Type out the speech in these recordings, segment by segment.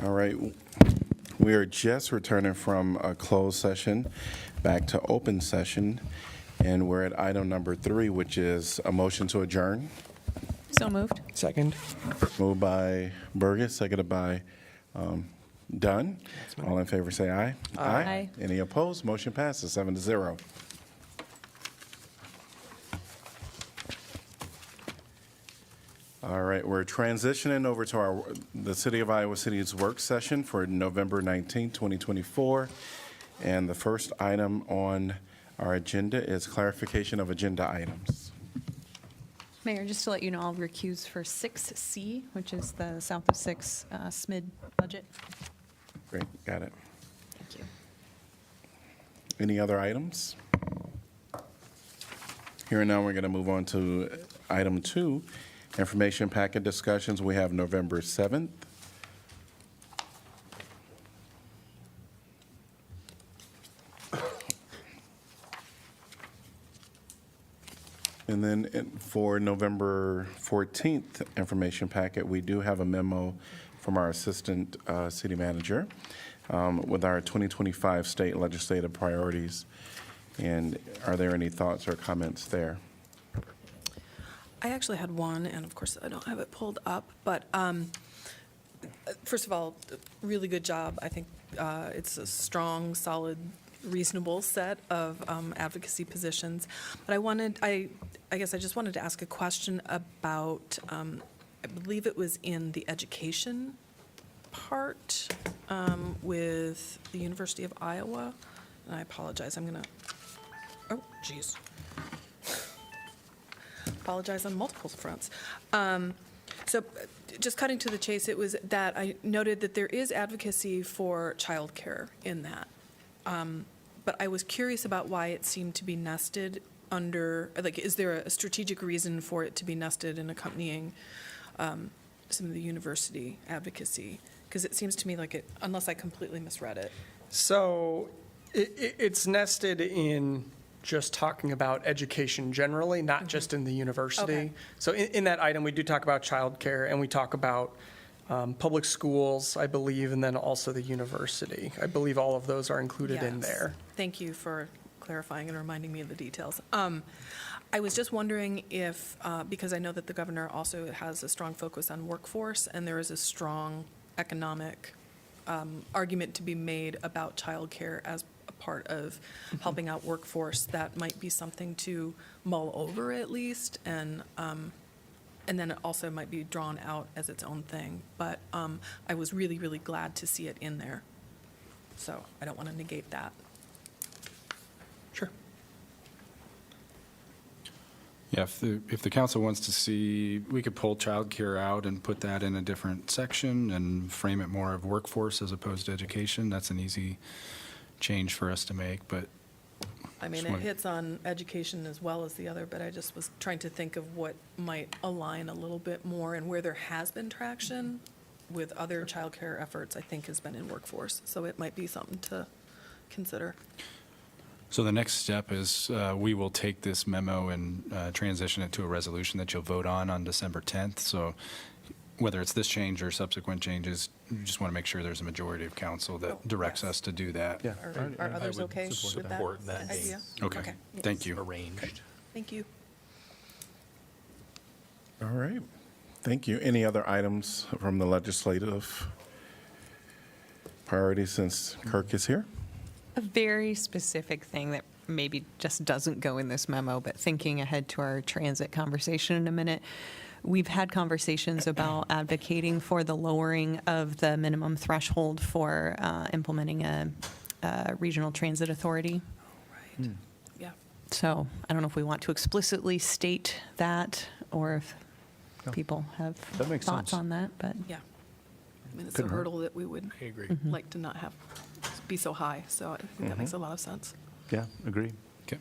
All right. We are just returning from a closed session back to open session, and we're at item number 3, which is a motion to adjourn. So moved. Second. Moved by Burgess, seconded by Dunn. All in favor say aye. Aye. Any opposed? Motion passes 7-0. All right, we're transitioning over to the City of Iowa City's work session for November 19, 2024. And the first item on our agenda is clarification of agenda items. Mayor, just to let you know, I'll recuse for 6C, which is the South of 6 SMID budget. Great, got it. Thank you. Any other items? Here and now, we're going to move on to item 2, information packet discussions. We have November 7th. And then for November 14th information packet, we do have a memo from our Assistant City Manager with our 2025 state legislative priorities. And are there any thoughts or comments there? I actually had one, and of course, I don't have it pulled up, but first of all, really good job. I think it's a strong, solid, reasonable set of advocacy positions. But I guess I just wanted to ask a question about, I believe it was in the education part with the University of Iowa. And I apologize, I'm going to, oh, geez. Apologize on multiple fronts. So just cutting to the chase, it was that I noted that there is advocacy for childcare in that. But I was curious about why it seemed to be nested under, like, is there a strategic reason for it to be nested and accompanying some of the university advocacy? Because it seems to me like it, unless I completely misread it. So it's nested in just talking about education generally, not just in the university. Okay. So in that item, we do talk about childcare, and we talk about public schools, I believe, and then also the university. I believe all of those are included in Yes. there. Thank you for clarifying and reminding me of the details. I was just wondering if, because I know that the governor also has a strong focus on workforce, and there is a strong economic argument to be made about childcare as a part of helping out workforce, that might be something to mull over at least, and then it also might be drawn out as its own thing. But I was really, really glad to see it in there. So I don't want to negate that. Sure. Yeah, if the council wants to see, we could pull childcare out and put that in a different section and frame it more of workforce as opposed to education. That's an easy change for us to make, but. I mean, it hits on education as well as the other, but I just was trying to think of what might align a little bit more, and where there has been traction with other childcare efforts, I think, has been in workforce. So it might be something to consider. So the next step is we will take this memo and transition it to a resolution that you'll vote on December 10th. So whether it's this change or subsequent changes, we just want to make sure there's a majority of council that directs yes. us to do that. Yeah. Are others would okay support with that. that That idea? Okay, yes. thank you. Arranged. Thank you. All right. Thank you. Any other items from the legislative priorities since Kirk is here? A very specific thing that maybe just doesn't go in this memo, but thinking ahead to our transit conversation in a minute, we've had conversations about advocating for the lowering of the minimum threshold for implementing a regional transit authority. Right. Yeah. So I don't know if we want to explicitly state that, or if people have That makes thoughts sense. on that, but. Yeah. I mean, it's a Couldn't hurt. hurdle that we would I agree. like to not have be so high. So I think that makes a lot of sense. Yeah, agree. Okay.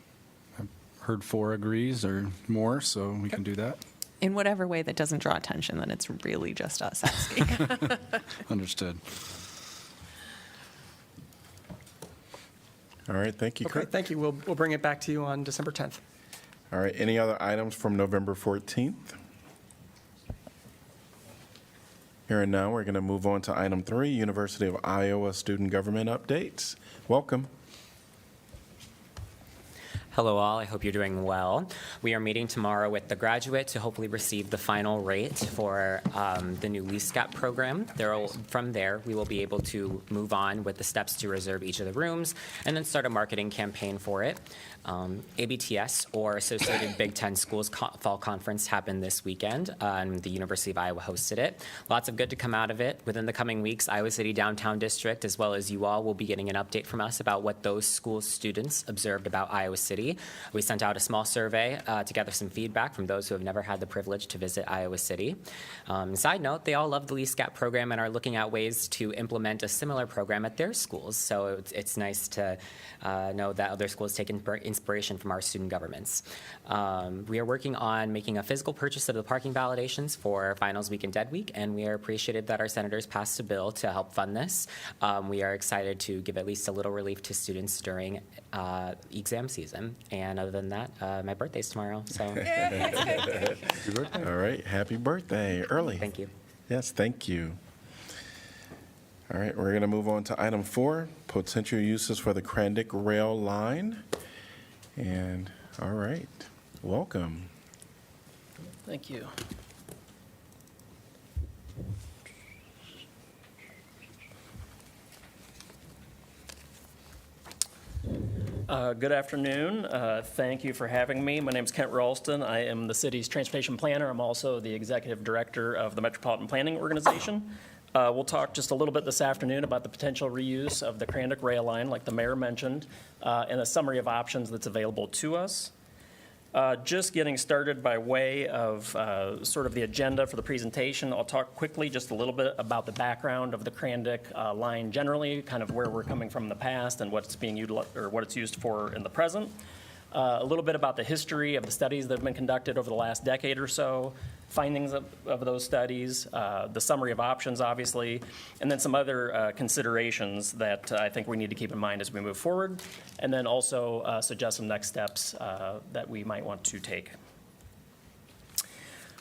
I've heard 4 agrees or more, so we can do that. In whatever way that doesn't draw attention, then it's really just us asking. Understood. All right, thank you, Okay, Kirk. thank you. We'll bring it back to you on December 10th. All right, any other items from November 14th? Hearing none, we're going to move on to item 3, University of Iowa Student Government Updates. Welcome. Hello all, I hope you're doing well. We are meeting tomorrow with the graduate to hopefully receive the final rate for the new lease gap program. From there, we will be able to move on with the steps to reserve each of the rooms and then start a marketing campaign for it. ABTS, or Associated Big Ten Schools Fall Conference, happened this weekend, and the University of Iowa hosted it. Lots of good to come out of it. Within the coming weeks, Iowa City Downtown District, as well as you all, will be getting an update from us about what those school students observed about Iowa City. We sent out a small survey to gather some feedback from those who have never had the privilege to visit Iowa City. Side note, they all love the lease gap program and are looking at ways to implement a similar program at their schools. So it's nice to know that other schools take inspiration from our student governments. We are working on making a physical purchase of the parking validations for finals week and dead week, and we are appreciative that our senators passed a bill to help fund this. We are excited to give at least a little relief to students during exam season. And other than that, my birthday's tomorrow, so All right, happy birthday, early. thank you. Yes, thank you. All right, we're going to move on to item 4, potential uses for the Crandick Rail Line. And, all right, welcome. Thank you. Good afternoon. Thank you for having me. My name is Kent Ralston. I am the city's transportation planner. I'm also the executive director of the Metropolitan Planning Organization. We'll talk just a little bit this afternoon about the potential reuse of the Crandick Rail Line, like the mayor mentioned, and a summary of options that's available to us. Just getting started by way of sort of the agenda for the presentation, I'll talk quickly just a little bit about the background of the Crandick line generally, kind of where we're coming from in the past and what's being utilized or what it's used for in the present. A little bit about the history of the studies that have been conducted over the last decade or so, findings of those studies, the summary of options, obviously, and then some other considerations that I think we need to keep in mind as we move forward, and then also suggest some next steps that we might want to take.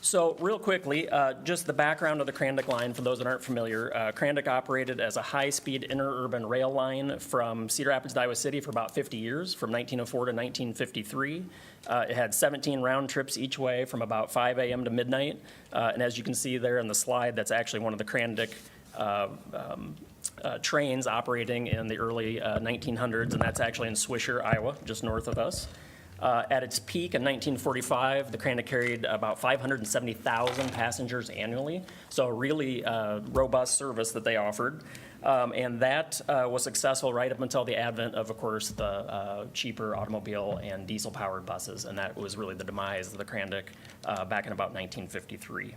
So real quickly, just the background of the Crandick line for those that aren't familiar. Crandick operated as a high-speed interurban rail line from Cedar Rapids to Iowa City for about 50 years, from 1904 to 1953. It had 17 round trips each way from about 5 a.m. to midnight. And as you can see there in the slide, that's actually one of the Crandick trains operating in the early 1900s, and that's actually in Swisher, Iowa, just north of us. At its peak in 1945, the Crandick carried about 570,000 passengers annually, so a really robust service that they offered. And that was successful right up until the advent of course, the cheaper automobile and diesel-powered buses, and that was really the demise of the Crandick back in about 1953.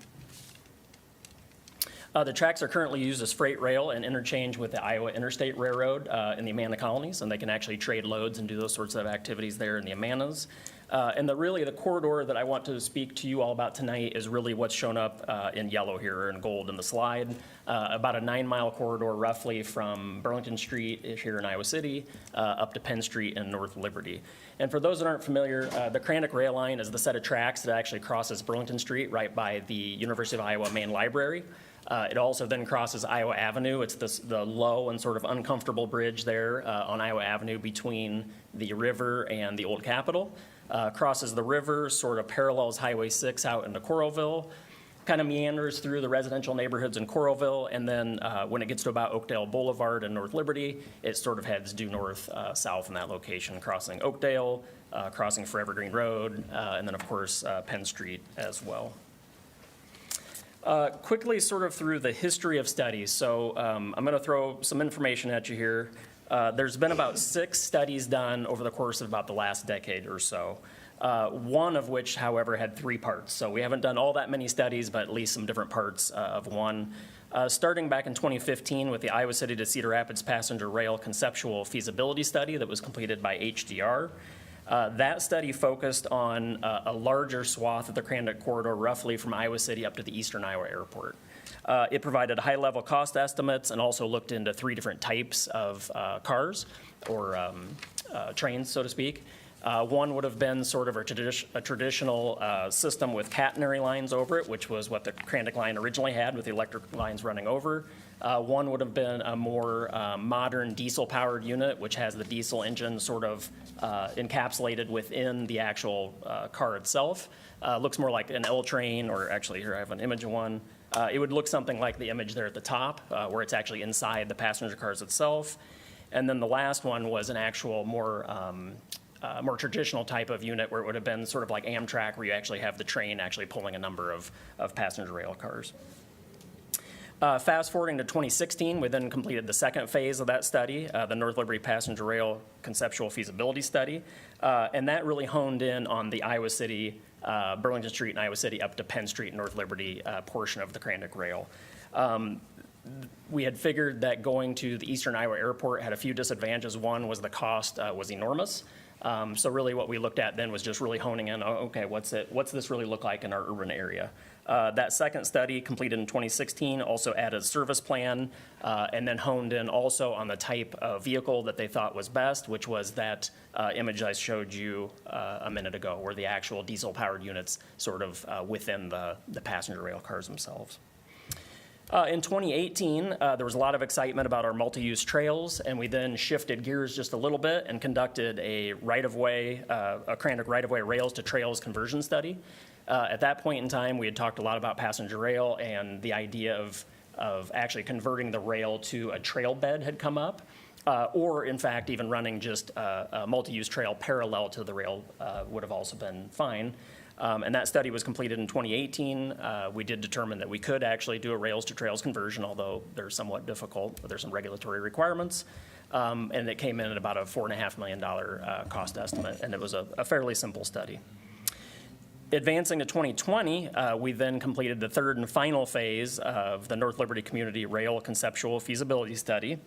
The tracks are currently used as freight rail and interchange with the Iowa Interstate Railroad in the Amana colonies, and they can actually trade loads and do those sorts of activities there in the Amanas. And really the corridor that I want to speak to you all about tonight is really what's shown up in yellow here, or in gold in the slide. About a 9-mile corridor roughly from Burlington Street here in Iowa City up to Penn Street in North Liberty. And for those that aren't familiar, the Crandick Rail Line is the set of tracks that actually crosses Burlington Street right by the University of Iowa main library. It also then crosses Iowa Avenue. It's the low and sort of uncomfortable bridge there on Iowa Avenue between the river and the Old Capitol. Crosses the river, sort of parallels Highway 6 out into Coralville, kind of meanders through the residential neighborhoods in Coralville, and then when it gets to about Oakdale Boulevard and North Liberty, it sort of heads due north-south in that location, crossing Oakdale, crossing Forever Green Road, and then, of course, Penn Street as well. Quickly sort of through the history of studies. So I'm going to throw some information at you here. There's been about 6 studies done over the course of about the last decade or so. One of which, however, had 3 parts. So we haven't done all that many studies, but at least some different parts of one. Starting back in 2015 with the Iowa City to Cedar Rapids Passenger Rail Conceptual Feasibility Study that was completed by HDR. That study focused on a larger swath of the Crandick corridor, roughly from Iowa City up to the Eastern Iowa Airport. It provided high-level cost estimates and also looked into 3 different types of cars or trains, so to speak. One would have been sort of a traditional system with catenary lines over it, which was what the Crandall line originally had with the electric lines running over. One would have been a more modern diesel-powered unit, which has the diesel engine sort of encapsulated within the actual car itself. Looks more like an L-train, or actually here I have an image of one. It would look something like the image there at the top, where it's actually inside the passenger cars itself. And then the last one was an actual more traditional type of unit where it would have been sort of like Amtrak, where you actually have the train actually pulling a number of passenger rail cars. Fast forwarding to 2016, we then completed the second phase of that study, the North Liberty Passenger Rail Conceptual Feasibility Study. And that really honed in on the Iowa City, Burlington Street and Iowa City up to Penn Street and North Liberty portion of the Crandall Rail. We had figured that going to the Eastern Iowa Airport had a few disadvantages. One was the cost was enormous. So really what we looked at then was just really honing in, okay, what's this really look like in our urban area? That second study, completed in 2016, also added a service plan and then honed in also on the type of vehicle that they thought was best, which was that image I showed you a minute ago, where the actual diesel-powered units sort of within the passenger rail cars themselves. In 2018, there was a lot of excitement about our multi-use trails, and we then shifted gears just a little bit and conducted a right-of-way, a Crandall right-of-way rails to trails conversion study. At that point in time, we had talked a lot about passenger rail, and the idea of actually converting the rail to a trail bed had come up, or in fact, even running just a multi-use trail parallel to the rail would have also been fine. And that study was completed in 2018. We did determine that we could actually do a rails to trails conversion, although they're somewhat difficult, but there's some regulatory requirements. And it came in at about a $4.5 million cost estimate, and it was a fairly simple study. Advancing to 2020, we then completed the third and final phase of the North Liberty Community Rail Conceptual Feasibility Study.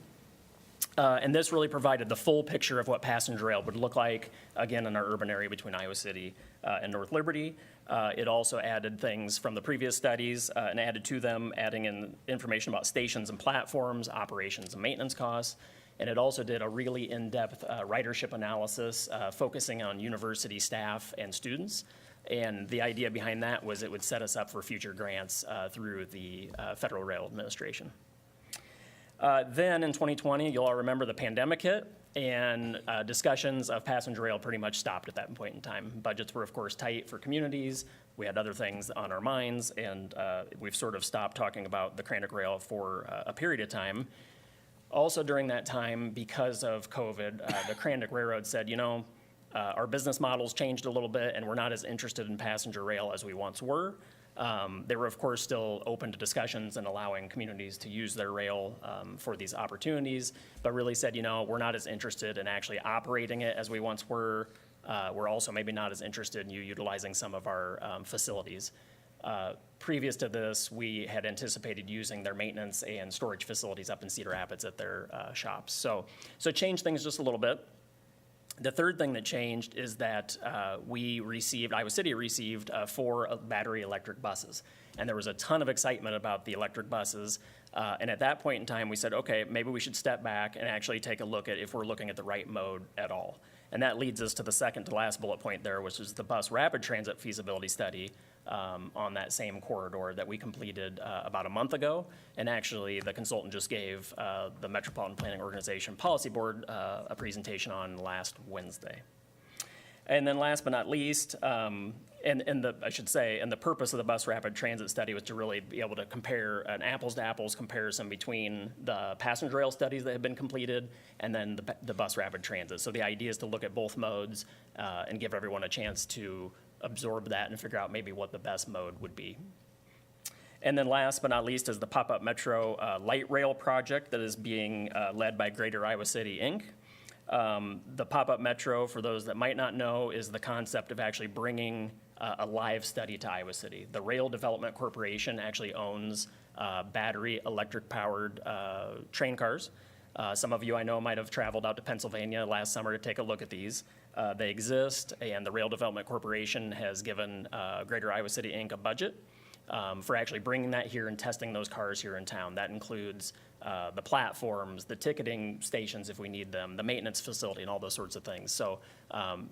And this really provided the full picture of what passenger rail would look like, again, in our urban area between Iowa City and North Liberty. It also added things from the previous studies and added to them, adding in information about stations and platforms, operations and maintenance costs. And it also did a really in-depth ridership analysis focusing on university staff and students. And the idea behind that was it would set us up for future grants through the Federal Rail Administration. Then in 2020, you'll all remember the pandemic hit, and discussions of passenger rail pretty much stopped at that point in time. Budgets were, of course, tight for communities. We had other things on our minds, and we've sort of stopped talking about the Crandall Rail for a period of time. Also during that time, because of COVID, the Crandall Railroad said, you know, our business models changed a little bit, and we're not as interested in passenger rail as we once were. They were, of course, still open to discussions and allowing communities to use their rail for these opportunities, but really said, you know, we're not as interested in actually operating it as we once were. We're also maybe not as interested in you utilizing some of our facilities. Previous to this, we had anticipated using their maintenance and storage facilities up in Cedar Rapids at their shops. So it changed things just a little bit. The third thing that changed is that Iowa City received 4 battery electric buses. And there was a ton of excitement about the electric buses. And at that point in time, we said, okay, maybe we should step back and actually take a look at if we're looking at the right mode at all. And that leads us to the second to last bullet point there, which is the bus rapid transit feasibility study on that same corridor that we completed about a month ago. And actually, the consultant just gave the Metropolitan Planning Organization Policy Board a presentation on last Wednesday. And then last but not least, the purpose of the bus rapid transit study was to really be able to compare an apples-to-apples comparison between the passenger rail studies that have been completed and then the bus rapid transit. So the idea is to look at both modes and give everyone a chance to absorb that and figure out maybe what the best mode would be. And then last but not least is the Pop-Up Metro Light Rail project that is being led by Greater Iowa City, Inc. The Pop-Up Metro, for those that might not know, is the concept of actually bringing a live study to Iowa City. The Rail Development Corporation actually owns battery electric-powered train cars. Some of you I know might have traveled out to Pennsylvania last summer to take a look at these. They exist, and the Rail Development Corporation has given Greater Iowa City, Inc. a budget for actually bringing that here and testing those cars here in town. That includes the platforms, the ticketing stations if we need them, the maintenance facility, and all those sorts of things. So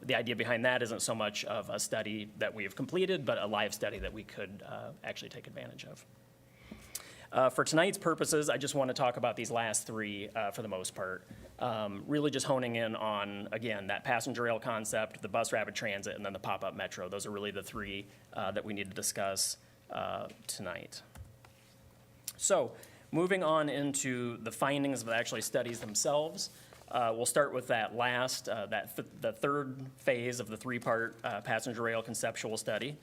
the idea behind that isn't so much of a study that we have completed, but a live study that we could actually take advantage of. For tonight's purposes, I just want to talk about these last three for the most part. Really just honing in on, again, that passenger rail concept, the bus rapid transit, and then the pop-up metro. Those are really the three that we need to discuss tonight. So moving on into the findings of the actually studies themselves, we'll start with that last, the third phase of the three-part passenger rail conceptual study.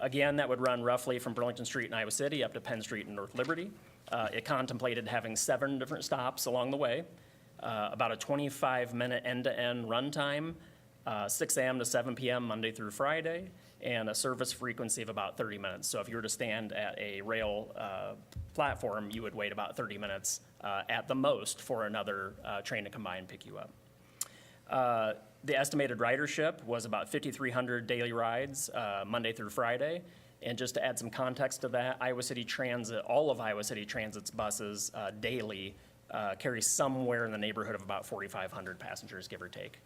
Again, that would run roughly from Burlington Street in Iowa City up to Penn Street in North Liberty. It contemplated having 7 different stops along the way, about a 25-minute end-to-end run time, 6 a.m. to 7 p.m. Monday through Friday, and a service frequency of about 30 minutes. So if you were to stand at a rail platform, you would wait about 30 minutes at the most for another train to come by and pick you up. The estimated ridership was about 5,300 daily rides, Monday through Friday. And just to add some context to that, Iowa City Transit, all of Iowa City Transit's buses daily carry somewhere in the neighborhood of about 4,500 passengers, give or take.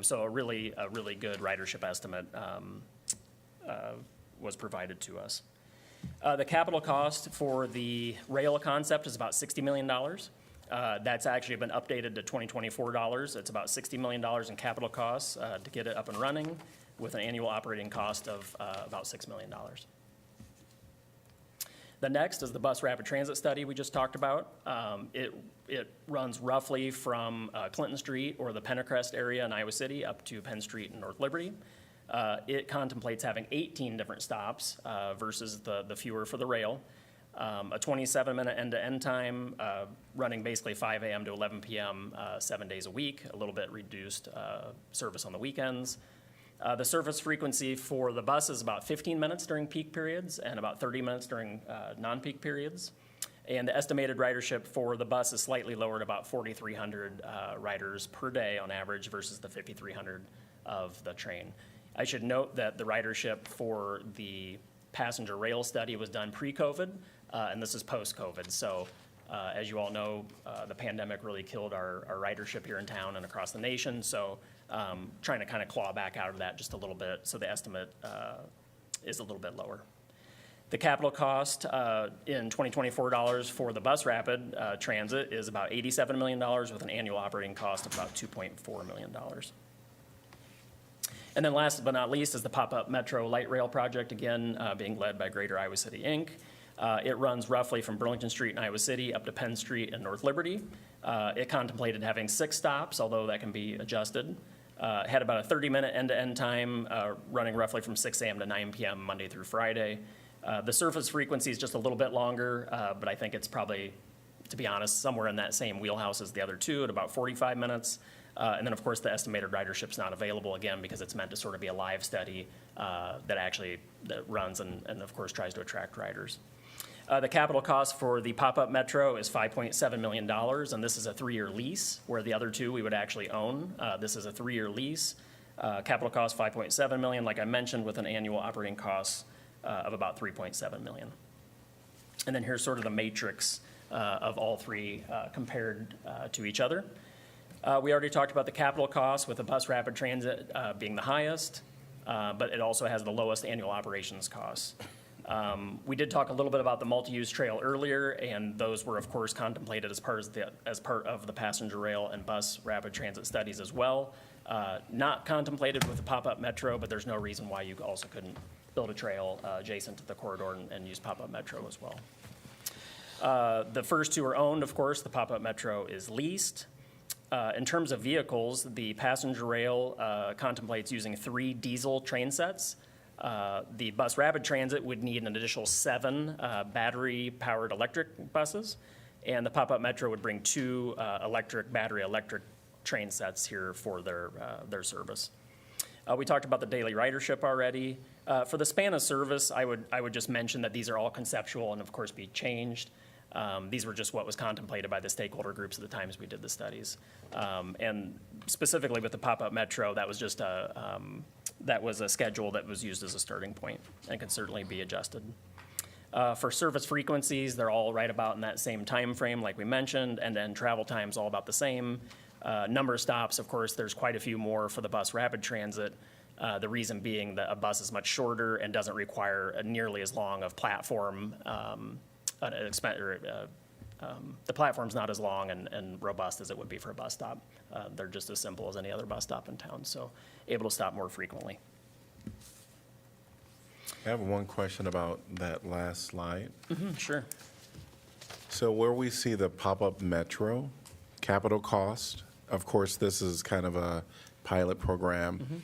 So a really good ridership estimate was provided to us. The capital cost for the rail concept is about $60 million. That's actually been updated to 2024 dollars. It's about $60 million in capital costs to get it up and running, with an annual operating cost of about $6 million. The next is the bus rapid transit study we just talked about. It runs roughly from Clinton Street or the Penacrest area in Iowa City up to Penn Street in North Liberty. It contemplates having 18 different stops versus the fewer for the rail. A 27-minute end-to-end time, running basically 5 a.m. to 11 p.m. 7 days a week, a little bit reduced service on the weekends. The service frequency for the bus is about 15 minutes during peak periods and about 30 minutes during non-peak periods. And the estimated ridership for the bus is slightly lower at about 4,300 riders per day on average versus the 5,300 of the train. I should note that the ridership for the passenger rail study was done pre-COVID, and this is post-COVID. So as you all know, the pandemic really killed our ridership here in town and across the nation. So trying to kind of claw back out of that just a little bit. So the estimate is a little bit lower. The capital cost in 2024 dollars for the bus rapid transit is about $87 million with an annual operating cost of about $2.4 million. And then last but not least is the pop-up metro light rail project, again, being led by Greater Iowa City, Inc. It runs roughly from Burlington Street in Iowa City up to Penn Street in North Liberty. It contemplated having 6 stops, although that can be adjusted. Had about a 30-minute end-to-end time, running roughly from 6 a.m. to 9 p.m. Monday through Friday. The service frequency is just a little bit longer, but I think it's probably, to be honest, somewhere in that same wheelhouse as the other two at about 45 minutes. And then, of course, the estimated ridership's not available, again, because it's meant to sort of be a live study that runs and, of course, tries to attract riders. The capital cost for the pop-up metro is $5.7 million, and this is a 3-year lease, where the other two we would actually own. This is a 3-year lease. Capital cost $5.7 million, like I mentioned, with an annual operating cost of about $3.7 million. And then here's sort of the matrix of all three compared to each other. We already talked about the capital costs, with the bus rapid transit being the highest, but it also has the lowest annual operations costs. We did talk a little bit about the multi-use trail earlier, and those were, of course, contemplated as part of the passenger rail and bus rapid transit studies as well. Not contemplated with the pop-up metro, but there's no reason why you also couldn't build a trail adjacent to the corridor and use pop-up metro as well. The first two are owned, of course. The pop-up metro is leased. In terms of vehicles, the passenger rail contemplates using 3 diesel train sets. The bus rapid transit would need an additional 7 battery-powered electric buses, and the pop-up metro would bring 2 battery electric train sets here for their service. We talked about the daily ridership already. For the span of service, I would just mention that these are all conceptual and, of course, be changed. These were just what was contemplated by the stakeholder groups at the times we did the studies. And specifically with the pop-up metro, that was just a schedule that was used as a starting point and can certainly be adjusted. For service frequencies, they're all right about in that same time frame, like we mentioned, and then travel time's all about the same. Number of stops, of course, there's quite a few more for the bus rapid transit. The reason being that a bus is much shorter and doesn't require nearly as long of platform. The platform's not as long and robust as it would be for a bus stop. They're just as simple as any other bus stop in town, so able to stop more frequently. I have one question about that last slide. Sure. So where we see the pop-up metro, capital cost, of course, this is kind of a pilot program.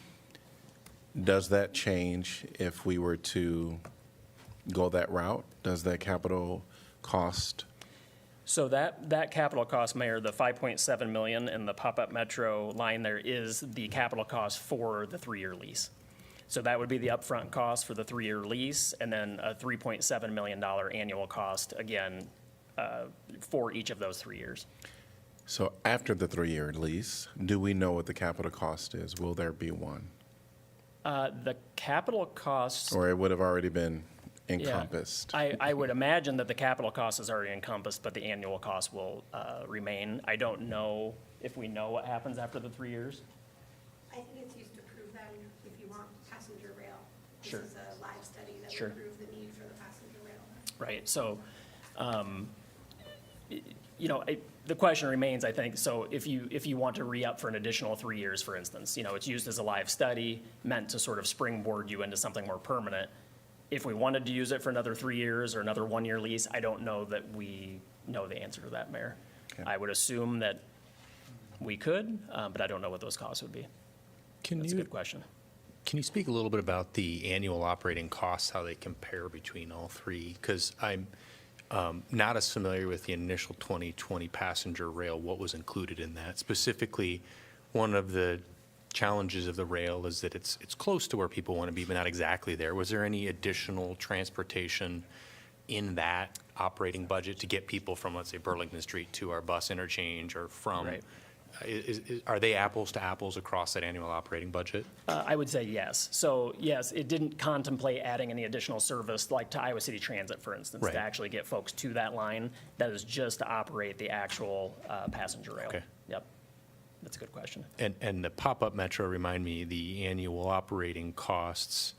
Does that change if we were to go that route? Does that capital cost? So that capital cost, Mayor, the 5.7 million in the pop-up metro line there is the capital cost for the 3-year lease. So that would be the upfront cost for the 3-year lease, and then a $3.7 million annual cost, again, for each of those 3 years. So after the 3-year lease, do we know what the capital cost is? Will there be one? The capital costs. Or it would have already been Yeah. encompassed? I would imagine that the capital cost is already encompassed, but the annual cost will remain. I don't know if we know what happens after the 3 years. I think it's used to prove that if you want passenger rail. Sure. This is a live study that Sure. would prove the need for the passenger rail. Right, so, the question remains, I think, so if you want to re-up for an additional 3 years, for instance, it's used as a live study, meant to sort of springboard you into something more permanent. If we wanted to use it for another 3 years or another 1-year lease, I don't know that we know the answer to that, Mayor. Okay. I would assume that we could, but I don't know what those costs would be. That's a good question. Can you speak a little bit about the annual operating costs, how they compare between all three? Because I'm not as familiar with the initial 2020 passenger rail, what was included in that. Specifically, one of the challenges of the rail is that it's close to where people want to be, but not exactly there. Was there any additional transportation in that operating budget to get people from, let's say, Burlington Street to our bus interchange or from? Right. Are they apples to apples across that annual operating budget? I would say yes. So yes, it didn't contemplate adding any additional service like to Iowa City Transit, for instance, Right. to actually get folks to that line. That is just to operate the actual passenger rail. Okay. Yep. That's a good question. And the pop-up metro, remind me, the annual operating costs,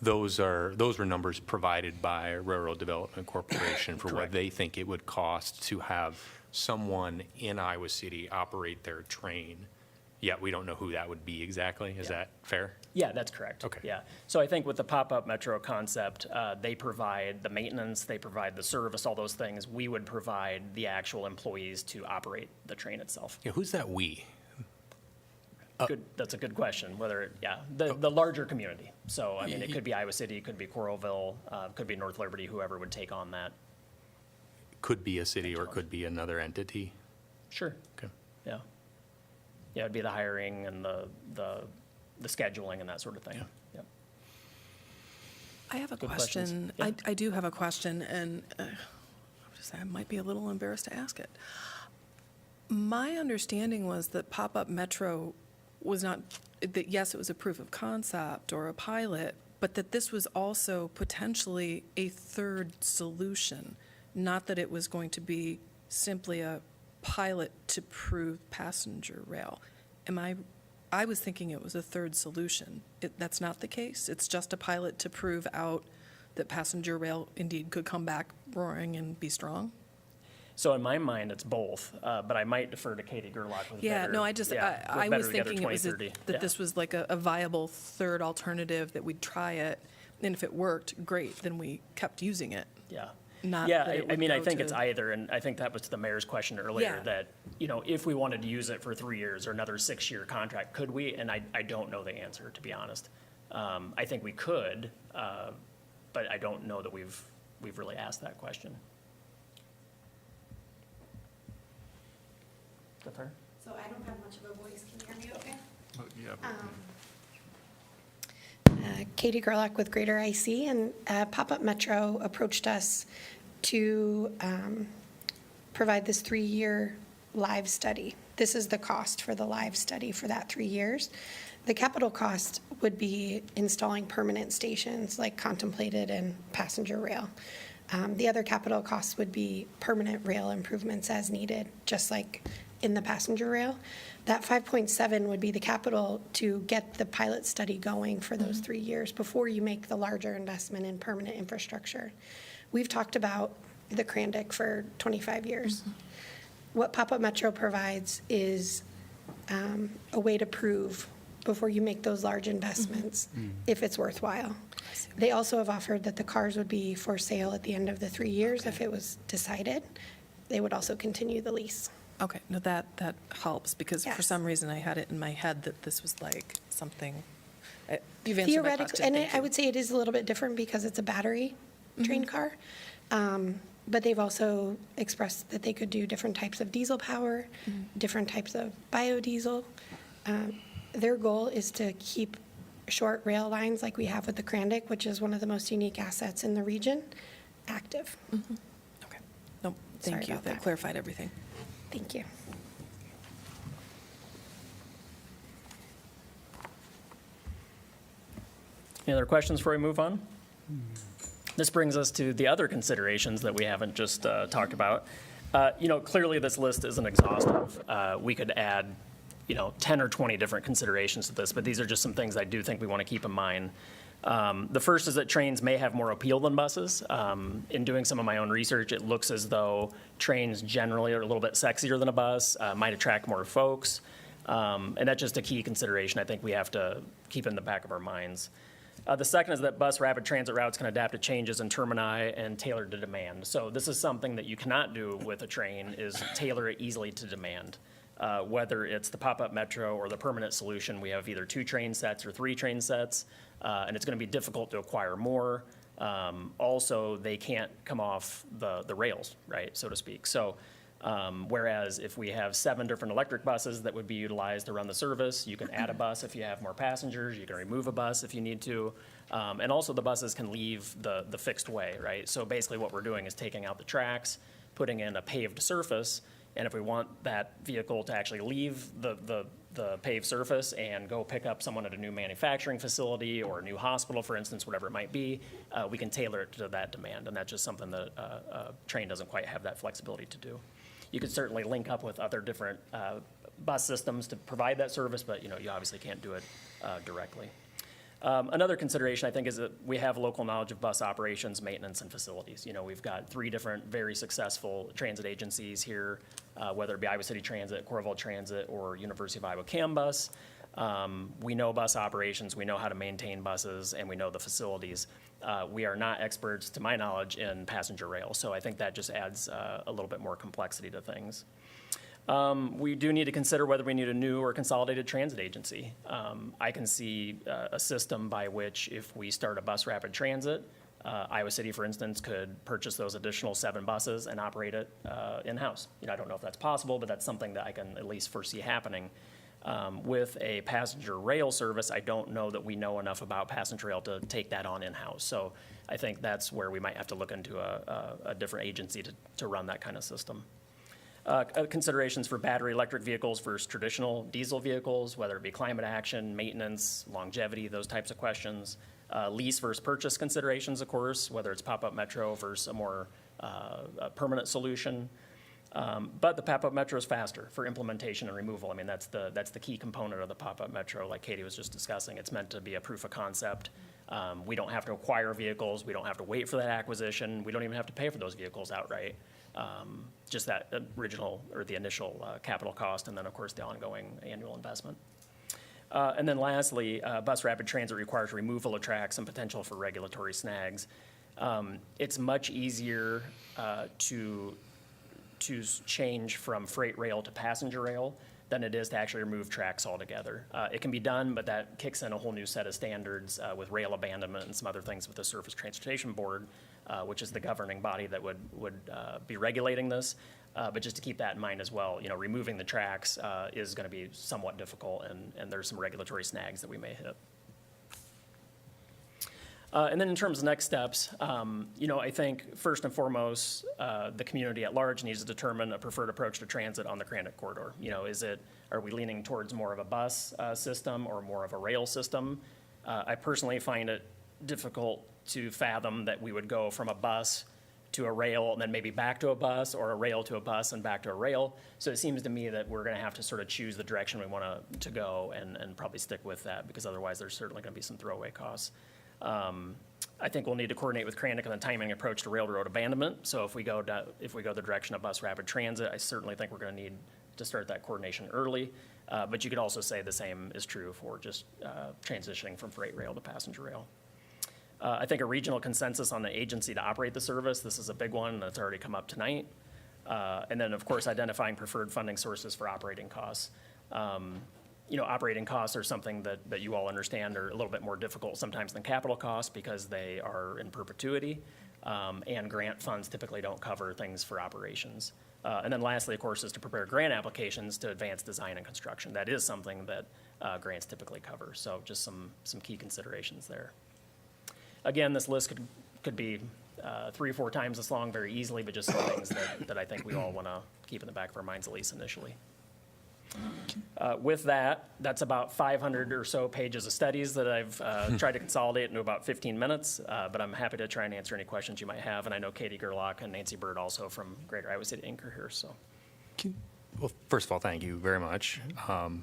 those were numbers provided by Railroad Development Corporation for what Correct. they think it would cost to have someone in Iowa City operate their train. Yet we don't know who that would be exactly. Is Yeah. that fair? Yeah, that's correct. Okay. Yeah. So I think with the pop-up metro concept, they provide the maintenance, they provide the service, all those things. We would provide the actual employees to operate the train itself. Yeah, who's that we? That's a good question, the larger community. So, I mean, it could be Iowa City, it could be Coralville, could be North Liberty, whoever would take on that. Could be a city or could be another entity. Sure. Okay. Yeah. Yeah, it'd be the hiring and the scheduling and that sort of thing. Yeah. Yep. I have a Good questions. question. Yeah. I do have a question, and I might be a little embarrassed to ask it. My understanding was that pop-up metro was not, that yes, it was a proof of concept or a pilot, but that this was also potentially a third solution, not that it was going to be simply a pilot to prove passenger rail. I was thinking it was a third solution. That's not the case? It's just a pilot to prove out that passenger rail indeed could come back roaring and be strong? So in my mind, it's both, but I might defer to Katie Gerlach with Yeah, better. no, I was Better Together thinking it was 2030. that Yeah. this was like a viable third alternative, that we'd try it, and if it worked, great, then we kept using it. Yeah. Not Yeah, that it I would mean, I go think to- it's either, and I think that was to the mayor's question earlier, Yeah. that, if we wanted to use it for 3 years or another 6-year contract, could we? And I don't know the answer, to be honest. I think we could, but I don't know that we've really asked that question. Is that fair? So I don't have much of a voice. Can you hear me okay? Katie Gerlach with Greater IC, and Pop-Up Metro approached us to provide this 3-year live study this is the cost for the live study for that 3 years. The capital cost would be installing permanent stations like contemplated in passenger rail. The other capital costs would be permanent rail improvements as needed, just like in the passenger rail. That 5.7 would be the capital to get the pilot study going for those 3 years before you make the larger investment in permanent infrastructure. We've talked about the Crandic for 25 years. What Pop-Up Metro provides is a way to prove before you make those large investments if it's worthwhile. They also have offered that the cars would be for sale at the end of the 3 years if it was decided. They would also continue the lease. Okay, no, that helps, because for Yes. some reason I had it in my head that this was like something, you've answered my Theoretically, question, and thank I you. would say it is a little bit different because it's a battery train car. But they've also expressed that they could do different types of diesel power, different types of biodiesel. Their goal is to keep short rail lines like we have with the Crandic, which is one of the most unique assets in the region, active. Okay, no, Sorry thank you, about that that. clarified everything. Thank you. Any other questions before we move on? This brings us to the other considerations that we haven't just talked about. Clearly this list isn't exhaustive. We could add, 10 or 20 different considerations to this, but these are just some things I do think we want to keep in mind. The first is that trains may have more appeal than buses. In doing some of my own research, it looks as though trains generally are a little bit sexier than a bus, might attract more folks. And that's just a key consideration I think we have to keep in the back of our minds. The second is that bus rapid transit routes can adapt to changes in termini and tailor to demand. So this is something that you cannot do with a train, is tailor it easily to demand. Whether it's the pop-up metro or the permanent solution, we have either 2 train sets or 3 train sets, and it's going to be difficult to acquire more. Also, they can't come off the rails, right, so to speak. So whereas if we have 7 different electric buses that would be utilized to run the service, you can add a bus if you have more passengers, you can remove a bus if you need to, and also the buses can leave the fixed way, right? So basically what we're doing is taking out the tracks, putting in a paved surface, and if we want that vehicle to actually leave the paved surface and go pick up someone at a new manufacturing facility or a new hospital, for instance, whatever it might be, we can tailor it to that demand, and that's just something that a train doesn't quite have that flexibility to do. You could certainly link up with other different bus systems to provide that service, but you obviously can't do it directly. Another consideration, I think, is that we have local knowledge of bus operations, maintenance, and facilities. We've got 3 different very successful transit agencies here, whether it be Iowa City Transit, Corvallis Transit, or University of Iowa CAM Bus. We know bus operations, we know how to maintain buses, and we know the facilities. We are not experts, to my knowledge, in passenger rail, so I think that just adds a little bit more complexity to things. We do need to consider whether we need a new or consolidated transit agency. I can see a system by which if we start a bus rapid transit, Iowa City, for instance, could purchase those additional 7 buses and operate it in-house. I don't know if that's possible, but that's something that I can at least foresee happening. With a passenger rail service, I don't know that we know enough about passenger rail to take that on in-house. So I think that's where we might have to look into a different agency to run that kind of system. Considerations for battery electric vehicles versus traditional diesel vehicles, whether it be climate action, maintenance, longevity, those types of questions. Lease versus purchase considerations, of course, whether it's pop-up metro versus a more permanent solution. But the pop-up metro is faster for implementation and removal. I mean, that's the key component of the pop-up metro, like Katie was just discussing. It's meant to be a proof of concept. We don't have to acquire vehicles. We don't have to wait for that acquisition. We don't even have to pay for those vehicles outright. Just that original or the initial capital cost, and then, of course, the ongoing annual investment. And then lastly, bus rapid transit requires removal of tracks and potential for regulatory snags. It's much easier to change from freight rail to passenger rail than it is to actually remove tracks altogether. It can be done, but that kicks in a whole new set of standards with rail abandonment and some other things with the Surface Transportation Board, which is the governing body that would be regulating this. But just to keep that in mind as well, removing the tracks is going to be somewhat difficult, and there's some regulatory snags that we may hit. And then in terms of next steps, I think first and foremost, the community at large needs to determine a preferred approach to transit on the Granite corridor. Are we leaning towards more of a bus system or more of a rail system? I personally find it difficult to fathom that we would go from a bus to a rail and then maybe back to a bus, or a rail to a bus and back to a rail. So it seems to me that we're going to have to sort of choose the direction we want to go and probably stick with that, because otherwise there's certainly going to be some throwaway costs. I think we'll need to coordinate with Crandon on the timing approach to railroad abandonment. So if we go the direction of bus rapid transit, I certainly think we're going to need to start that coordination early. But you could also say the same is true for just transitioning from freight rail to passenger rail. I think a regional consensus on the agency to operate the service, this is a big one that's already come up tonight. And then, of course, identifying preferred funding sources for operating costs. Operating costs are something that you all understand are a little bit more difficult sometimes than capital costs, because they are in perpetuity, and grant funds typically don't cover things for operations. And then lastly, of course, is to prepare grant applications to advance design and construction. That is something that grants typically cover. So just some key considerations there. Again, this list could be 3 or 4 times this long very easily, but just some things that I think we all want to keep in the back of our minds, at least initially. With that, that's about 500 or so pages of studies that I've tried to consolidate into about 15 minutes, but I'm happy to try and answer any questions you might have. And I know Katie Gerlach and Nancy Bird also from Greater Iowa City Inc. are here, so. Well, first of all, thank you very much.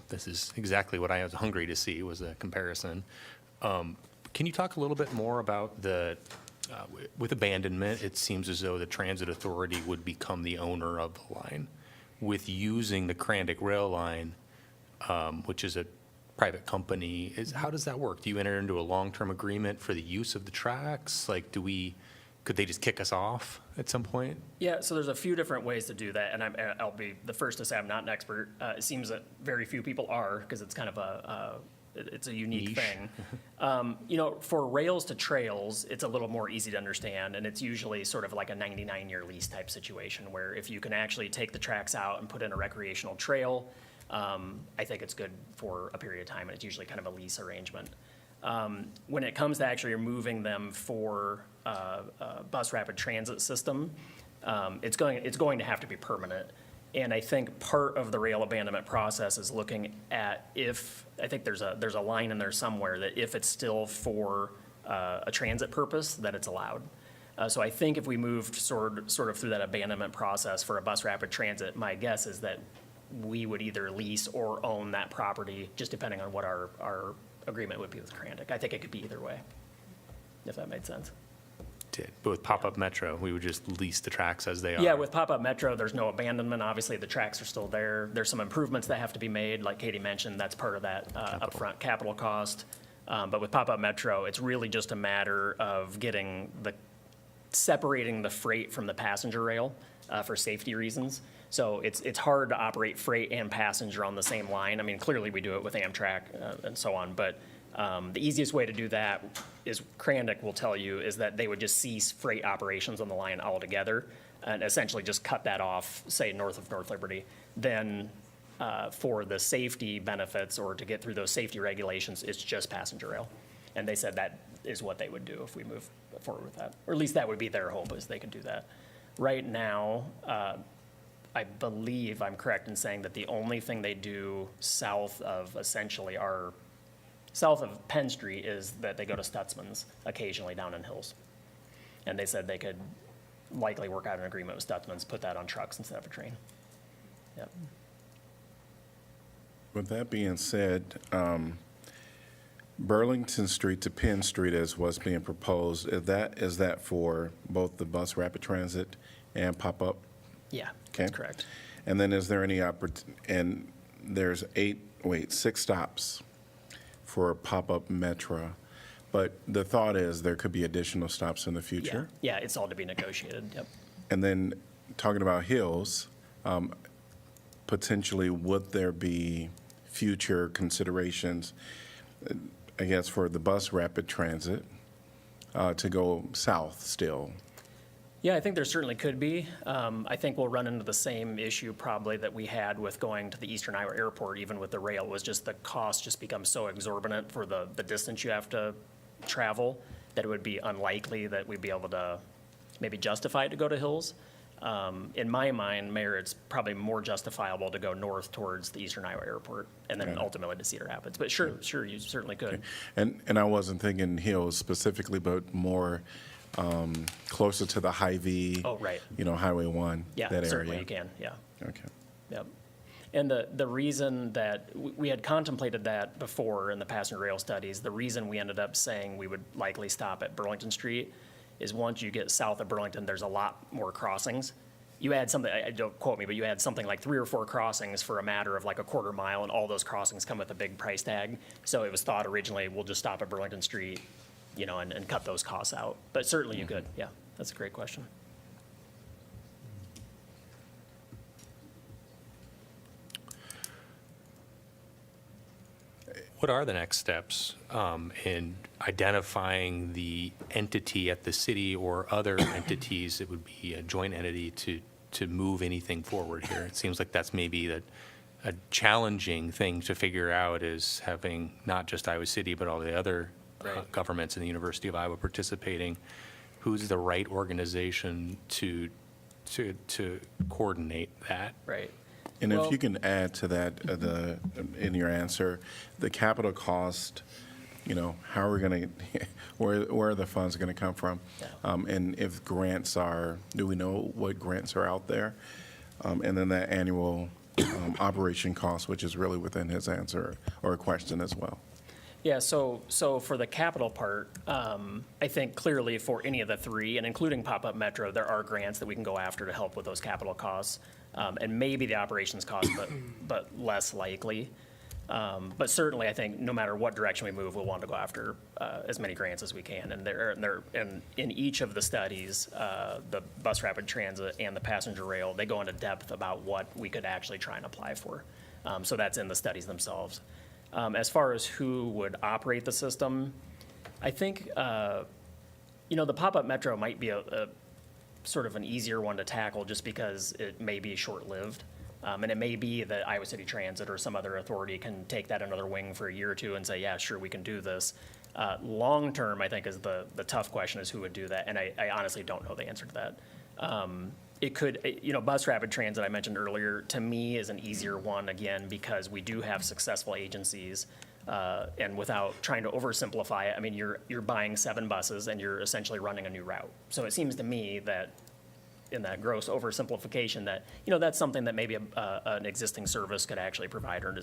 This is exactly what I was hungry to see, was a comparison. Can you talk a little bit more about with abandonment, it seems as though the transit authority would become the owner of the line. With using the Crandon rail line, which is a private company, how does that work? Do you enter into a long-term agreement for the use of the tracks? Like, could they just kick us off at some point? Yeah, so there's a few different ways to do that, and I'll be the first to say I'm not an expert. It seems that very few people are, because it's kind of it's a unique Niche. thing. For rails to trails, it's a little more easy to understand, and it's usually sort of like a 99-year lease type situation, where if you can actually take the tracks out and put in a recreational trail, I think it's good for a period of time, and it's usually kind of a lease arrangement. When it comes to actually removing them for a bus rapid transit system, it's going to have to be permanent. And I think part of the rail abandonment process is looking at I think there's a line in there somewhere that if it's still for a transit purpose, that it's allowed. So I think if we moved sort of through that abandonment process for a bus rapid transit, my guess is that we would either lease or own that property, just depending on what our agreement would be with Crandon. I think it could be either way, if that made sense. But with pop-up Metro, we would just lease the tracks as they are. Yeah, with pop-up Metro, there's no abandonment. Obviously, the tracks are still there. There's some improvements that have to be made, like Katie mentioned. That's part of that upfront capital cost. But with pop-up Metro, it's really just a matter of separating the freight from the passenger rail for safety reasons. So it's hard to operate freight and passenger on the same line. I mean, clearly we do it with Amtrak and so on, but the easiest way to do that is Crandon will tell you is that they would just cease freight operations on the line altogether and essentially just cut that off, say, north of North Liberty. Then for the safety benefits or to get through those safety regulations, it's just passenger rail. And they said that is what they would do if we move forward with that. Or at least that would be their hope, is they could do that. Right now, I believe I'm correct in saying that the only thing they do south of Penn Street is that they go to Stutzman's occasionally down in Hills. And they said they could likely work out an agreement with Stutzman's, put that on trucks instead of a train. Yep. With that being said, Burlington Street to Penn Street is what's being proposed. Is that for both the bus rapid transit and pop-up? Yeah, Okay. that's correct. And then is there any and there's 6 stops for pop-up Metro, but the thought is there could be additional stops in the future? Yeah, it's all to be negotiated, yep. And then talking about Hills, potentially would there be future considerations, I guess, for the bus rapid transit to go south still? Yeah, I think there certainly could be. I think we'll run into the same issue probably that we had with going to the Eastern Iowa Airport, even with the rail, was just the cost just becomes so exorbitant for the distance you have to travel. that it would be unlikely that we'd be able to maybe justify it to go to Hills. In my mind, Mayor, it's probably more justifiable to go north towards the Eastern Iowa Airport and then ultimately to Cedar Rapids. But sure, you certainly could. And I wasn't thinking Hills specifically, but more closer to the Hy-Vee. Oh, right. Highway 1, Yeah, that area. certainly you can, yeah. Okay. Yep. And the reason that, we had contemplated that before in the passenger rail studies, the reason we ended up saying we would likely stop at Burlington Street is once you get south of Burlington, there's a lot more crossings. You add something, I don't quote me, but you add something like 3 or 4 crossings for a matter of like a quarter mile, and all those crossings come with a big price tag. So it was thought originally, we'll just stop at Burlington Street, and cut those costs out. But certainly you could, yeah, that's a great question. What are the next steps in identifying the entity at the city or other entities that would be a joint entity to move anything forward here? It seems like that's maybe a challenging thing to figure out, is having not just Iowa City, but all the other Right. governments in the University of Iowa participating. Who's the right organization to coordinate that? Right. And if Well- you can add to that, in your answer, the capital cost, how are we going to, where are the funds going to come from? Yeah. And if grants do we know what grants are out there? And then that annual operation cost, which is really within his answer or question as well. Yeah, so for the capital part, I think clearly for any of the 3, and including Pop-Up Metro, there are grants that we can go after to help with those capital costs, and maybe the operations costs, but less likely. But certainly, I think no matter what direction we move, we'll want to go after as many grants as we can. And in each of the studies, the bus rapid transit and the passenger rail, they go into depth about what we could actually try and apply for. So that's in the studies themselves. As far as who would operate the system, I think, the pop-up metro might be a sort of an easier one to tackle just because it may be short-lived. And it may be that Iowa City Transit or some other authority can take that another wing for a year or 2 and say, yeah, sure, we can do this. Long-term, I think, is the tough question, is who would do that, and I honestly don't know the answer to that. It could, bus rapid transit I mentioned earlier, to me is an easier one, again, because we do have successful agencies, and without trying to oversimplify it, I mean, you're buying 7 buses and you're essentially running a new route. So it seems to me that in that gross oversimplification that, that's something that maybe an existing service could actually provide, or an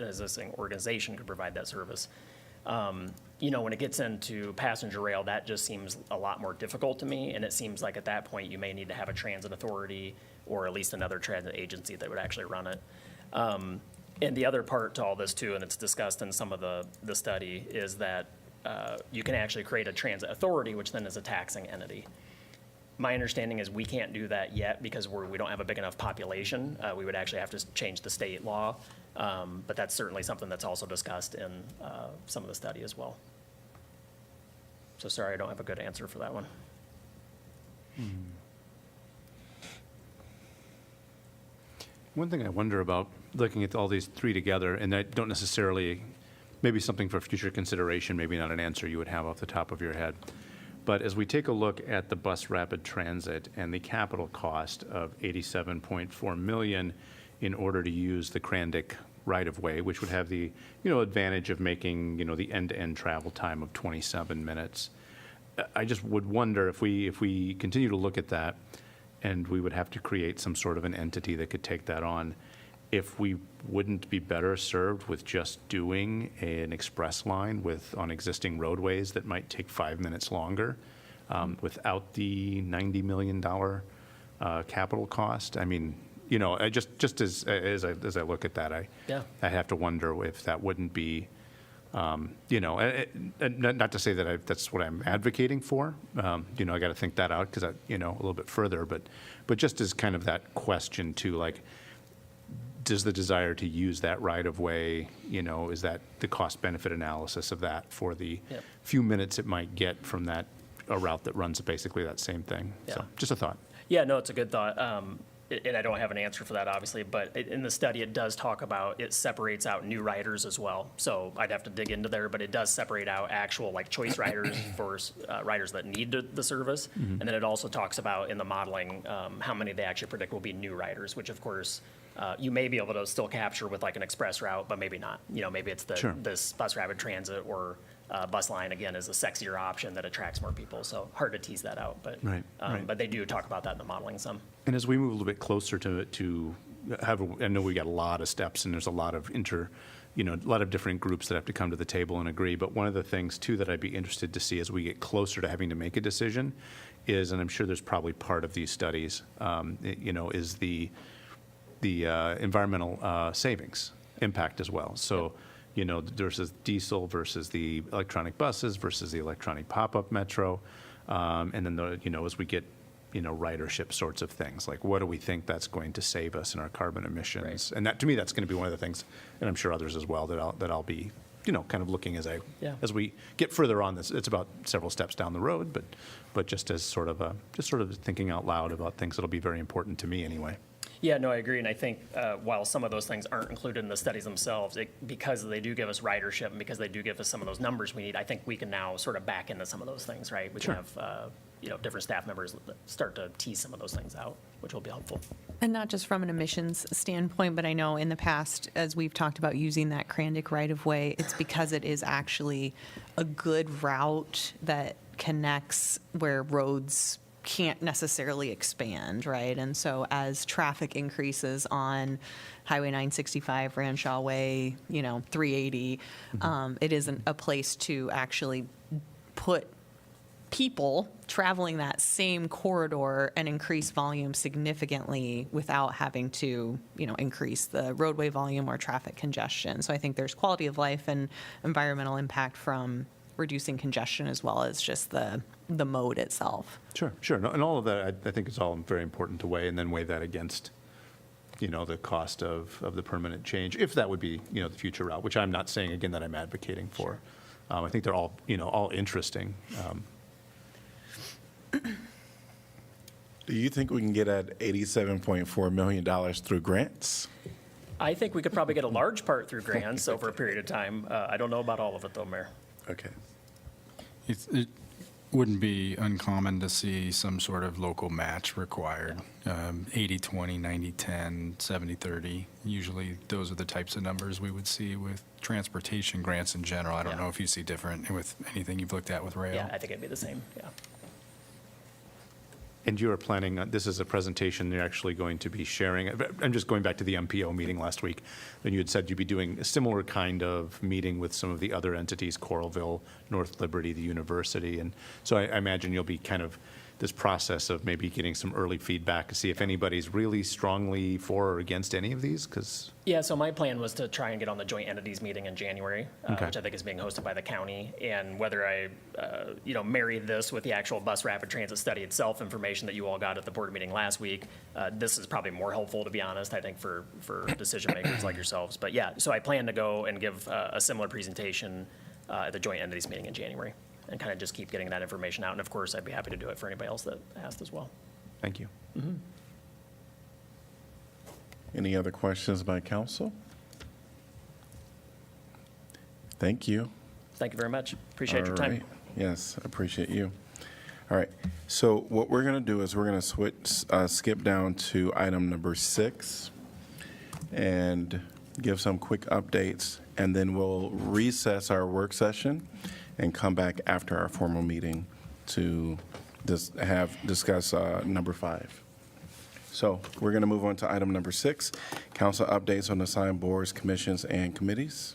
existing organization could provide that service. When it gets into passenger rail, that just seems a lot more difficult to me, and it seems like at that point, you may need to have a transit authority or at least another transit agency that would actually run it. And the other part to all this too, and it's discussed in some of the study, is that you can actually create a transit authority, which then is a taxing entity. My understanding is we can't do that yet because we don't have a big enough population. We would actually have to change the state law. But that's certainly something that's also discussed in some of the study as well. So sorry, I don't have a good answer for that one. One thing I wonder about, looking at all these 3 together, and I don't necessarily, maybe something for future consideration, maybe not an answer you would have off the top of your head. But as we take a look at the bus rapid transit and the capital cost of $87.4 million in order to use the Krandick right-of-way, which would have the, advantage of making, the end-to-end travel time of 27 minutes. I just would wonder if we continue to look at that, and we would have to create some sort of an entity that could take that on, if we wouldn't be better served with just doing an express line on existing roadways that might take 5 minutes longer, without the $90 million capital cost. I mean, I just as I look at that, I have to wonder if that wouldn't be, not to say that that's what I'm advocating for. I got to think that out because a little bit further, but just as kind of that question too, like, does the desire to use that right of way, is that the cost benefit analysis of that for the few minutes it might get from a route that runs basically that same thing? Yeah. So just a thought. Yeah, no, it's a good thought. and I don't have an answer for that, obviously, but in the study, it does talk about, it separates out new riders as well. So I'd have to dig into there, but it does separate out actual like choice riders for riders that need the service. And then it also talks about in the modeling, how many they actually predict will be new riders, which of course, you may be able to still capture with like an express route, but maybe not. You know, maybe it's Sure. this bus rapid transit or bus line, again, is a sexier option that attracts more people. So hard to tease that out, but, Right, right. but they do talk about that in the modeling some. And as we move a little bit closer to have, I know we got a lot of steps and there's a lot of a lot of different groups that have to come to the table and agree. But one of the things too that I'd be interested to see as we get closer to having to make a decision is, and I'm sure there's probably part of these studies, is the environmental savings impact as well. So, versus diesel versus the electronic buses versus the electronic pop-up metro, and then as we get ridership sorts of things, like what do we think that's going to save us in our carbon emissions? Right. And that, to me, that's going to be one of the things, and I'm sure others as well, that I'll be kind of looking as as we get further on this. It's about several steps down the road, but just as sort of thinking out loud about things that'll be very important to me anyway. Yeah, no, I agree. And I think while some of those things aren't included in the studies themselves, because they do give us ridership and because they do give us some of those numbers we need, I think we can now sort of back into some of those things, right? We can have different staff members start to tease some of those things out, which will be helpful. And not just from an emissions standpoint, but I know in the past, as we've talked about using that Krandic right-of-way, it's because it is actually a good route that connects where roads can't necessarily expand, right? And so as traffic increases on Highway 965, Ranshaw Way, 380, it isn't a place to actually put people traveling that same corridor and increase volume significantly without having to, increase the roadway volume or traffic congestion. So I think there's quality of life and environmental impact from reducing congestion as well as just the mode itself. Sure. No, and all of that, I think is all very important to weigh, and then weigh that against, the cost of the permanent change, if that would be, the future route, which I'm not saying, again, that I'm advocating for. I think they're all, all interesting. Do you think we can get at $87.4 million through grants? I think we could probably get a large part through grants over a period of time. I don't know about all of it, though, Mayor. Okay. It wouldn't be uncommon to see some sort of local match required, 80-20, 90-10, 70-30. Usually those are the types of numbers we would see with transportation grants in general. I don't know if you see different with anything you've looked at with rail. Yeah, I think it'd be the same, yeah. And you are planning, this is a presentation you're actually going to be sharing. I'm just going back to the MPO meeting last week. And you had said you'd be doing a similar kind of meeting with some of the other entities, Coralville, North Liberty, the university. And so I imagine you'll be kind of this process of maybe getting some early feedback to see if anybody's really strongly for or against any of these, because... Yeah, so my plan was to try and get on the joint entities meeting in January, Okay. which I think is being hosted by the county. And whether I, marry this with the actual bus rapid transit study itself, information that you all got at the board meeting last week, this is probably more helpful, to be honest, I think, for decision makers like yourselves. But yeah, so I plan to go and give a similar presentation at the joint entities meeting in January, and kind of just keep getting that information out. And of course, I'd be happy to do it for anybody else that asked as well. Thank you. Any other questions by council? Thank you. Thank you very much. Appreciate your All time. right. Yes, I appreciate you. All right, so what we're going to do is we're going to skip down to item number 6 and give some quick updates, and then we'll recess our work session and come back after our formal meeting to discuss number 5. So we're going to move on to item number 6, council updates on assigned boards, commissions, and committees.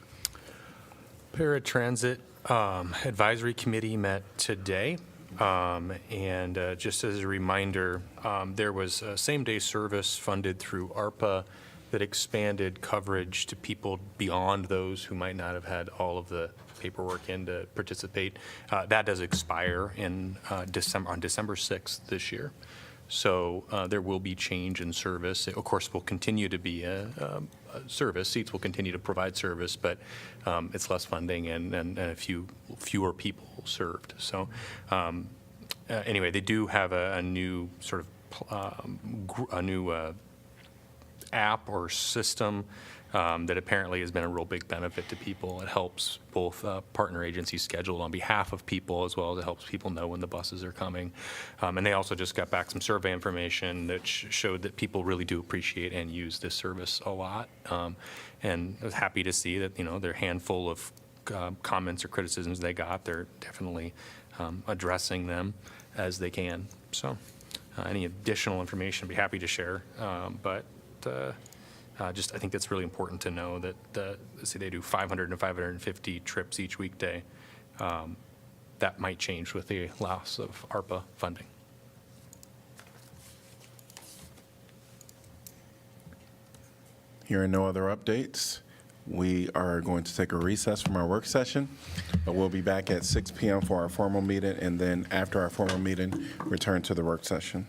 Paratransit Advisory Committee met today, and just as a reminder, there was a same-day service funded through ARPA that expanded coverage to people beyond those who might not have had all of the paperwork in to participate. That does expire on December 6th this year. So there will be change in service. It, of course, will continue to be a service. Seats will continue to provide service, but it's less funding and a fewer people served. So anyway, they do have a new sort of app or system that apparently has been a real big benefit to people. It helps both partner agencies schedule on behalf of people, as well as it helps people know when the buses are coming. And they also just got back some survey information that showed that people really do appreciate and use this service a lot. And I was happy to see that, their handful of comments or criticisms they got, they're definitely addressing them as they can. So any additional information, I'd be happy to share. But I think that's really important to know that say they do 500 to 550 trips each weekday. That might change with the loss of ARPA funding. Here are no other updates. We are going to take a recess from our work session, but we'll be back at 6 p.m. for our formal meeting, and then after our formal meeting, return to the work session.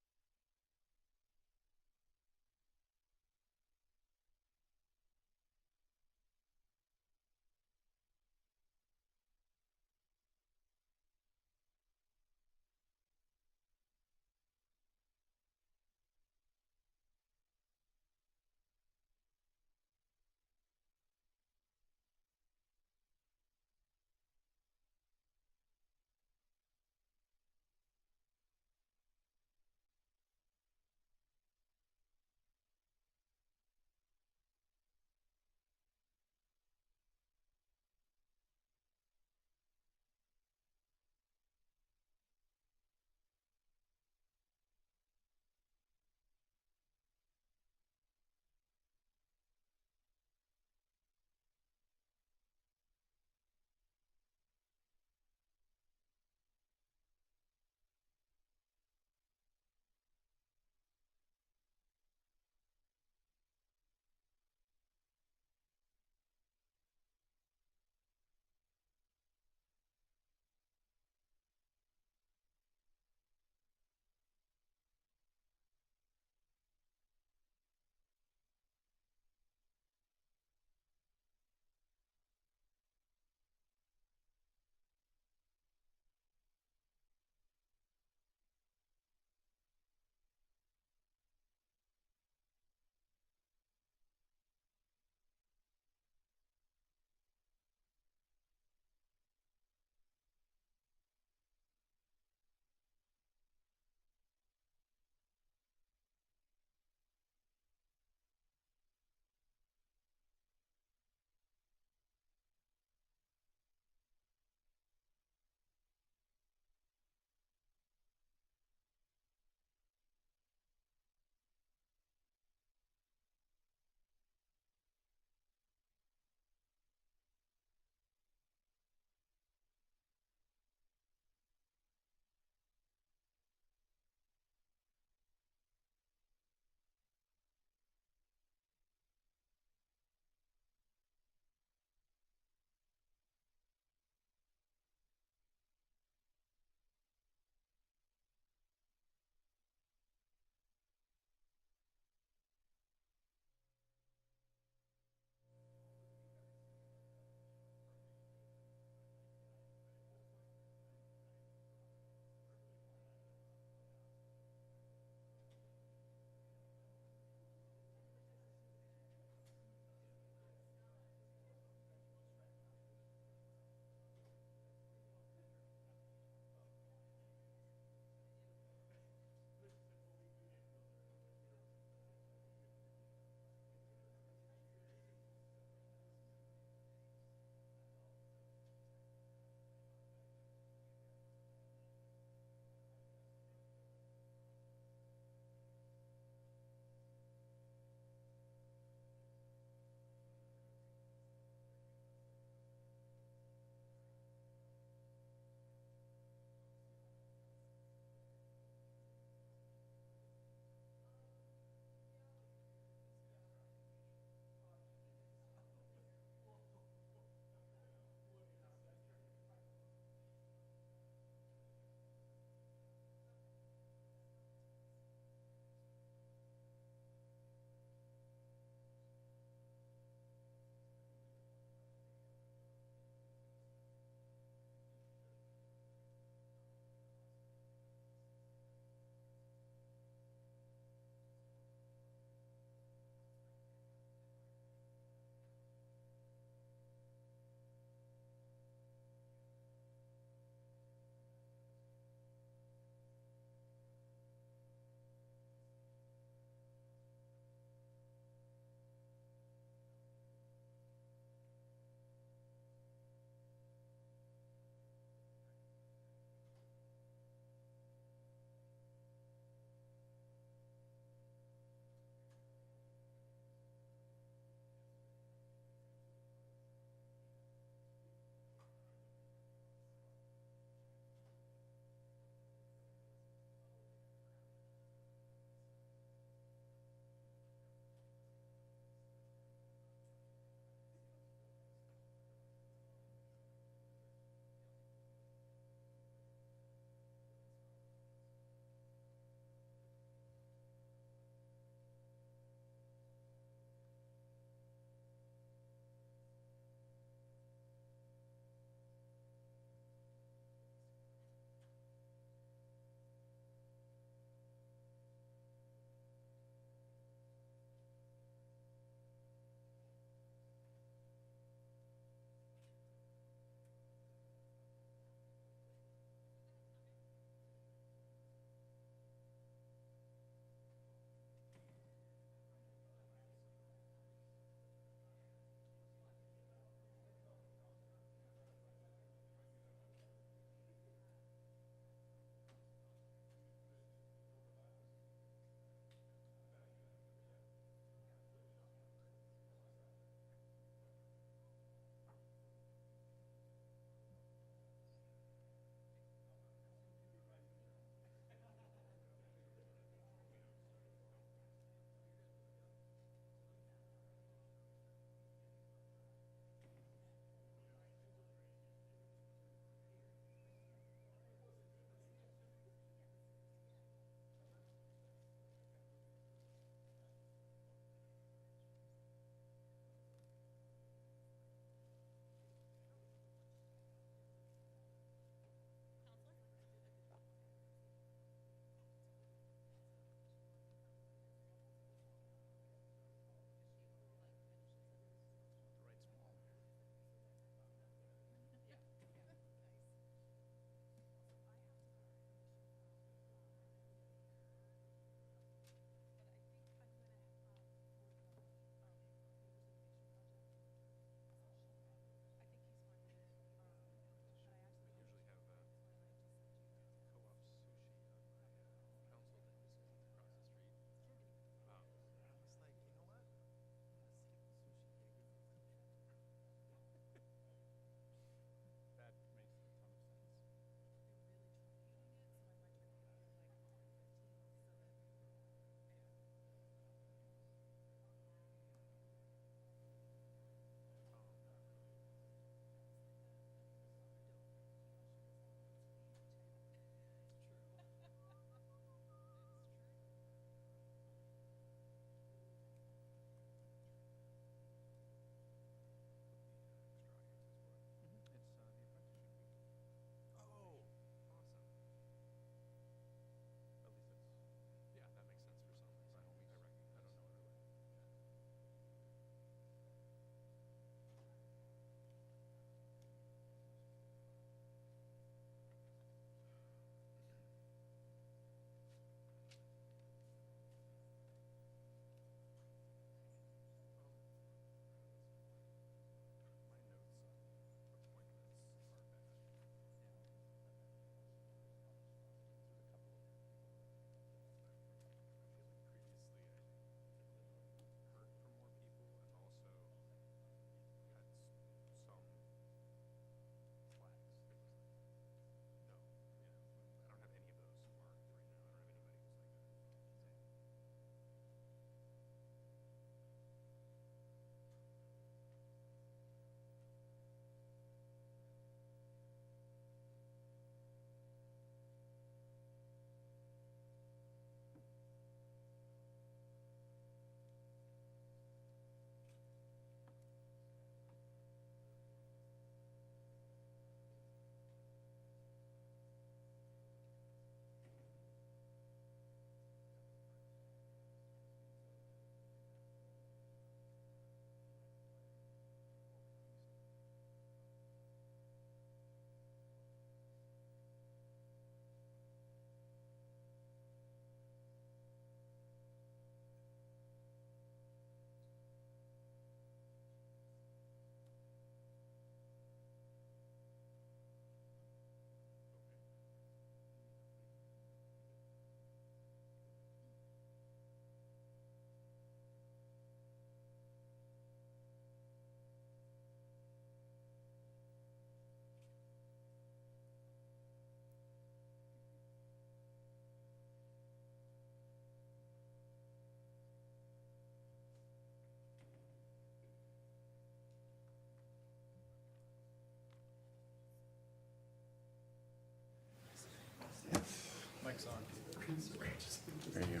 There you go.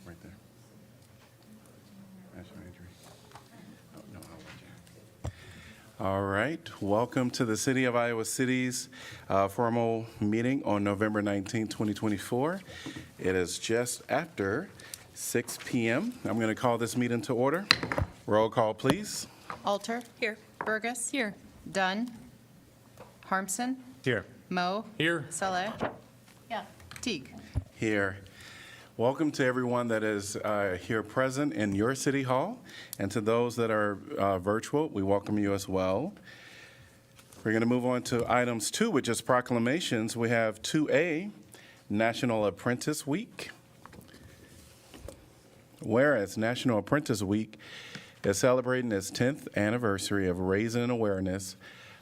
Right there. National Injury. Oh, no, I'll let you. All right, welcome to the City of Iowa City's formal meeting on November 19, 2024. It is just after 6 p.m. I'm going to call this meeting to order. Roll call, please. Alter. Here. Burgess. Here. Dunn. Harmson. Here. Moe. Here. Saleh. Yeah. Teague. Here. Welcome to everyone that is here present in your city hall, and to those that are virtual, we welcome you as well. We're going to move on to items 2, which is proclamations. We have 2A, National Apprentice Week. Whereas National Apprentice Week is celebrating its 10th anniversary of raising awareness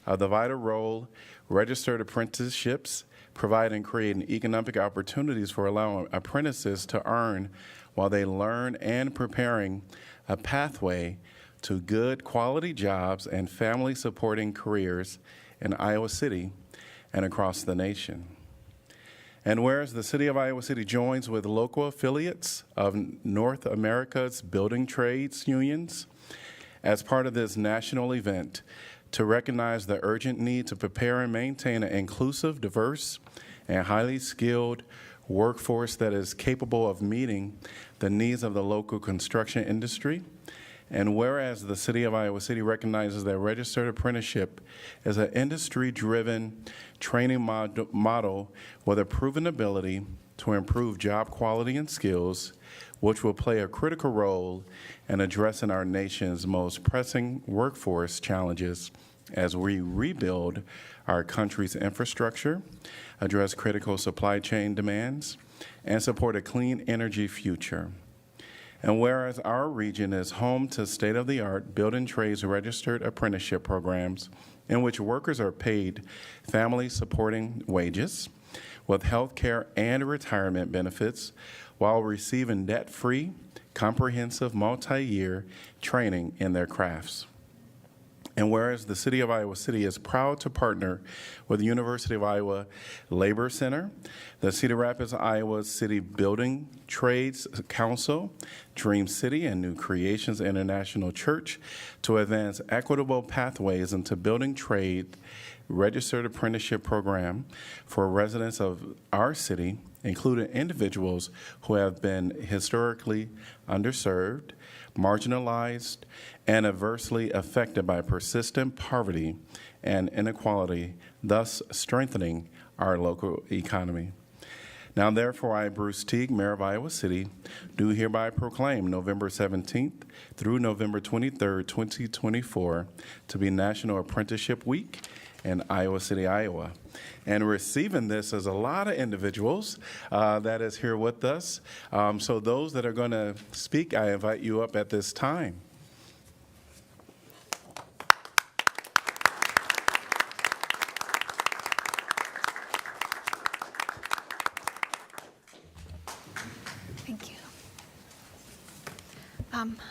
of the vital role registered apprenticeships provide in creating economic opportunities for allowing apprentices to earn while they learn and preparing a pathway to good quality jobs and family supporting careers in Iowa City and across the nation. And whereas the City of Iowa City joins with local affiliates of North America's building trades unions as part of this national event to recognize the urgent need to prepare and maintain an inclusive, diverse, and highly skilled workforce that is capable of meeting the needs of the local construction industry. And whereas the City of Iowa City recognizes that registered apprenticeship is an industry-driven training model with a proven ability to improve job quality and skills, which will play a critical role in addressing our nation's most pressing workforce challenges as we rebuild our country's infrastructure, address critical supply chain demands, and support a clean energy future. And whereas our region is home to state-of-the-art building trades registered apprenticeship programs in which workers are paid family-supporting wages with health care and retirement benefits while receiving debt-free, comprehensive, multi-year training in their crafts. And whereas the City of Iowa City is proud to partner with the University of Iowa Labor Center, the Cedar Rapids, Iowa City Building Trades Council, Dream City, and New Creations International Church to advance equitable pathways into building trade registered apprenticeship program for residents of our city, including individuals who have been historically underserved, marginalized, and adversely affected by persistent poverty and inequality, thus strengthening our local economy. Now, therefore, I, Bruce Teague, Mayor of Iowa City, do hereby proclaim November 17th through November 23rd, 2024, to be National Apprenticeship Week in Iowa City, Iowa. And receiving this is a lot of individuals that is here with us. So those that are going to speak, I invite you up at this time. Thank you.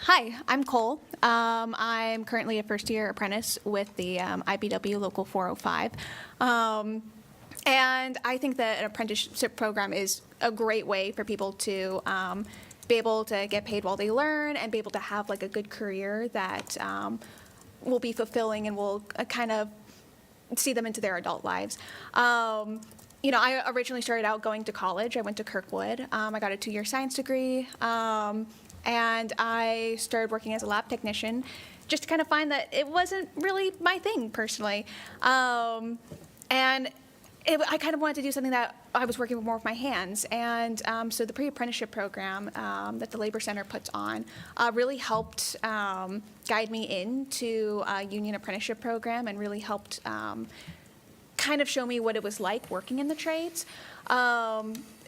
Hi, I'm Cole. I'm currently a first-year apprentice with the IBW Local 405. And I think that an apprenticeship program is a great way for people to be able to get paid while they learn and be able to have like a good career that will be fulfilling and will kind of see them into their adult lives. You know, I originally started out going to college. I went to Kirkwood. I got a 2-year science degree. And I started working as a lab technician just to kind of find that it wasn't really my thing personally. I kind of wanted to do something that I was working with more with my hands. And so the pre-apprenticeship program that the Labor Center puts on really helped guide me into a union apprenticeship program and really helped kind of show me what it was like working in the trades.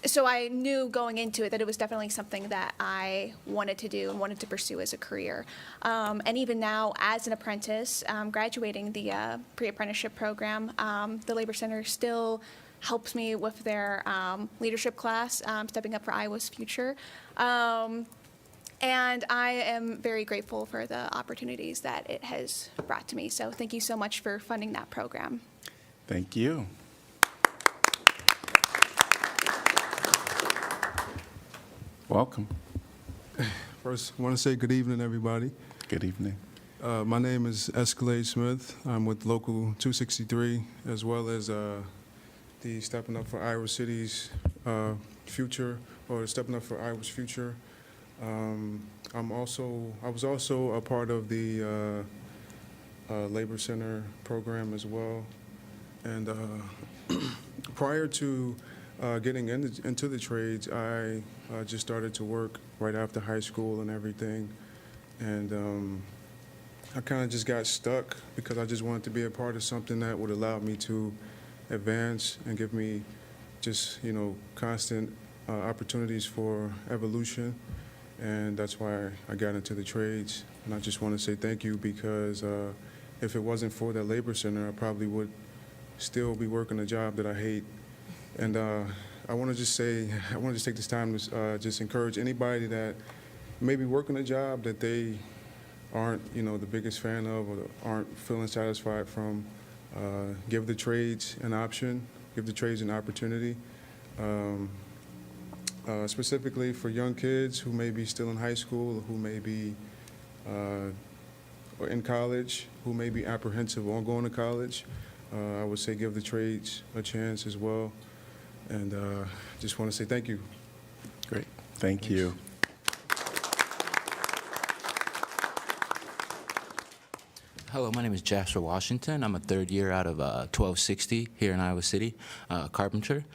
So I knew going into it that it was definitely something that I wanted to do and wanted to pursue as a career. And even now, as an apprentice, graduating the pre-apprenticeship program, the Labor Center still helps me with their leadership class, Stepping Up for Iowa's Future. And I am very grateful for the opportunities that it has brought to me. So thank you so much for funding that program. Thank you. Welcome. First, I want to say good evening, everybody. Good evening. My name is Escalade Smith. I'm with Local 263, as well as the Stepping Up for Iowa City's future, or Stepping Up for Iowa's future. I was also a part of the Labor Center program as well. And prior to getting into the trades, I just started to work right after high school and everything. And I kind of just got stuck because I just wanted to be a part of something that would allow me to advance and give me just, constant opportunities for evolution. And that's why I got into the trades. And I just want to say thank you because if it wasn't for that Labor Center, I probably would still be working a job that I hate. And I want to just take this time to just encourage anybody that may be working a job that they aren't, the biggest fan of or aren't feeling satisfied from. Give the trades an option, give the trades an opportunity. Specifically for young kids who may be still in high school, who may be or in college, who may be apprehensive on going to college, I would say give the trades a chance as well. And just want to say thank you. Great. Thank you. Hello, my name is Jasper Washington. I'm a third year out of 1260 here in Iowa City, carpenter.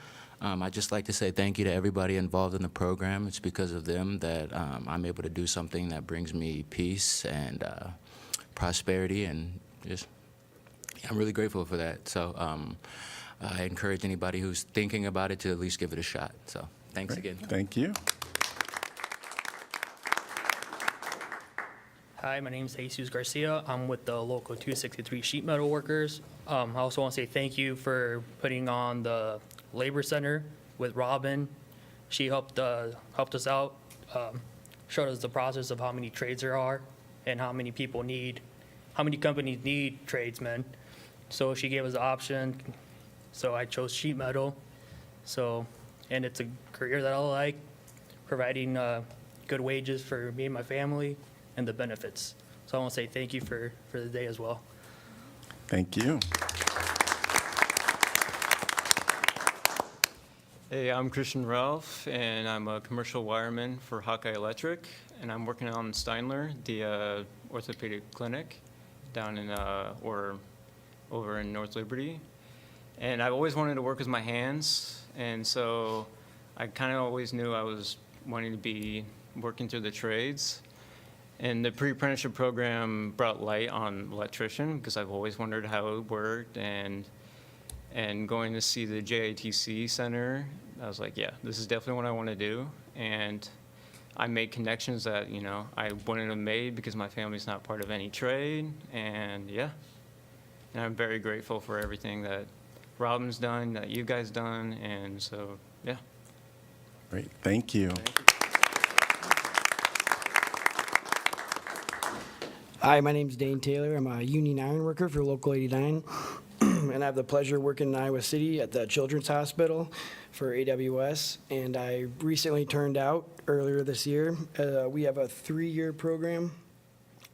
I'd just like to say thank you to everybody involved in the program. It's because of them that I'm able to do something that brings me peace and prosperity, and just I'm really grateful for that. So I encourage anybody who's thinking about it to at least give it a shot. So thanks Great. again. Thank you. Hi, my name is Jesus Garcia. I'm with the local 263 sheet metal workers. I also want to say thank you for putting on the Labor Center with Robin. She helped us out, showed us the process of how many trades there are and how many companies need tradesmen. So she gave us the option. So I chose sheet metal. And it's a career that I like, providing good wages for me and my family, and the benefits. So I want to say thank you for the day as well. Thank you. Hey, I'm Christian Ralph, and I'm a commercial wireman for Hawkeye Electric, and I'm working on Steinler, the orthopedic clinic down in over in North Liberty. And I've always wanted to work with my hands, and so I kind of always knew I was wanting to be working through the trades. And the pre-apprenticeship program brought light on electrician because I've always wondered how it worked, and going to see the JITC center, I was like, yeah, this is definitely what I want to do. And I made connections that, I wouldn't have made because my family's not part of any trade. And yeah, and I'm very grateful for everything that Robin's done, that you guys done. And so, yeah. Great. Thank you. Hi, my name's Dane Taylor. I'm a union iron worker for Local 89, and I have the pleasure of working in Iowa City at the Children's Hospital for AWS, and I recently turned out earlier this year. We have a 3-year program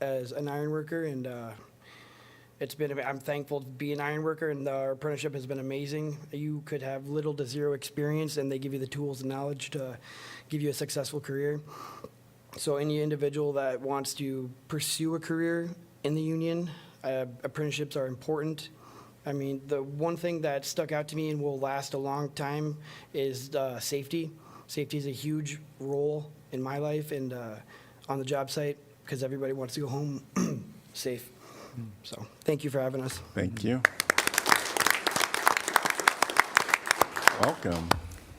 as an iron worker, and I'm thankful to be an iron worker, and our apprenticeship has been amazing. You could have little to zero experience, and they give you the tools and knowledge to give you a successful career. So any individual that wants to pursue a career in the union, apprenticeships are important. I mean, the one thing that stuck out to me and will last a long time is safety. Safety is a huge role in my life and on the job site because everybody wants to go home safe. So thank you for having us. Thank you. Welcome.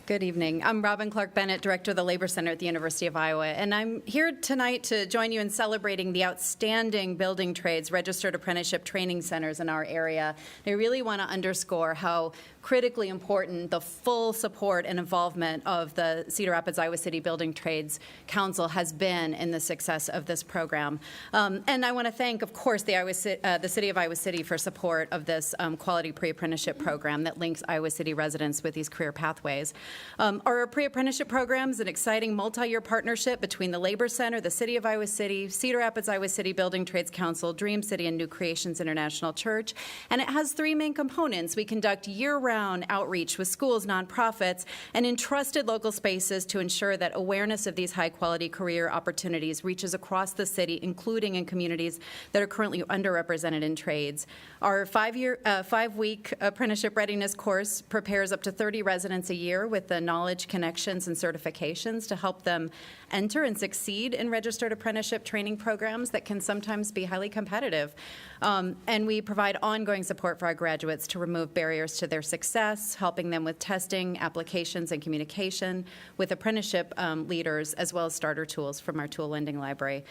Good evening. I'm Robin Clark Bennett, Director of the Labor Center at the University of Iowa, and I'm here tonight to join you in celebrating the outstanding building trades registered apprenticeship training centers in our area. I really want to underscore how critically important the full support and involvement of the Cedar Rapids Iowa City Building Trades Council has been in the success of this program. And I want to thank, of course, the City of Iowa City for support of this quality pre-apprenticeship program that links Iowa City residents with these career pathways. Our pre-apprenticeship program is an exciting multi-year partnership between the Labor Center, the City of Iowa City, Cedar Rapids Iowa City Building Trades Council, Dream City, and New Creations International Church. And it has three main components. We conduct year-round outreach with schools, nonprofits, and in trusted local spaces to ensure that awareness of these high-quality career opportunities reaches across the city, including in communities that are currently underrepresented in trades. Our five-week apprenticeship readiness course prepares up to 30 residents a year with the knowledge, connections, and certifications to help them enter and succeed in registered apprenticeship training programs that can sometimes be highly competitive. And we provide ongoing support for our graduates to remove barriers to their success, helping them with testing, applications, and communication with apprenticeship leaders, as well as starter tools from our tool lending library.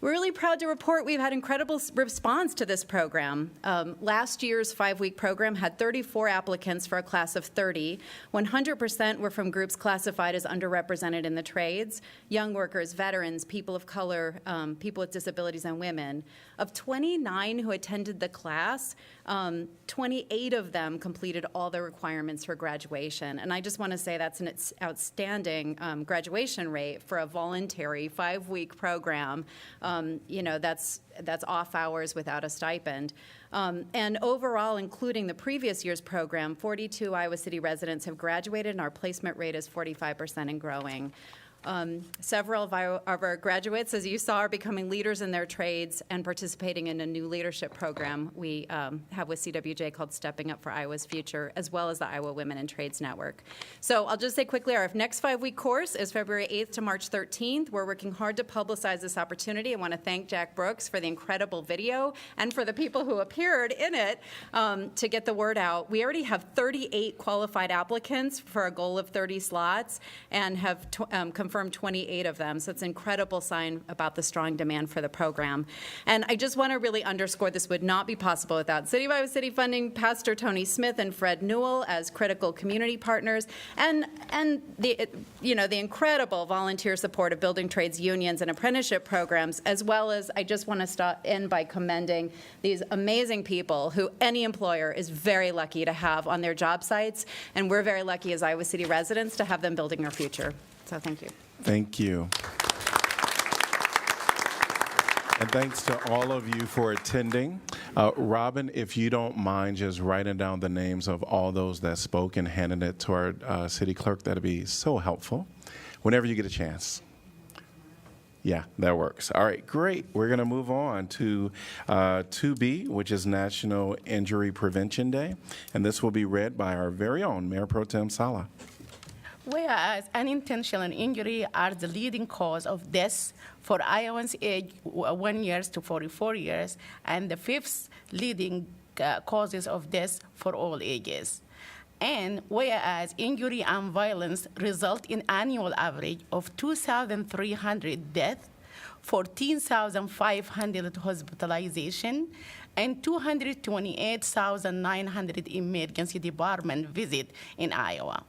We're really proud to report we've had incredible response to this program. Last year's 5-week program had 34 applicants for a class of 30. 100% were from groups classified as underrepresented in the trades: young workers, veterans, people of color, people with disabilities, and women. Of 29 who attended the class, 28 of them completed all the requirements for graduation. And I just want to say that's an outstanding graduation rate for a voluntary 5-week program. That's off hours without a stipend. And overall, including the previous year's program, 42 Iowa City residents have graduated, and our placement rate is 45% and growing. Several of our graduates, as you saw, are becoming leaders in their trades and participating in a new leadership program we have with CWJ called Stepping Up for Iowa's Future, as well as the Iowa Women in Trades Network. So I'll just say quickly, our next 5-week course is February 8th to March 13th. We're working hard to publicize this opportunity. I want to thank Jack Brooks for the incredible video and for the people who appeared in it to get the word out. We already have 38 qualified applicants for a goal of 30 slots and have confirmed 28 of them, so it's an incredible sign about the strong demand for the program. And I just want to really underscore this would not be possible without City of Iowa City funding, Pastor Tony Smith and Fred Newell as critical community partners, and the incredible volunteer support of building trades unions and apprenticeship programs, as well as I just want to end by commending these amazing people who any employer is very lucky to have on their job sites, and we're very lucky as Iowa City residents to have them building our future. So thank you. Thank you. And thanks to all of you for attending. Robin, if you don't mind just writing down the names of all those that spoke and handing it to our city clerk, that'd be so helpful whenever you get a chance. Yeah, that works. All right, great. We're going to move on to 2B, which is National Injury Prevention Day. And this will be read by our very own Mayor Pro Tem Sala. Whereas unintentional injury are the leading cause of death for Iowans aged 1 year to 44 years, and the fifth leading causes of death for all ages. And whereas injury and violence result in annual average of 2,300 deaths, 14,500 hospitalization, and 228,900 emergency department visit in Iowa.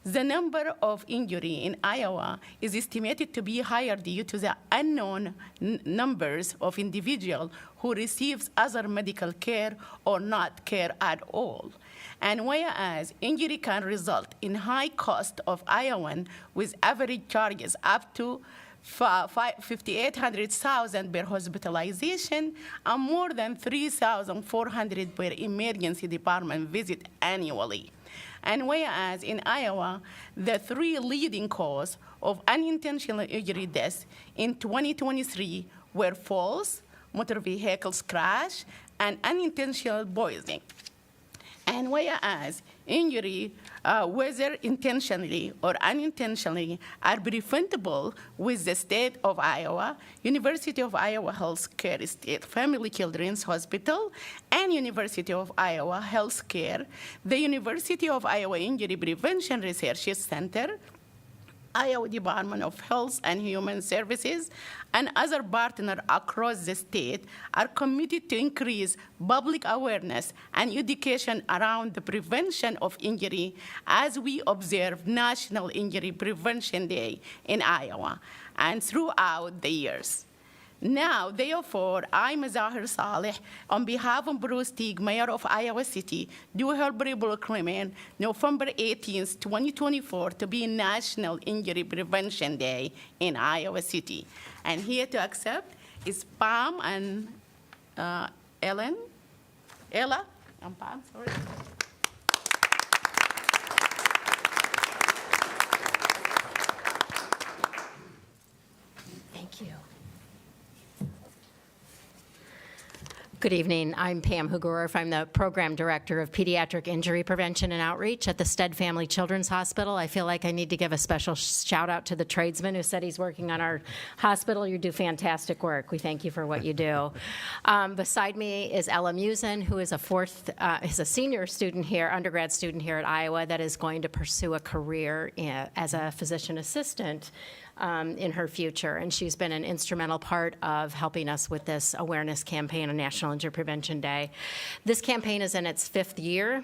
The number of injury in Iowa is estimated to be higher due to the unknown numbers of individuals who receive other medical care or not care at all. And whereas injury can result in high cost of Iowan with average charges up to $5,800,000 per hospitalization and more than $3,400 per emergency department visit annually. And whereas in Iowa, the three leading causes of unintentional injury deaths in 2023 were falls, motor vehicles crash, and unintentional poisoning. And whereas injury, whether intentionally or unintentionally, are preventable with the state of Iowa, University of Iowa Healthcare State Family Children's Hospital, and University of Iowa Healthcare, the University of Iowa Injury Prevention Research Center, Iowa Department of Health and Human Services, and other partners across the state are committed to increase public awareness and education around the prevention of injury as we observe National Injury Prevention Day in Iowa and throughout the years. Now, therefore, I, Mazahir Saleh, on behalf of Bruce Teague, Mayor of Iowa City, do hereby proclaim November 18, 2024, to be National Injury Prevention Day in Iowa City. And here to accept is Pam and Ella, I'm Pam, sorry. Thank you. Good evening. I'm Pam Hugorf. I'm the Program Director of Pediatric Injury Prevention and Outreach at the Stead Family Children's Hospital. I feel like I need to give a special shout out to the tradesman who said he's working on our hospital. You do fantastic work. We thank you for what you do. Beside me is Ella Musin, who is a senior student here, undergrad student here at Iowa that is going to pursue a career as a physician assistant in her future. And she's been an instrumental part of helping us with this awareness campaign on National Injury Prevention Day. This campaign is in its 5th year.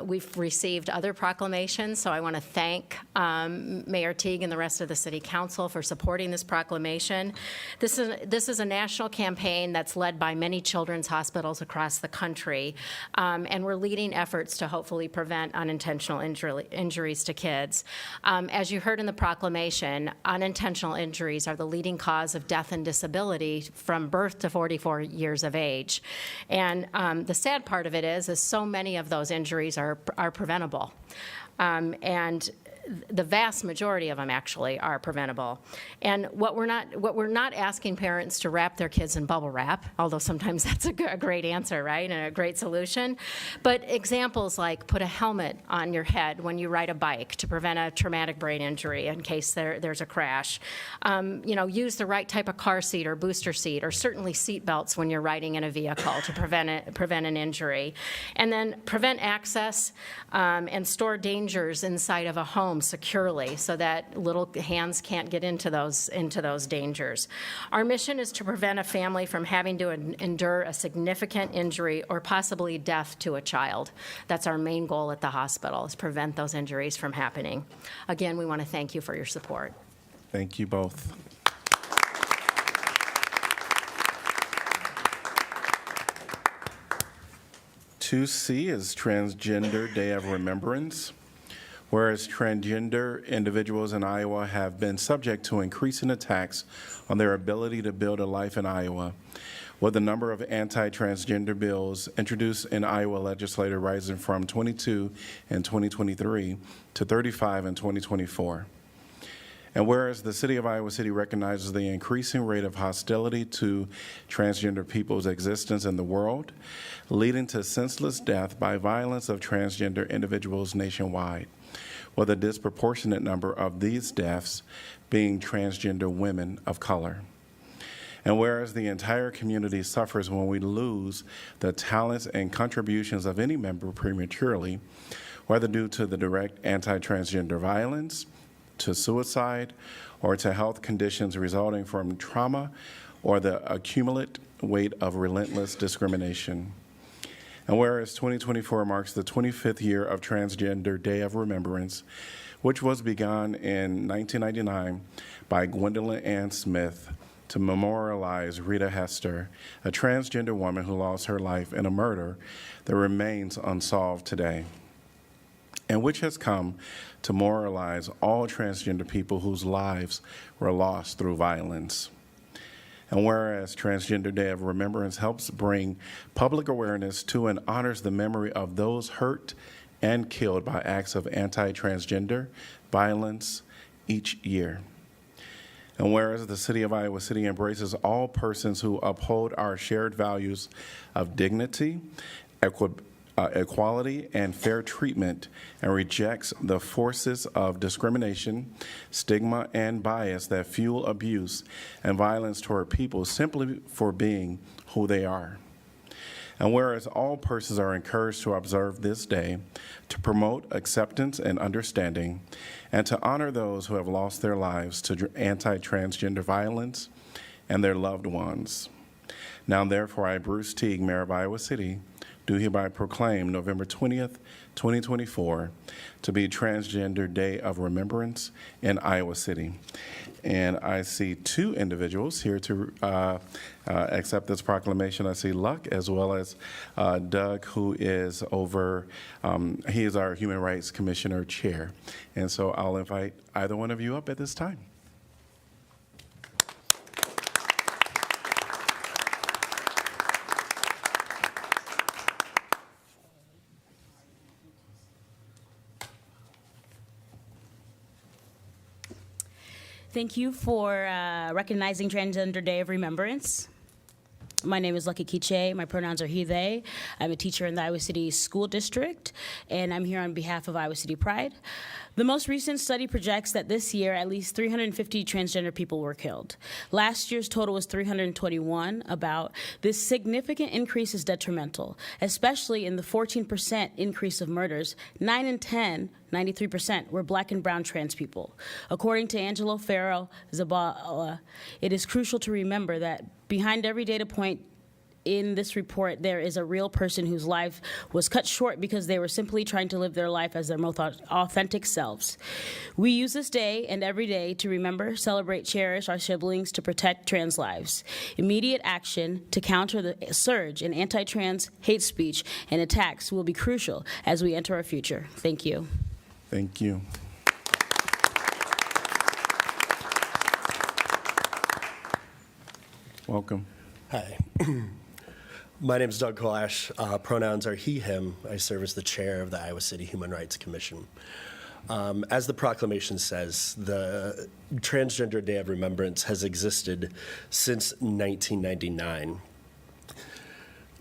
We've received other proclamations, so I want to thank Mayor Teague and the rest of the City Council for supporting this proclamation. This is a national campaign that's led by many children's hospitals across the country, and we're leading efforts to hopefully prevent unintentional injuries to kids. As you heard in the proclamation, unintentional injuries are the leading cause of death and disability from birth to 44 years of age. And the sad part of it is so many of those injuries are preventable. And the vast majority of them actually are preventable. And what we're not asking parents to wrap their kids in bubble wrap, although sometimes that's a great answer, right, and a great solution. But examples like put a helmet on your head when you ride a bike to prevent a traumatic brain injury in case there's a crash. Use the right type of car seat or booster seat, or certainly seat belts when you're riding in a vehicle to prevent an injury. And then prevent access and store dangers inside of a home securely so that little hands can't get into those dangers. Our mission is to prevent a family from having to endure a significant injury or possibly death to a child. That's our main goal at the hospital, is prevent those injuries from happening. Again, we want to thank you for your support. Thank you both. (2C) is Transgender Day of Remembrance. Whereas transgender individuals in Iowa have been subject to increasing attacks on their ability to build a life in Iowa, with the number of anti-transgender bills introduced in Iowa legislature rising from 22 in 2023 to 35 in 2024. And whereas the City of Iowa City recognizes the increasing rate of hostility to transgender people's existence in the world, leading to senseless death by violence of transgender individuals nationwide, with a disproportionate number of these deaths being transgender women of color. And whereas the entire community suffers when we lose the talents and contributions of any member prematurely, whether due to the direct anti-transgender violence, to suicide, or to health conditions resulting from trauma, or the accumulate weight of relentless discrimination. And whereas 2024 marks the 25th year of Transgender Day of Remembrance, which was begun in 1999 by Gwendolyn Ann Smith to memorialize Rita Hester, a transgender woman who lost her life in a murder that remains unsolved today, and which has come to memorialize all transgender people whose lives were lost through violence. And whereas Transgender Day of Remembrance helps bring public awareness to and honors the memory of those hurt and killed by acts of anti-transgender violence each year. And whereas the City of Iowa City embraces all persons who uphold our shared values of dignity, equality and fair treatment and rejects the forces of discrimination, stigma, and bias that fuel abuse and violence toward people simply for being who they are. And whereas all persons are encouraged to observe this day, to promote acceptance and understanding, and to honor those who have lost their lives to anti-transgender violence and their loved ones. Now, therefore, I, Bruce Teague, Mayor of Iowa City, do hereby proclaim November 20th, 2024 to be Transgender Day of Remembrance in Iowa City. And I see two individuals here to accept this proclamation. I see Luck as well as Doug, who is over, he is our Human Rights Commissioner Chair. And so I'll invite either one of you up at this time. Thank you for recognizing Transgender Day of Remembrance. My name is Lucky Kiche. My pronouns are he, they. I'm a teacher in the Iowa City School District, and I'm here on behalf of Iowa City Pride. The most recent study projects that this year, at least 350 transgender people were killed. Last year's total was 321. This significant increase is detrimental, especially in the 14% increase of murders. 9 in 10, 93%, were Black and brown trans people. According to Angelo Farrell Zabala, it is crucial to remember that behind every data point in this report, there is a real person whose life was cut short because they were simply trying to live their life as their most authentic selves. We use this day and every day to remember, celebrate, cherish our siblings, to protect trans lives. Immediate action to counter the surge in anti-trans hate speech and attacks will be crucial as we enter our future. Thank you. Thank you. Welcome. Hi. My name is Doug Kolash. Pronouns are he, him. I serve as the chair of the Iowa City Human Rights Commission. As the proclamation says, the Transgender Day of Remembrance has existed since 1999.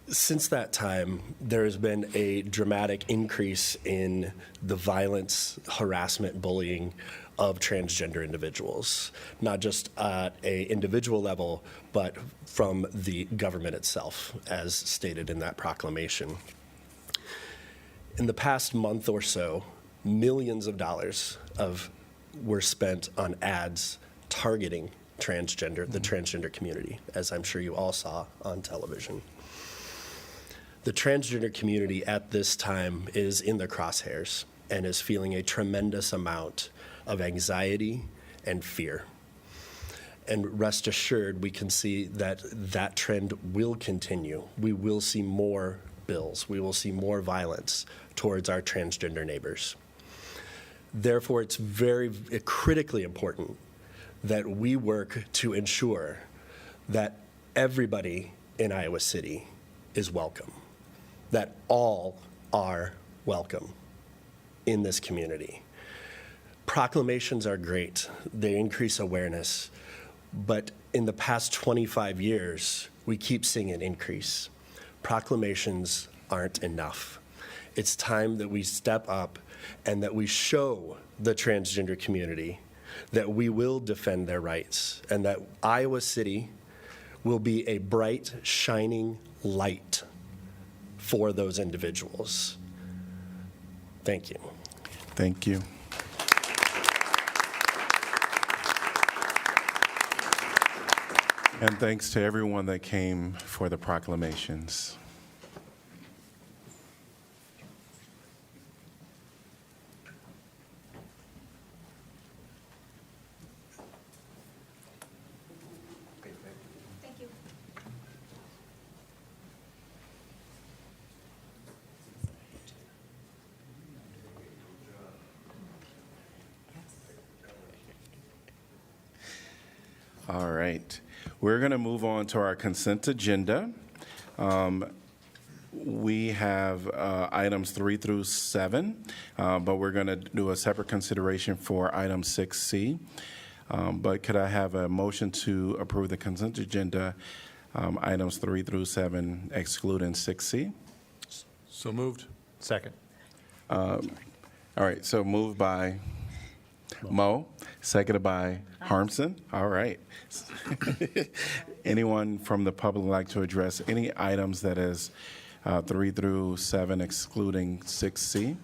Since that time, there has been a dramatic increase in the violence, harassment, bullying of transgender individuals, not just at an individual level, but from the government itself, as stated in that proclamation. In the past month or so, millions of dollars were spent on ads targeting the transgender community, as I'm sure you all saw on television. The transgender community at this time is in the crosshairs and is feeling a tremendous amount of anxiety and fear. And rest assured, we can see that that trend will continue. We will see more bills. We will see more violence towards our transgender neighbors. Therefore, it's very critically important that we work to ensure that everybody in Iowa City is welcome, that all are welcome in this community. Proclamations are great. They increase awareness. But in the past 25 years, we keep seeing an increase. Proclamations aren't enough. It's time that we step up and that we show the transgender community that we will defend their rights and that Iowa City will be a bright, shining light for those individuals. Thank you. Thank you. And thanks to everyone that came for the proclamations. Thank you. All right. We're going to move on to our consent agenda. We have items 3 through 7, but we're going to do a separate consideration for item 6C. But could I have a motion to approve the consent agenda, items 3 through 7, excluding 6C? So moved. Second. All right, so moved by Mo, seconded by Harmson. All right. Anyone from the public like to address any items that is 3 through 7 excluding 6C?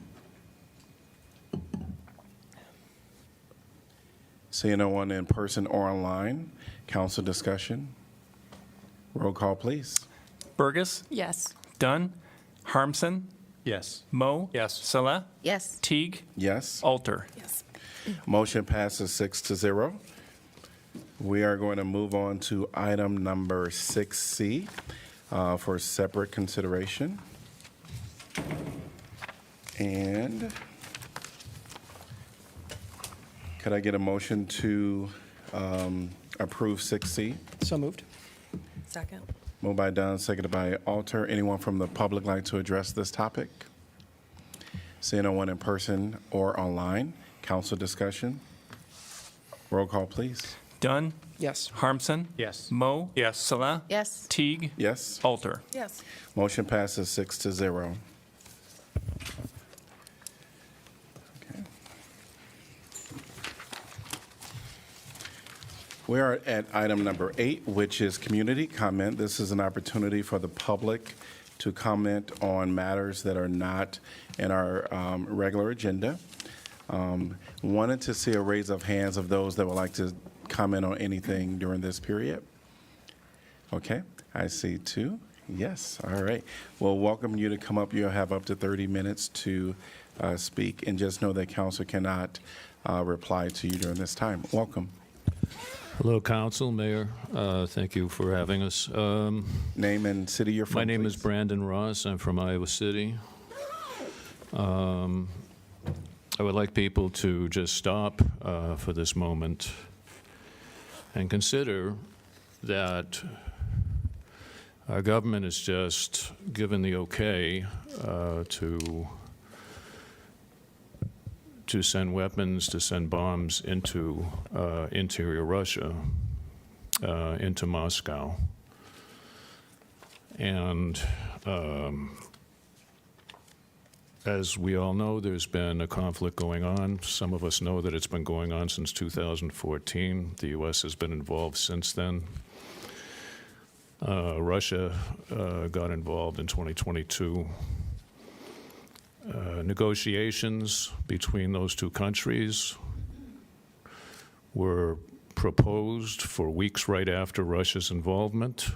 Seeing no one in person or online, council discussion. Roll call, please. Burgess, Yes. Dunn, Harmson, Yes. Mo. Yes. Salah, Yes. Teague, Yes. Alter. Yes. Motion passes 6-0. We are going to move on to item number 6C for separate consideration. And could I get a motion to approve 6C? So moved. Second. Moved by Dunn, seconded by Alter. Anyone from the public like to address this topic? Seeing no one in person or online, council discussion. Roll call, please. Dunn, Yes. Harmson, Yes. Mo. Yes. Salah, Yes. Teague, Yes. Alter. Yes. Motion passes 6-0. Okay. We are at item number 8, which is community comment. This is an opportunity for the public to comment on matters that are not in our regular agenda. Wanted to see a raise of hands of those that would like to comment on anything during this period. Okay, I see 2. Yes, all right. Well, welcome you to come up. You'll have up to 30 minutes to speak, and just know that council cannot reply to you during this time. Welcome. Hello, Council, Mayor. Thank you for having us. Name and city you're from, My name is please. Brandon Ross. I'm from Iowa City. I would like people to just stop for this moment and consider that our government has just given the okay to send weapons, to send bombs into interior Russia, into Moscow. And as we all know, there's been a conflict going on. Some of us know that it's been going on since 2014. The U.S. has been involved since then. Russia got involved in 2022. Negotiations between those two countries were proposed for weeks right after Russia's involvement,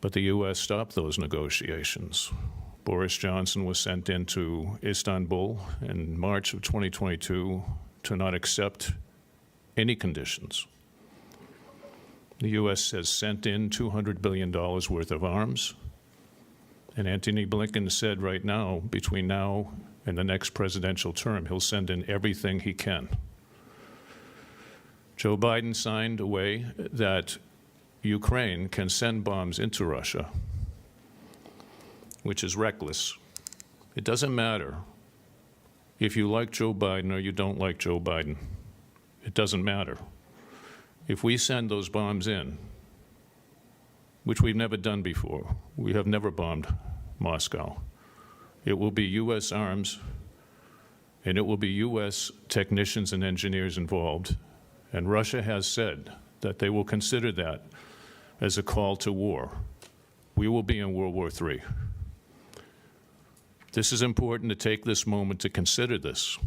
but the U.S. stopped those negotiations. Boris Johnson was sent into Istanbul in March of 2022 to not accept any conditions. The U.S. has sent in $200 billion worth of arms, and Antony Blinken said right now, between now and the next presidential term, he'll send in everything he can. Joe Biden signed a way that Ukraine can send bombs into Russia, which is reckless. It doesn't matter if you like Joe Biden or you don't like Joe Biden. It doesn't matter. If we send those bombs in, which we've never done before, we have never bombed Moscow, it will be U.S. arms, and it will be U.S. technicians and engineers involved. And Russia has said that they will consider that as a call to war. We will be in World War III. This is important to take this moment to consider this.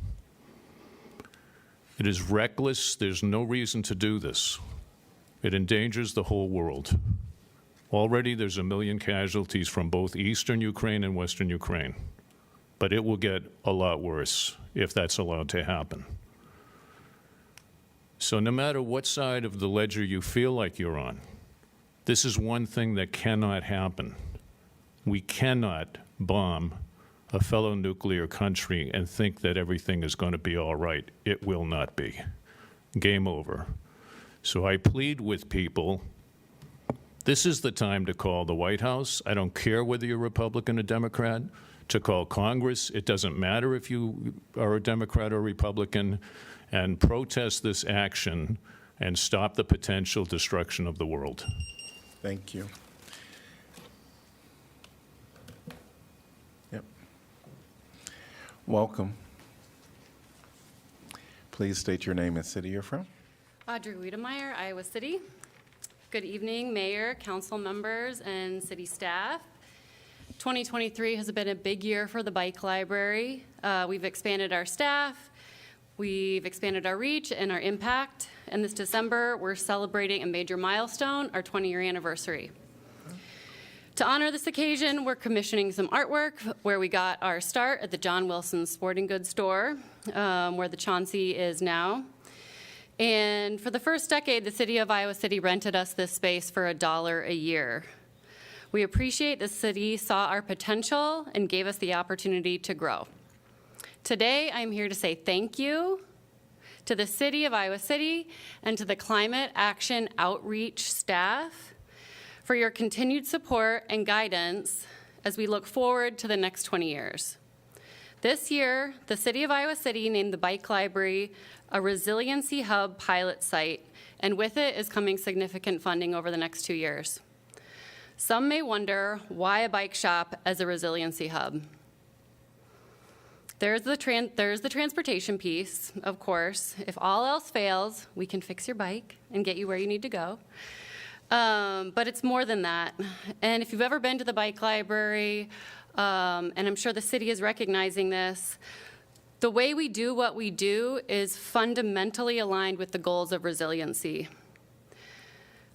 It is reckless. There's no reason to do this. It endangers the whole world. Already there's 1 million casualties from both eastern Ukraine and western Ukraine. But it will get a lot worse if that's allowed to happen. So no matter what side of the ledger you feel like you're on, this is one thing that cannot happen. We cannot bomb a fellow nuclear country and think that everything is going to be all right. It will not be. Game over. So I plead with people, this is the time to call the White House. I don't care whether you're Republican or Democrat. To call Congress. It doesn't matter if you are a Democrat or Republican, and protest this action and stop the potential destruction of the world. Thank you. Welcome. Please state your name and city you're from. Audrey Wiedemeyer, Iowa City. Good evening, Mayor, council members, and city staff. 2023 has been a big year for the bike library. We've expanded our staff, we've expanded our reach and our impact, and this December we're celebrating a major milestone, our 20-year anniversary. To honor this occasion, we're commissioning some artwork where we got our start at the John Wilson Sporting Goods store, where the Chauncey is now. And for the first decade, the city of Iowa City rented us this space for $1 a year. We appreciate the city saw our potential and gave us the opportunity to grow. Today, I'm here to say thank you to the city of Iowa City and to the Climate Action Outreach staff for your continued support and guidance as we look forward to the next 20 years. This year, the City of Iowa City named the Bike Library a Resiliency Hub pilot site, and with it is coming significant funding over the next 2 years. Some may wonder why a bike shop as a resiliency hub. There's the transportation piece, of course. If all else fails, we can fix your bike and get you where you need to go. But it's more than that. And if you've ever been to the bike library, and I'm sure the city is recognizing this, the way we do what we do is fundamentally aligned with the goals of resiliency.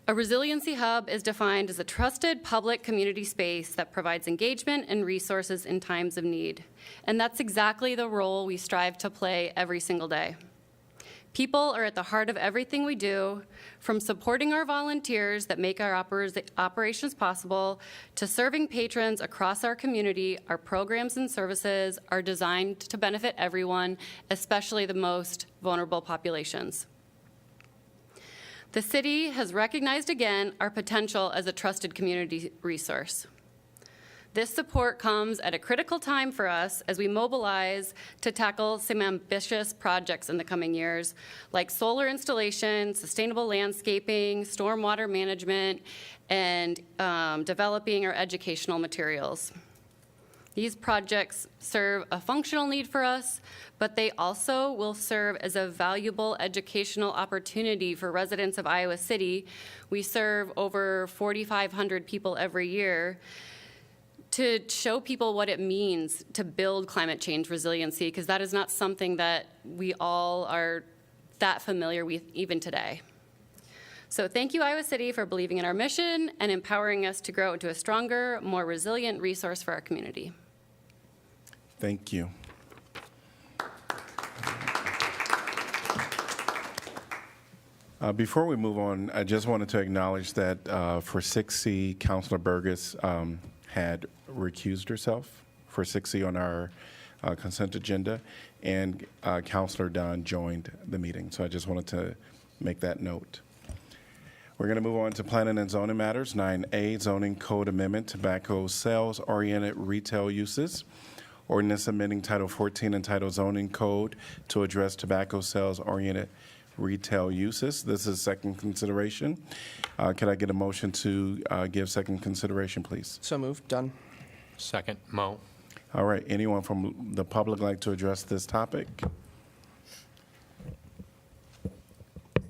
A resiliency hub is defined as a trusted public community space that provides engagement and resources in times of need. And that's exactly the role we strive to play every single day. People are at the heart of everything we do, from supporting our volunteers that make our operations possible to serving patrons across our community. Our programs and services are designed to benefit everyone, especially the most vulnerable populations. The city has recognized again our potential as a trusted community resource. This support comes at a critical time for us as we mobilize to tackle some ambitious projects in the coming years, like solar installation, sustainable landscaping, stormwater management, and developing our educational materials. These projects serve a functional need for us, but they also will serve as a valuable educational opportunity for residents of Iowa City. We serve over 4,500 people every year, to show people what it means to build climate change resiliency, because that is not something that we all are that familiar with even today. So thank you, Iowa City, for believing in our mission and empowering us to grow into a stronger, more resilient resource for our community. Thank you. Before we move on, I just wanted to acknowledge that for 6C, Councilor Burgess had recused herself for 6C on our consent agenda, and Councilor Dunn joined the meeting. So I just wanted to make that note. We're going to move on to planning and zoning matters. 9A, zoning code amendment, tobacco sales-oriented retail uses. Ordinance amending Title 14 and Title Zoning Code to address tobacco sales-oriented retail uses. This is second consideration. Can I get a motion to give second consideration, please? So moved. Done. Second, Mo. All right. Anyone from the public like to address this topic?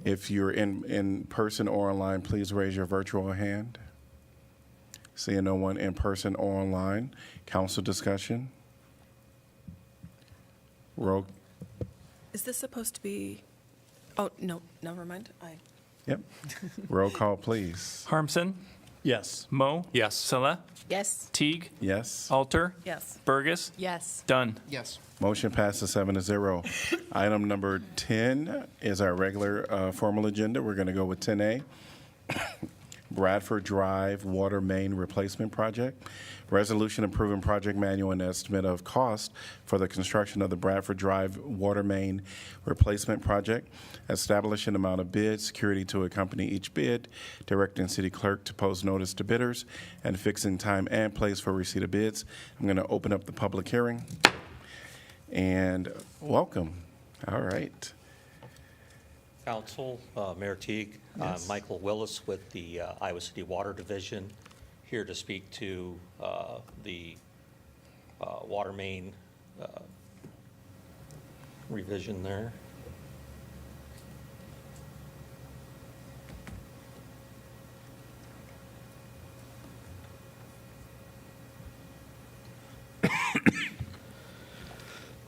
If you're in person or online, please raise your virtual hand. Seeing no one in person or online. Council discussion. Roll. Is this supposed to be, oh, no, never mind. Yep. Roll call, please. Harmson. Yes. Mo. Yes. Sella. Yes. Teague. Yes. Alter. Yes. Burgess. Yes. Dunn. Yes. Motion passes 7-0. Item number 10 is our regular formal agenda. We're going to go with 10A. Bradford Drive Water Main Replacement Project. Resolution approving project manual and estimate of cost for the construction of the Bradford Drive Water Main Replacement Project. Establishing amount of bid, security to accompany each bid, directing city clerk to post notice to bidders, and fixing time and place for receipt of bids. I'm going to open up the public hearing. And welcome. All right. Council, Mayor Teague, Yes. Michael Willis with the Iowa City Water Division, here to speak to the water main revision there.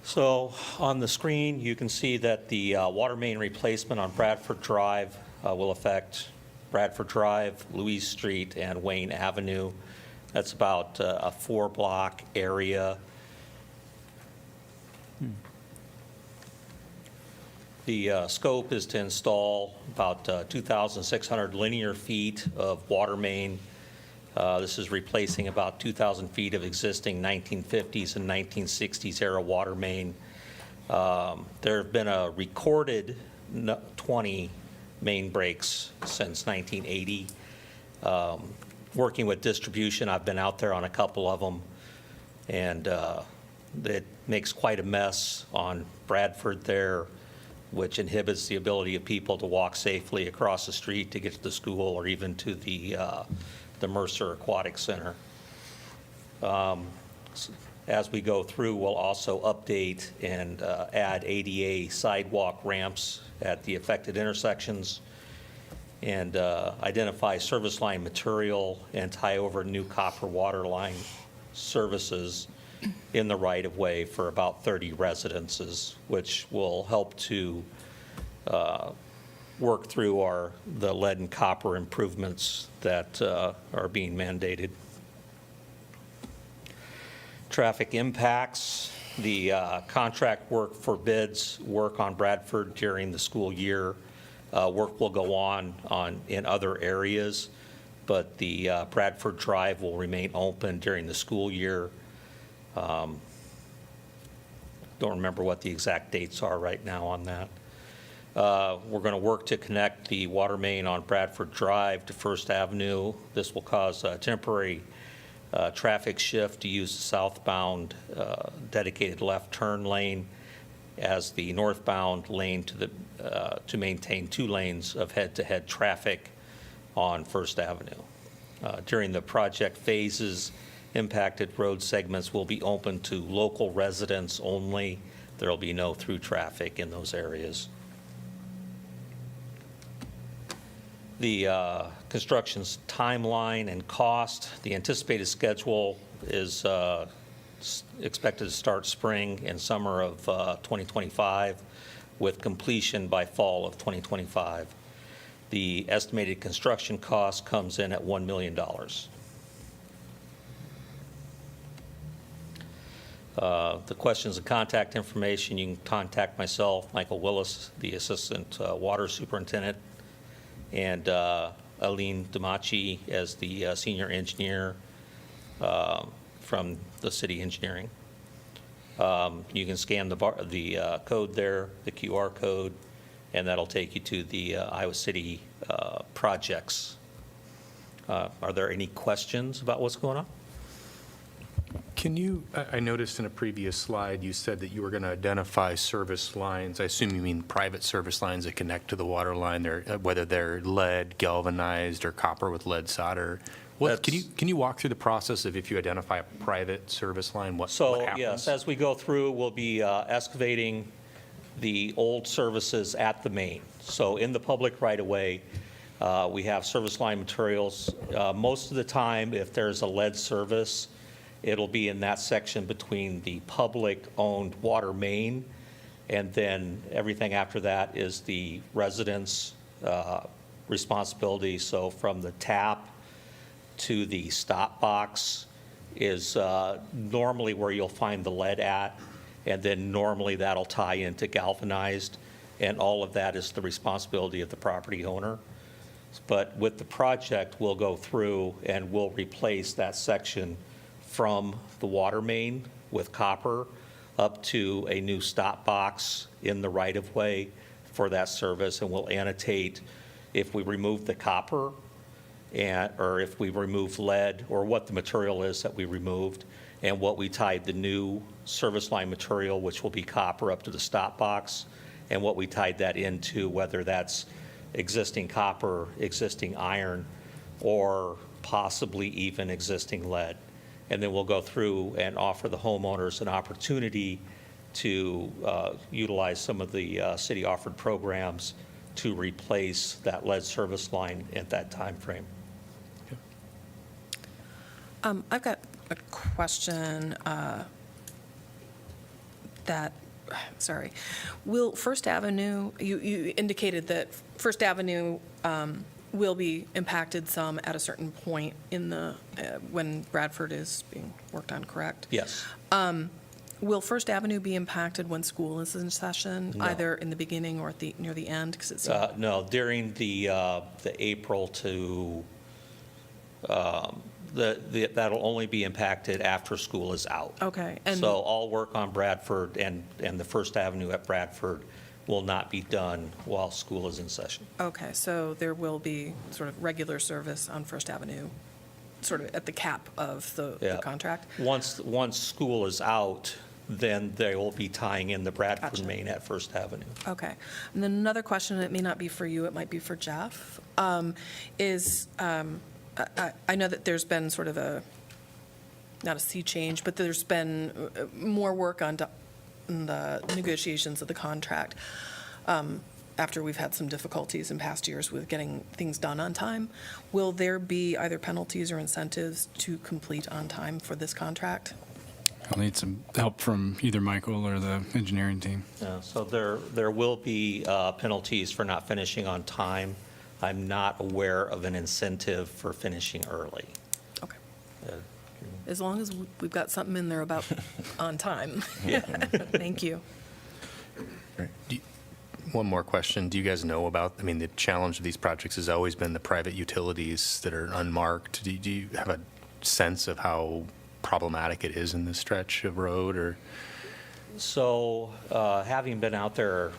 So on the screen, you can see that the water main replacement on Bradford Drive will affect Bradford Drive, Louise Street, and Wayne Avenue. That's about a 4-block area. The scope is to install about 2,600 linear feet of water main. This is replacing about 2,000 feet of existing 1950s and 1960s era water main. There have been a recorded 20 main breaks since 1980. Working with distribution, I've been out there on a couple of them, and it makes quite a mess on Bradford there, which inhibits the ability of people to walk safely across the street to get to the school or even to the Mercer Aquatic Center. As we go through, we'll also update and add ADA sidewalk ramps at the affected intersections and identify service line material and tie over new copper water line services in the right-of-way for about 30 residences, which will help to work through the lead and copper improvements that are being mandated. Traffic impacts. The contract work forbids work on Bradford during the school year. Work will go on in other areas, but the Bradford Drive will remain open during the school year. Don't remember what the exact dates are right now on that. We're going to work to connect the water main on Bradford Drive to First Avenue. This will cause a temporary traffic shift to use the southbound dedicated left turn lane as the northbound lane to maintain 2 lanes of head-to-head traffic on First Avenue. During the project phases, impacted road segments will be open to local residents only. There will be no through traffic in those areas. The construction's timeline and cost. The anticipated schedule is expected to start spring and summer of 2025 with completion by fall of 2025. The estimated construction cost comes in at $1 million. The questions and contact information, you can contact myself, Michael Willis, the Assistant Water Superintendent, and Aline Damachi as the Senior Engineer from the City Engineering. You can scan the code there, the QR code, and that'll take you to the Iowa City projects. Are there any questions about what's going on? Can you, I noticed in a previous slide, you said that you were going to identify service lines. I assume you mean private service lines that connect to the water line, whether they're lead, galvanized, or copper with lead solder. Can you walk through the process of if you identify a private service line, what happens? Yes, as we go through, we'll be excavating the old services at the main. So in the public right-of-way, we have service line materials. Most of the time, if there's a lead service, it'll be in that section between the public-owned water main, and then everything after that is the residents' responsibility. So from the tap to the stop box is normally where you'll find the lead at, and then normally that'll tie into galvanized, and all of that is the responsibility of the property owner. But with the project, we'll go through and we'll replace that section from the water main with copper up to a new stop box in the right-of-way for that service, and we'll annotate if we remove the copper or if we remove lead, or what the material is that we removed, and what we tied the new service line material, which will be copper, up to the stop box, and what we tied that into, whether that's existing copper, existing iron, or possibly even existing lead. And then we'll go through and offer the homeowners an opportunity to utilize some of the city-offered programs to replace that lead service line at that time frame. I've got a question will First Avenue, you indicated that First Avenue will be impacted some at a certain point in the, when Bradford is being worked on, correct? Yes. Will First Avenue be impacted when school is in session, No. either in the beginning or near the end? 'Cause it's No, during the April to, that'll only be impacted after school is out. Okay. And So all work on Bradford and the First Avenue at Bradford will not be done while school is in session. okay, so there will be sort of regular service on First Avenue, sort of at the cap of the Yeah. contract? Once school is out, then they will be tying in the Bradford Gotcha. main at First Avenue. Okay. And then another question, and it may not be for you, it might be for Jeff, is I know that there's been sort of not a sea change, but there's been more work on the negotiations of the contract after we've had some difficulties in past years with getting things done on time. Will there be either penalties or incentives to complete on time for this contract? I'll need some help from either Michael or the engineering team. So there will be penalties for not finishing on time. I'm not aware of an incentive for finishing early. Okay. As long as we've got something in there about on time. Yeah. Thank you. One more question. Do you guys know about, I mean, the challenge of these projects has always been the private utilities that are unmarked. Do you have a sense of how problematic it is in this stretch of road, or? So having been out there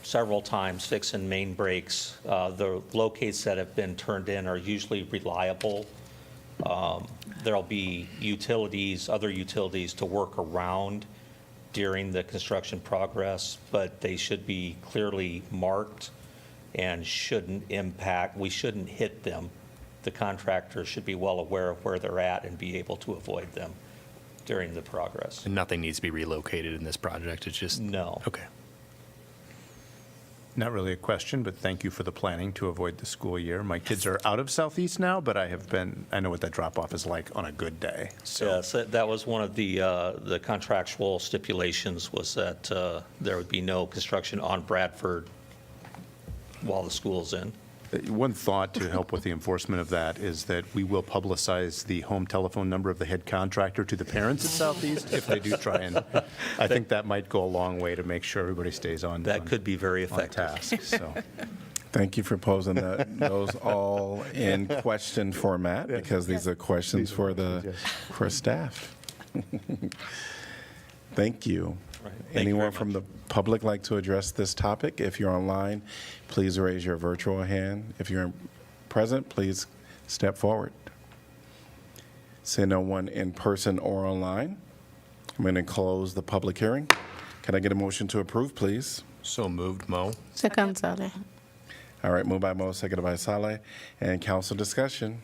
several times fixing main breaks, the locates that have been turned in are usually reliable. There'll be utilities, other utilities to work around during the construction progress, but they should be clearly marked and shouldn't impact, we shouldn't hit them. The contractor should be well aware of where they're at and be able to avoid them during the progress. And nothing needs to be relocated in this project, it's just? No. Okay. Not really a question, but thank you for the planning to avoid the school year. My kids are out of Southeast now, but I know what that drop-off is like on a good day. So Yes, that was one of the contractual stipulations, was that there would be no construction on Bradford while the school's in. one thought to help with the enforcement of that is that we will publicize the home telephone number of the head contractor to the parents at Southeast if they do try, and I think that might go a long way to make sure everybody stays on. That could be very effective. Task, so. Thank you for posing those all in question format, because these are questions for staff. Thank you. Right. Thank you Anyone very from much. the public like to address this topic? If you're online, please raise your virtual hand. If you're present, please step forward. See no one in person or online. I'm going to close the public hearing. Can I get a motion to approve, please? So moved, Mo. Second, Saleh. All right, moved by Mo, seconded by Saleh. And council discussion.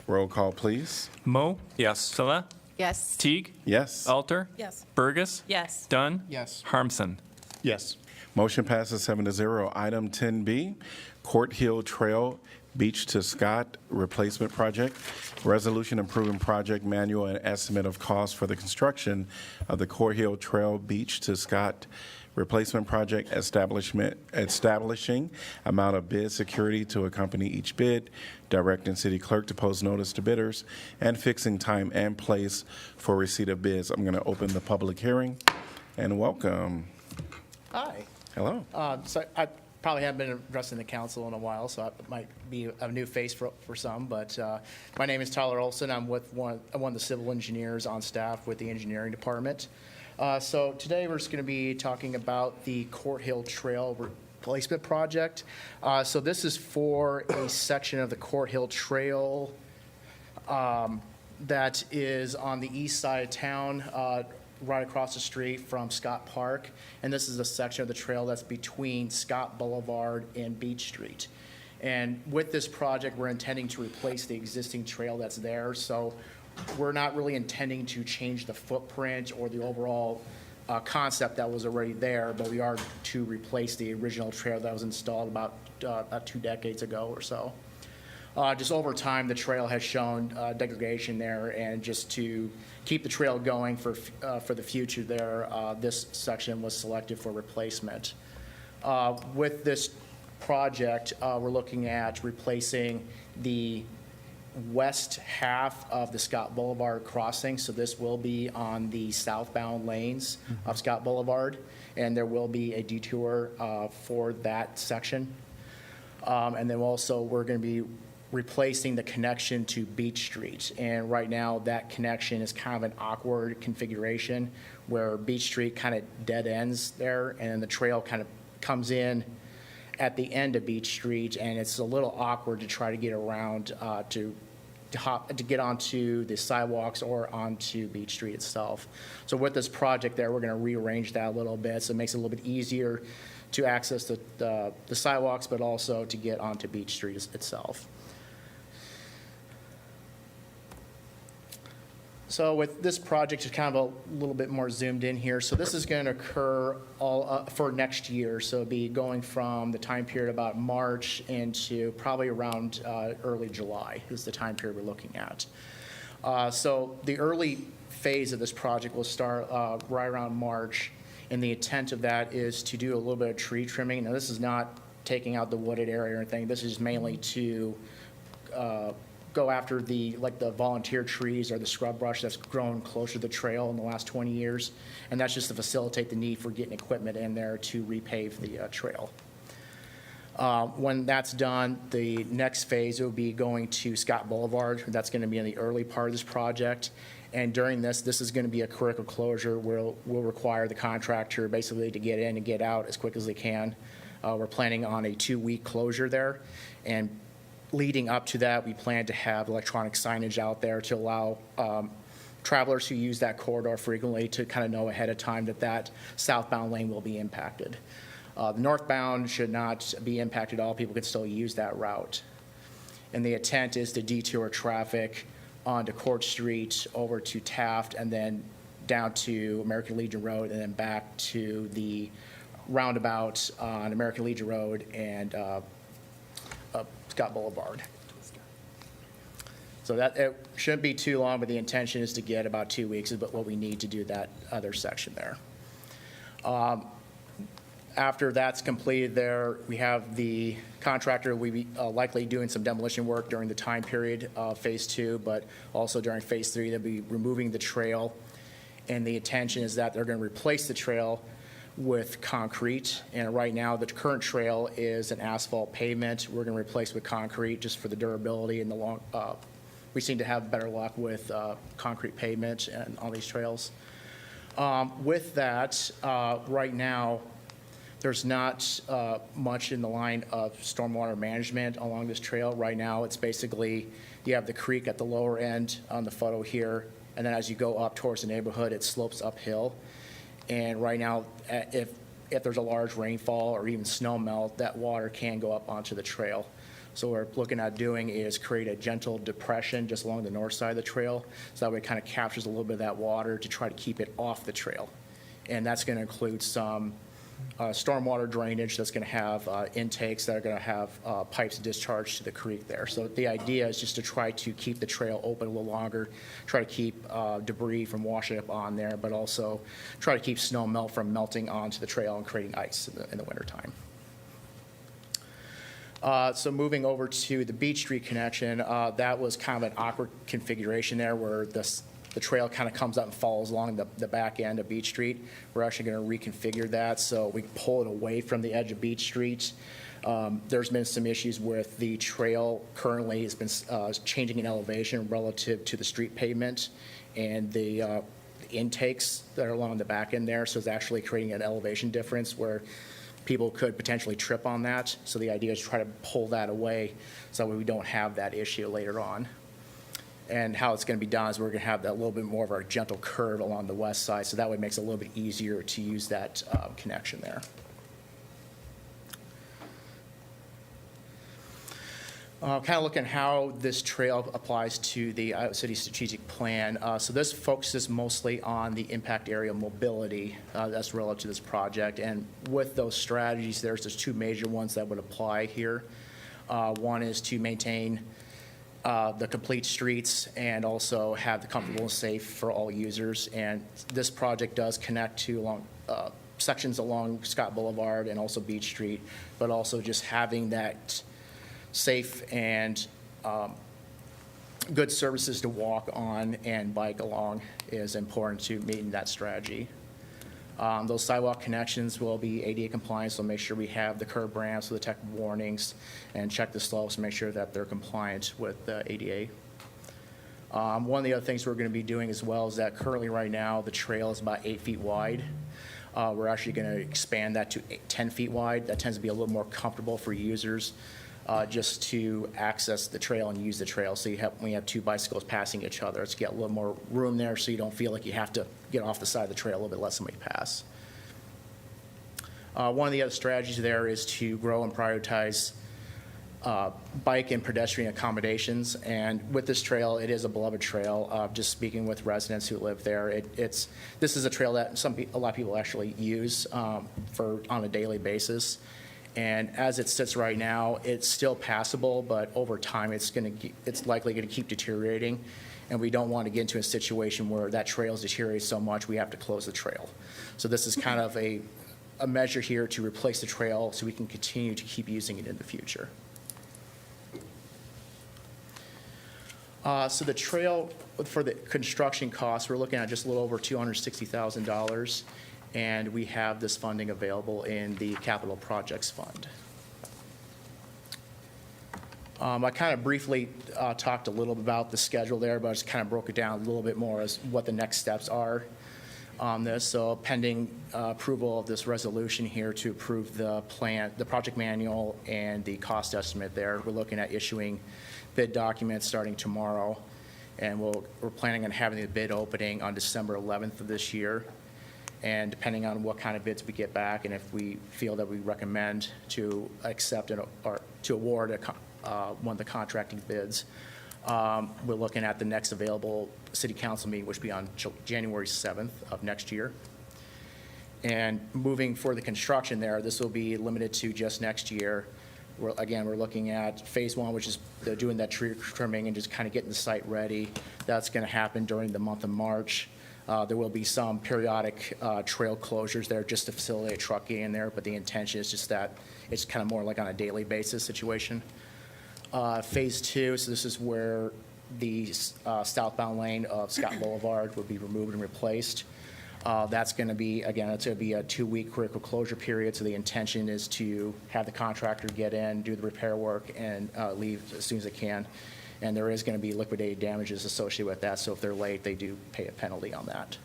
Roll call, please. Mo? Yes. Salah? Yes. Teague? Yes. Alter? Yes. Burgess? Yes. Dunn? Yes. Harmson? Yes. Motion passes 7-0. Item 10B, Court Hill Trail Beach to Scott Replacement Project. Resolution approving project manual and estimate of cost for the construction of the Court Hill Trail Beach to Scott Replacement Project, establishing amount of bid security to accompany each bid, directing city clerk to post notice to bidders, and fixing time and place for receipt of bids. I'm going to open the public hearing and welcome. Hi. Hello. So I probably haven't been addressing the council in a while, so I might be a new face for some, but my name is Tyler Olson. I'm one of the civil engineers on staff with the engineering department. So today we're just going to be talking about the Court Hill Trail Replacement Project. So this is for a section of the Court Hill Trail that is on the east side of town, right across the street from Scott Park. And this is a section of the trail that's between Scott Boulevard and Beach Street. And with this project, we're intending to replace the existing trail that's there. So we're not really intending to change the footprint or the overall concept that was already there, but we are to replace the original trail that was installed about 2 decades ago or so. Just over time, the trail has shown degradation there, and just to keep the trail going for the future there, this section was selected for replacement. With this project, we're looking at replacing the west half of the Scott Boulevard crossing. So this will be on the southbound lanes of Scott Boulevard, and there will be a detour for that section. And then also we're going to be replacing the connection to Beach Street. And right now that connection is kind of an awkward configuration where Beach Street kind of dead ends there, and the trail kind of comes in at the end of Beach Street, and it's a little awkward to try to get around to get onto the sidewalks or onto Beach Street itself. So with this project there, we're going to rearrange that a little bit, so it makes it a little bit easier to access the sidewalks, but also to get onto Beach Street itself. So with this project, it's kind of a little bit more zoomed in here. So this is going to occur all for next year. So it'll be going from the time period about March into probably around early July is the time period we're looking at. So the early phase of this project will start right around March, and the intent of that is to do a little bit of tree trimming. Now this is not taking out the wooded area or anything. This is mainly to go after the volunteer trees or the scrub brush that's grown closer to the trail in the last 20 years. And that's just to facilitate the need for getting equipment in there to repave the trail. When that's done, the next phase will be going to Scott Boulevard. That's going to be in the early part of this project. And during this is going to be a critical closure where we'll require the contractor basically to get in and get out as quick as they can. We're planning on a 2-week closure there. And leading up to that, we plan to have electronic signage out there to allow travelers who use that corridor frequently to kind of know ahead of time that southbound lane will be impacted. The northbound should not be impacted at all. People can still use that route. And the intent is to detour traffic onto Court Street over to Taft and then down to American Legion Road and then back to the roundabout on American Legion Road and Scott Boulevard. So that it shouldn't be too long, but the intention is to get about 2 weeks is what we need to do that other section there. After that's completed there, we have the contractor will be likely doing some demolition work during the time period of phase 2, but also during phase 3, they'll be removing the trail. And the intention is that they're going to replace the trail with concrete. And right now, the current trail is an asphalt pavement. We're going to replace with concrete just for the durability and the long. We seem to have better luck with concrete pavement and on these trails. With that, right now, there's not much in the line of stormwater management along this trail. Right now, it's basically you have the creek at the lower end on the photo here, and then as you go up towards the neighborhood, it slopes uphill. And right now, if there's a large rainfall or even snow melt, that water can go up onto the trail. So what we're looking at doing is create a gentle depression just along the north side of the trail, so that way it kind of captures a little bit of that water to try to keep it off the trail. And that's going to include some stormwater drainage that's going to have intakes that are going to have pipes discharged to the creek there. So the idea is just to try to keep the trail open a little longer, try to keep debris from washing up on there, but also try to keep snow melt from melting onto the trail and creating ice in the wintertime. So moving over to the Beach Street connection, that was kind of an awkward configuration there where the trail kind of comes up and falls along the back end of Beach Street. We're actually going to reconfigure that so we pull it away from the edge of Beach Street. There's been some issues with the trail currently has been changing in elevation relative to the street pavement and the intakes that are along the back end there. So it's actually creating an elevation difference where people could potentially trip on that. So the idea is to try to pull that away so that we don't have that issue later on. And how it's going to be done is we're going to have that little bit more of our gentle curve along the west side, so that way it makes it a little bit easier to use that connection there. Kind of looking how this trail applies to the Iowa City strategic plan. So this focuses mostly on the impact area mobility that's relative to this project. And with those strategies, there's just two major ones that would apply here. One is to maintain the complete streets and also have the comfortable and safe for all users. And this project does connect to along sections along Scott Boulevard and also Beach Street, but also just having that safe and good services to walk on and bike along is important to meeting that strategy. Those sidewalk connections will be ADA compliant, so make sure we have the curb ramps with the tech warnings and check the slopes to make sure that they're compliant with the ADA. One of the other things we're going to be doing as well is that currently right now the trail is about 8 feet wide. We're actually going to expand that to 10 feet wide. That tends to be a little more comfortable for users just to access the trail and use the trail. So when you have two bicycles passing each other, it's get a little more room there so you don't feel like you have to get off the side of the trail a little bit, let somebody pass. One of the other strategies there is to grow and prioritize bike and pedestrian accommodations. And with this trail, it is a beloved trail. Just speaking with residents who live there, this is a trail that a lot of people actually use on a daily basis. And as it sits right now, it's still passable, but over time, it's likely going to keep deteriorating. And we don't want to get into a situation where that trail is deteriorated so much we have to close the trail. So this is kind of a measure here to replace the trail so we can continue to keep using it in the future. So the trail, for the construction costs, we're looking at just a little over $260,000. And we have this funding available in the Capital Projects Fund. I kind of briefly talked a little bit about the schedule there, but I just kind of broke it down a little bit more as what the next steps are on this. So pending approval of this resolution here to approve the plan, the project manual, and the cost estimate there, we're looking at issuing bid documents starting tomorrow. And we're planning on having the bid opening on December 11th of this year. And depending on what kind of bids we get back and if we feel that we recommend to accept or to award one of the contracting bids, we're looking at the next available city council meeting, which will be on January 7th of next year. And moving for the construction there, this will be limited to just next year. We're looking at phase one, which is doing that tree trimming and just kind of getting the site ready. That's going to happen during the month of March. There will be some periodic trail closures there just to facilitate trucking in there, but the intention is just that it's kind of more like on a daily basis situation. Phase two, so this is where the southbound lane of Scott Boulevard would be removed and replaced. That's going to be, again, it's going to be a 2-week critical closure period, so the intention is to have the contractor get in, do the repair work, and leave as soon as they can. And there is going to be liquidated damages associated with that, so if they're late, they do pay a penalty on that.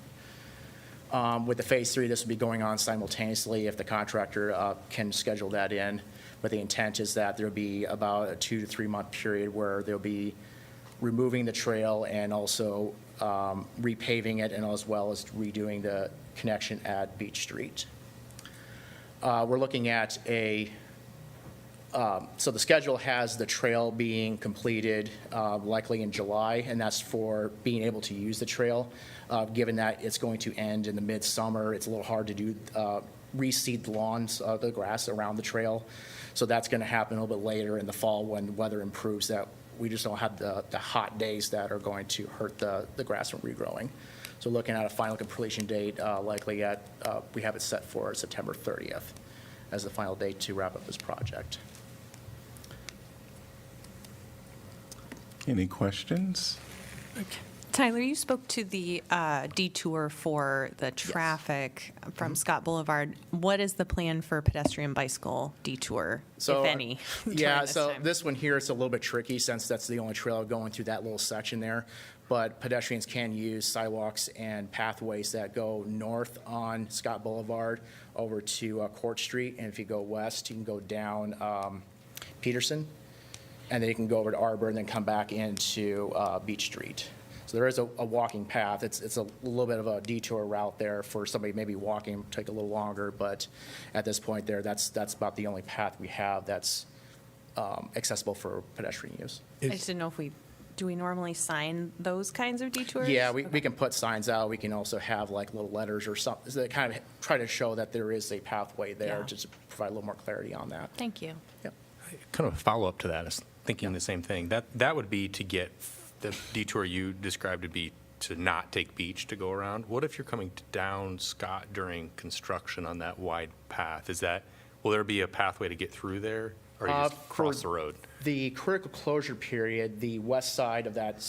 With the phase three, this will be going on simultaneously if the contractor can schedule that in. But the intent is that there'll be about a 2 to 3 month period where they'll be removing the trail and also repaving it, and as well as redoing the connection at Beach Street. We're looking at so the schedule has the trail being completed likely in July, and that's for being able to use the trail. Given that it's going to end in the midsummer, it's a little hard to do reseed the lawns, the grass around the trail. So that's going to happen a little bit later in the fall when weather improves, that we just don't have the hot days that are going to hurt the grass from regrowing. So looking at a final completion date, likely we have it set for September 30th as the final date to wrap up this project. Any questions? Tyler, you spoke to the detour for the traffic from Scott Boulevard. What is the plan for pedestrian bicycle detour, if any? Yeah, so this one here is a little bit tricky since that's the only trail going through that little section there. But pedestrians can use sidewalks and pathways that go north on Scott Boulevard over to Court Street. And if you go west, you can go down Peterson. And then you can go over to Arbor and then come back into Beach Street. So there is a walking path. It's a little bit of a detour route there for somebody maybe walking, take a little longer, but at this point there, that's about the only path we have that's accessible for pedestrian use. I just didn't know if do we normally sign those kinds of detours? Yeah, we can put signs out. We can also have like little letters or something that kind of try to show that there is a pathway there, Yeah. just to provide a little more clarity on that. Thank you. Yep. Kind of a follow-up to that, I was thinking the same thing. That would be to get the detour you described to be to not take beach to go around. What if you're coming down Scott during construction on that wide path? Will there be a pathway to get through there, or you just cross the road? The critical closure period, the west side of that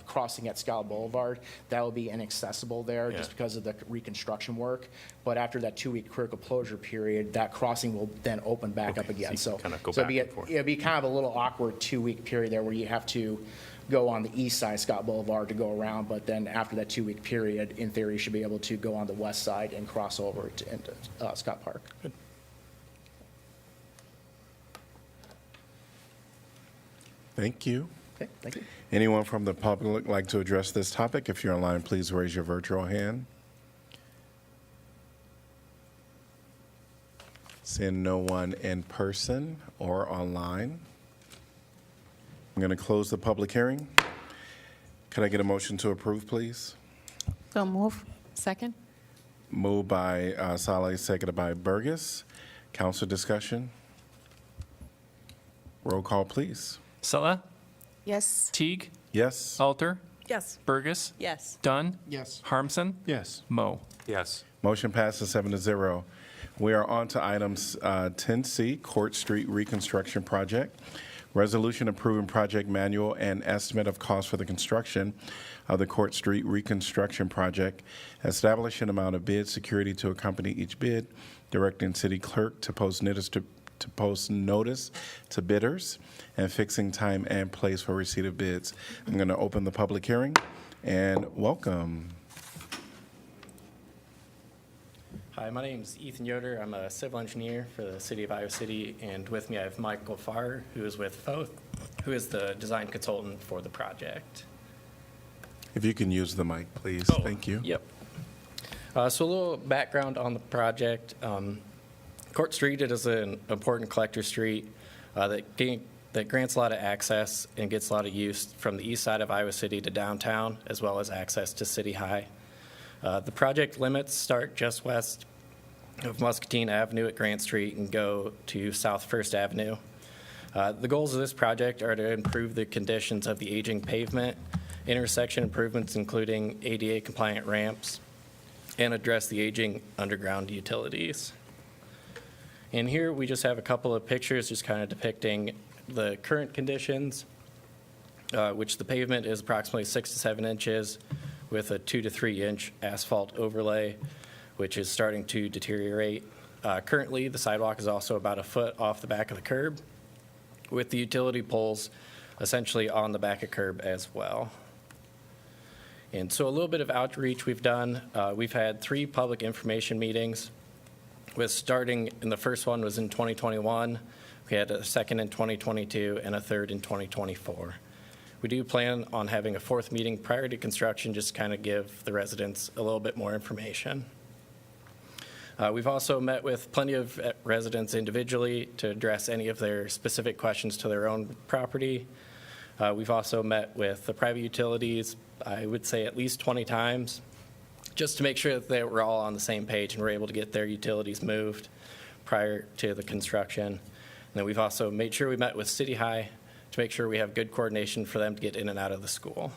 crossing at Scott Boulevard, that will be inaccessible there just because of the reconstruction work. But after that 2-week critical closure period, that crossing will then open back up again. So you kind of go so back and forth. it'll be kind of a little awkward 2-week period there where you have to go on the east side, Scott Boulevard, to go around. But then after that 2-week period, in theory, you should be able to go on the west side and cross over into Scott Park. Good. Thank you. Okay, thank you. Anyone from the public like to address this topic? If you're online, please raise your virtual hand. Seeing no one in person or online, I'm going to close the public hearing. Could I get a motion to approve, please? So move. Second? Moved by Saleh, seconded by Burgess. Council discussion. Roll call, please. Sella, Yes. Teague, Yes. Alter, Yes. Burgess, Yes. Dunn, Yes. Harmson, Yes. Mo. Yes. Motion passes 7-0. We are on to items 10C, Court Street Reconstruction Project. Resolution approving project manual and estimate of cost for the construction of the Court Street Reconstruction Project, establishing amount of bid security to accompany each bid, directing city clerk to post notice to bidders, and fixing time and place for receipt of bids. I'm going to open the public hearing and welcome. Hi, my name is Ethan Yoder. I'm a civil engineer for the city of Iowa City, and with me I have Michael Farr, who is with FOTH, who is the design consultant for the project. If you can use the mic, please. Thank you. Yep. So a little background on the project. Court Street, it is an important collector street that grants a lot of access and gets a lot of use from the east side of Iowa City to downtown, as well as access to City High. The project limits start just west of Muscatine Avenue at Grant Street and go to South First Avenue. The goals of this project are to improve the conditions of the aging pavement, intersection improvements including ADA compliant ramps, and address the aging underground utilities. And here we just have a couple of pictures just kind of depicting the current conditions, which the pavement is approximately 6 to 7 inches with a 2 to 3 inch asphalt overlay, which is starting to deteriorate. Currently, the sidewalk is also about a foot off the back of the curb, with the utility poles essentially on the back of curb as well. And so a little bit of outreach we've done. We've had 3 public information meetings, with starting, and the first one was in 2021. We had a second in 2022 and a third in 2024. We do plan on having a 4th meeting prior to construction, just to kind of give the residents a little bit more information. We've also met with plenty of residents individually to address any of their specific questions to their own property. We've also met with the private utilities, I would say at least 20 times, just to make sure that they were all on the same page and were able to get their utilities moved prior to the construction. And then we've also made sure we met with City High to make sure we have good coordination for them to get in and out of the school.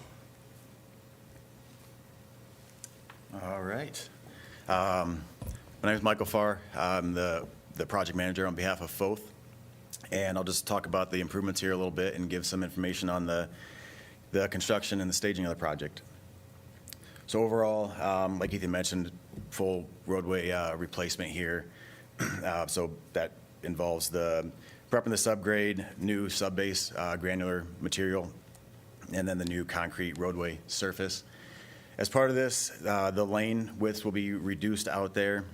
All right. My name is Michael Farr. I'm the project manager on behalf of FOTH. And I'll just talk about the improvements here a little bit and give some information on the construction and the staging of the project. So overall, like Ethan mentioned, full roadway replacement here. So that involves the prepping the subgrade, new subbase granular material, and then the new concrete roadway surface. As part of this, the lane widths will be reduced out there,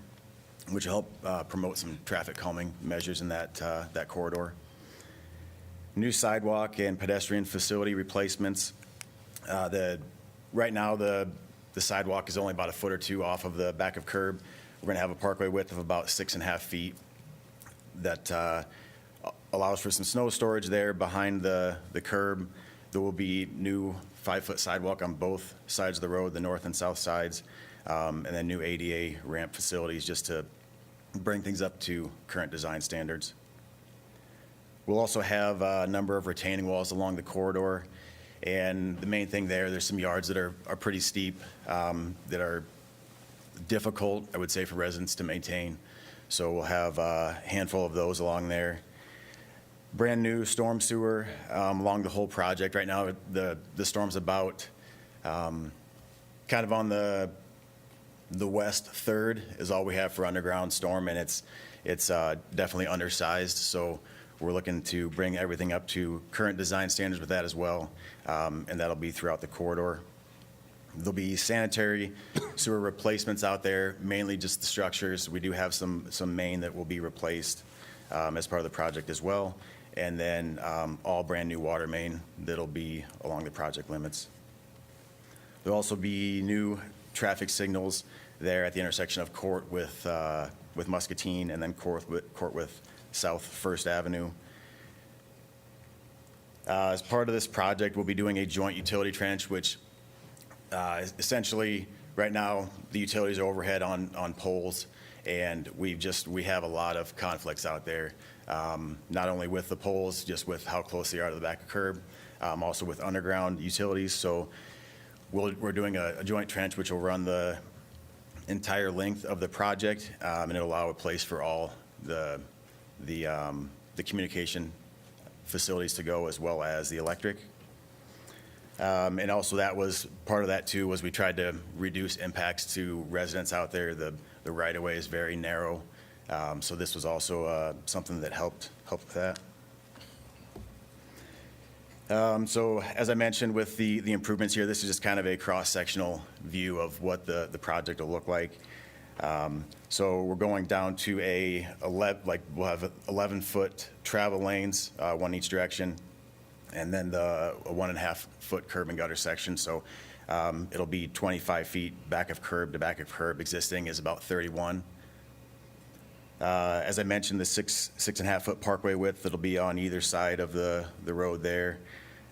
which will help promote some traffic calming measures in that corridor. New sidewalk and pedestrian facility replacements. Right now, the sidewalk is only about a foot or 2 off of the back of curb. We're going to have a parkway width of about 6.5 feet that allows for some snow storage there behind the curb. There will be new 5-foot sidewalk on both sides of the road, the north and south sides, and then new ADA ramp facilities just to bring things up to current design standards. We'll also have a number of retaining walls along the corridor, and the main thing there's some yards that are pretty steep, that are difficult, I would say, for residents to maintain. So we'll have a handful of those along there. Brand new storm sewer along the whole project. Right now, the storm's about kind of on the west third is all we have for underground storm, and it's definitely undersized. So we're looking to bring everything up to current design standards with that as well, and that'll be throughout the corridor. There'll be sanitary sewer replacements out there, mainly just the structures. We do have some main that will be replaced as part of the project as well, and then all brand-new water main that'll be along the project limits. There'll also be new traffic signals there at the intersection of Court with Muscatine, and then Court with South First Avenue. As part of this project, we'll be doing a joint utility trench, which essentially, right now, the utilities are overhead on poles, and we have a lot of conflicts out there, not only with the poles, just with how close they are to the back of curb, also with underground utilities. So we're doing a joint trench, which will run the entire length of the project, and it'll allow a place for all the communication facilities to go, as well as the electric. And also that was, part of that too, was we tried to reduce impacts to residents out there. The right-of-way is very narrow. So this was also something that helped with that. So as I mentioned with the improvements here, this is just kind of a cross-sectional view of what the project will look like. So we're going down to we'll have 11-foot travel lanes, one each direction, and then a 1.5-foot curb and gutter section. So it'll be 25 feet back of curb to back of curb. Existing is about 31. As I mentioned, the 6.5-foot parkway width that'll be on either side of the road there.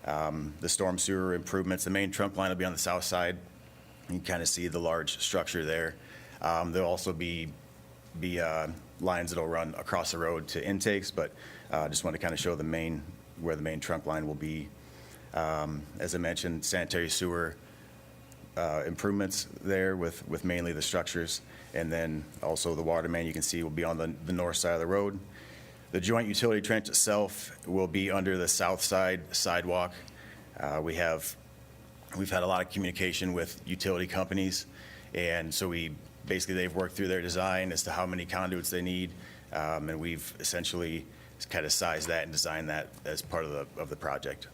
The storm sewer improvements, the main trunk line will be on the south side. You can kind of see the large structure there. There'll also be lines that'll run across the road to intakes, but just want to kind of show where the main trunk line will be. As I mentioned, sanitary sewer improvements there with mainly the structures, and then also the water main you can see will be on the north side of the road. The joint utility trench itself will be under the south side sidewalk. We've had a lot of communication with utility companies, and so they've worked through their design as to how many conduits they need, and we've essentially kind of sized that and designed that as part of the project.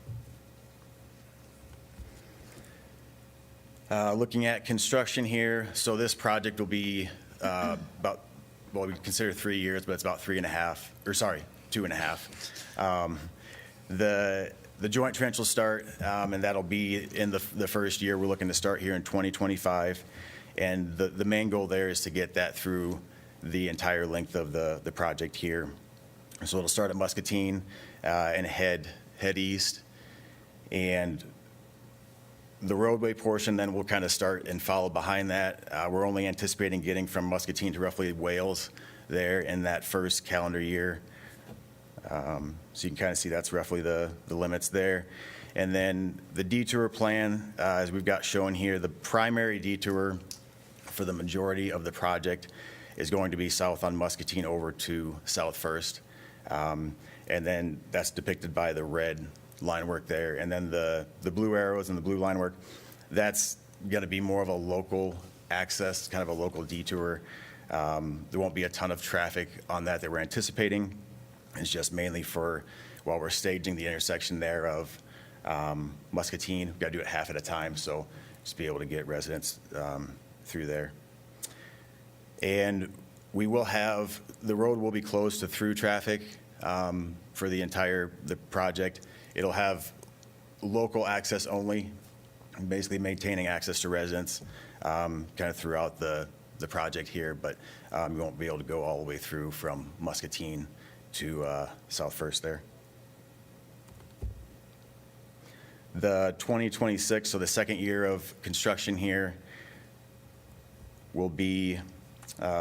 Looking at construction here, so this project will be we consider 3 years, but it's about 2.5. The joint trench will start, and that'll be in the first year. We're looking to start here in 2025. And the main goal there is to get that through the entire length of the project here. So it'll start at Muscatine and head east. And the roadway portion then will kind of start and follow behind that. We're only anticipating getting from Muscatine to roughly Wales there in that first calendar year. So you can kind of see that's roughly the limits there. And then the detour plan, as we've got shown here, the primary detour for the majority of the project is going to be south on Muscatine over to South First. And then that's depicted by the red line work there. And then the blue arrows and the blue line work, that's going to be more of a local access, kind of a local detour. There won't be a ton of traffic on that we're anticipating. It's just mainly while we're staging the intersection there of Muscatine. We've got to do it half at a time, so just be able to get residents through there. And the road will be closed to through traffic for the project. It'll have local access only, basically maintaining access to residents kind of throughout the project here, but you won't be able to go all the way through from Muscatine to South First there. The 2026, so the second year of construction here, will be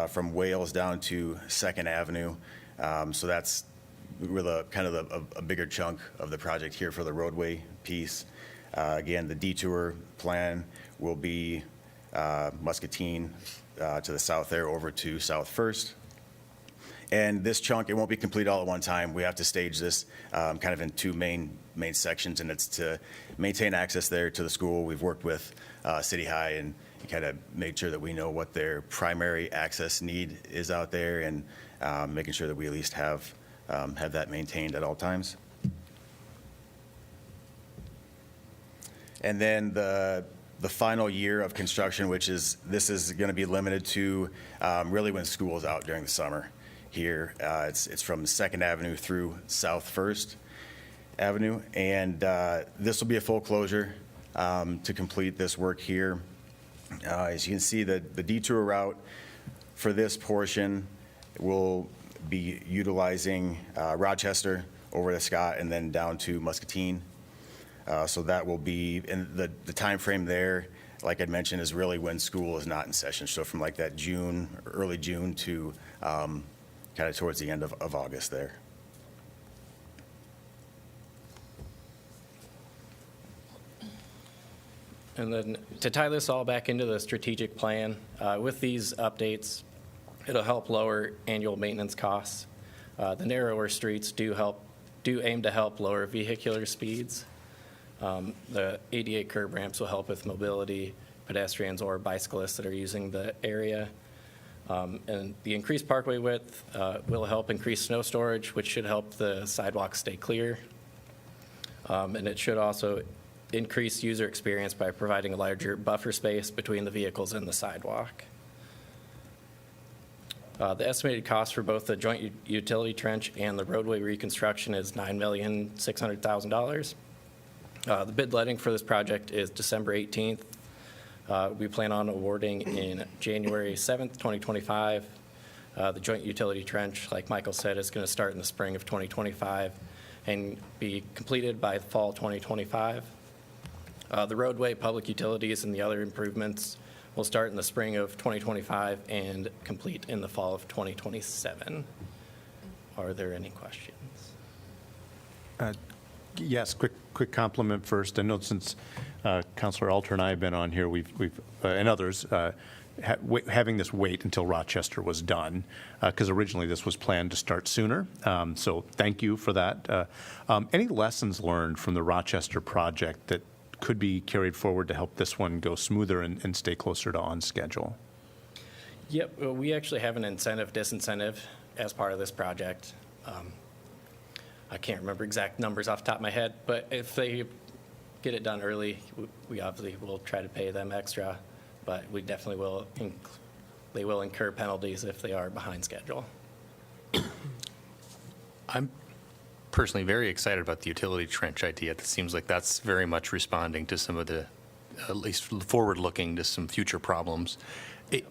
from Wales down to Second Avenue. So that's really kind of a bigger chunk of the project here for the roadway piece. Again, the detour plan will be Muscatine to the south there over to South First. And this chunk, it won't be complete all at one time. We have to stage this kind of in two main sections, and it's to maintain access there to the school. We've worked with City High and kind of made sure that we know what their primary access need is out there, and making sure that we at least have that maintained at all times. And then the final year of construction, this is going to be limited to really when school is out during the summer. Here, it's from 2nd Avenue through South First Avenue, and this will be a full closure to complete this work here. As you can see, the detour route for this portion will be utilizing Rochester over to Scott and then down to Muscatine. So that will be, and the time frame there, like I'd mentioned, is really when school is not in session. So from like that early June to kind of towards the end of August there. And then to tie this all back into the strategic plan, with these updates, it'll help lower annual maintenance costs. The narrower streets do aim to help lower vehicular speeds. The ADA curb ramps will help with mobility, pedestrians or bicyclists that are using the area. And the increased parkway width will help increase snow storage, which should help the sidewalks stay clear. And it should also increase user experience by providing a larger buffer space between the vehicles and the sidewalk. The estimated cost for both the joint utility trench and the roadway reconstruction is $9,600,000. The bid letting for this project is December 18th. We plan on awarding in January 7th, 2025. The joint utility trench, like Michael said, is going to start in the spring of 2025 and be completed by fall 2025. The roadway, public utilities, and the other improvements will start in the spring of 2025 and complete in the fall of 2027. Are there any questions? Yes, quick compliment first. I know since Councilor Alter and I have been on here, we've and others, having this wait until Rochester was done, because originally this was planned to start sooner. So thank you for that. Any lessons learned from the Rochester project that could be carried forward to help this one go smoother and stay closer to on schedule? Yep, well, we actually have an incentive-disincentive as part of this project. I can't remember exact numbers off the top of my head, but if they get it done early, we obviously will try to pay them extra, but we definitely will, they will incur penalties if they are behind schedule. I'm personally very excited about the utility trench idea. It seems like that's very much responding to some of the, at least forward-looking to some future problems.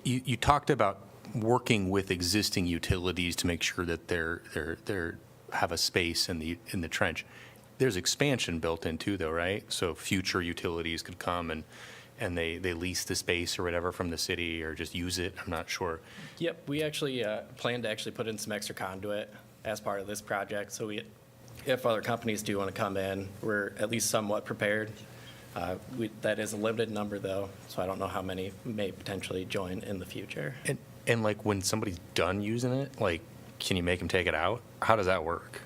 You talked about working with existing utilities to make sure that they're have a space in the trench. There's expansion built in too, though, right? So future utilities could come and they lease the space or whatever from the city or just use it. I'm not sure. Yep, we actually plan to actually put in some extra conduit as part of this project. So if other companies do want to come in, we're at least somewhat prepared. That is a limited number, though, so I don't know how many may potentially join in the future. And like when somebody's done using it, like, can you make them take it out? How does that work?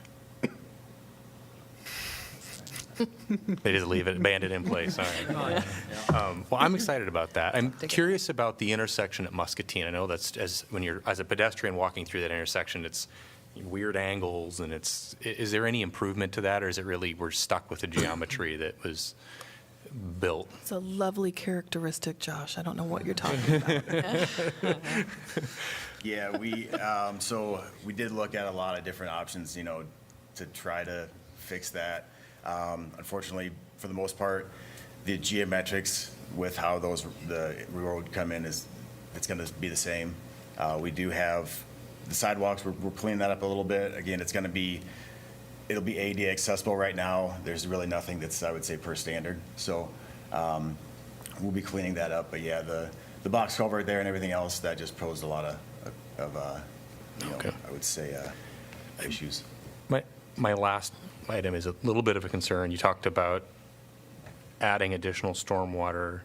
They just leave it abandoned in place. All right. Well, I'm excited about that. I'm curious about the intersection at Muscatine. I know that's when you're as a pedestrian walking through that intersection, it's weird angles, and is there any improvement to that, or is it really we're stuck with the geometry that was built? It's a lovely characteristic, Josh. I don't know what you're talking about. Yeah, so we did look at a lot of different options, to try to fix that. Unfortunately, for the most part, the geometrics with how the road come in it's going to be the same. We do have the sidewalks, we're cleaning that up a little bit. Again, it'll be ADA accessible right now. There's really nothing that's, I would say, per standard. So we'll be cleaning that up. But yeah, the box culvert there and everything else, that just posed a lot of I would say, issues. My last item is a little bit of a concern. You talked about adding additional stormwater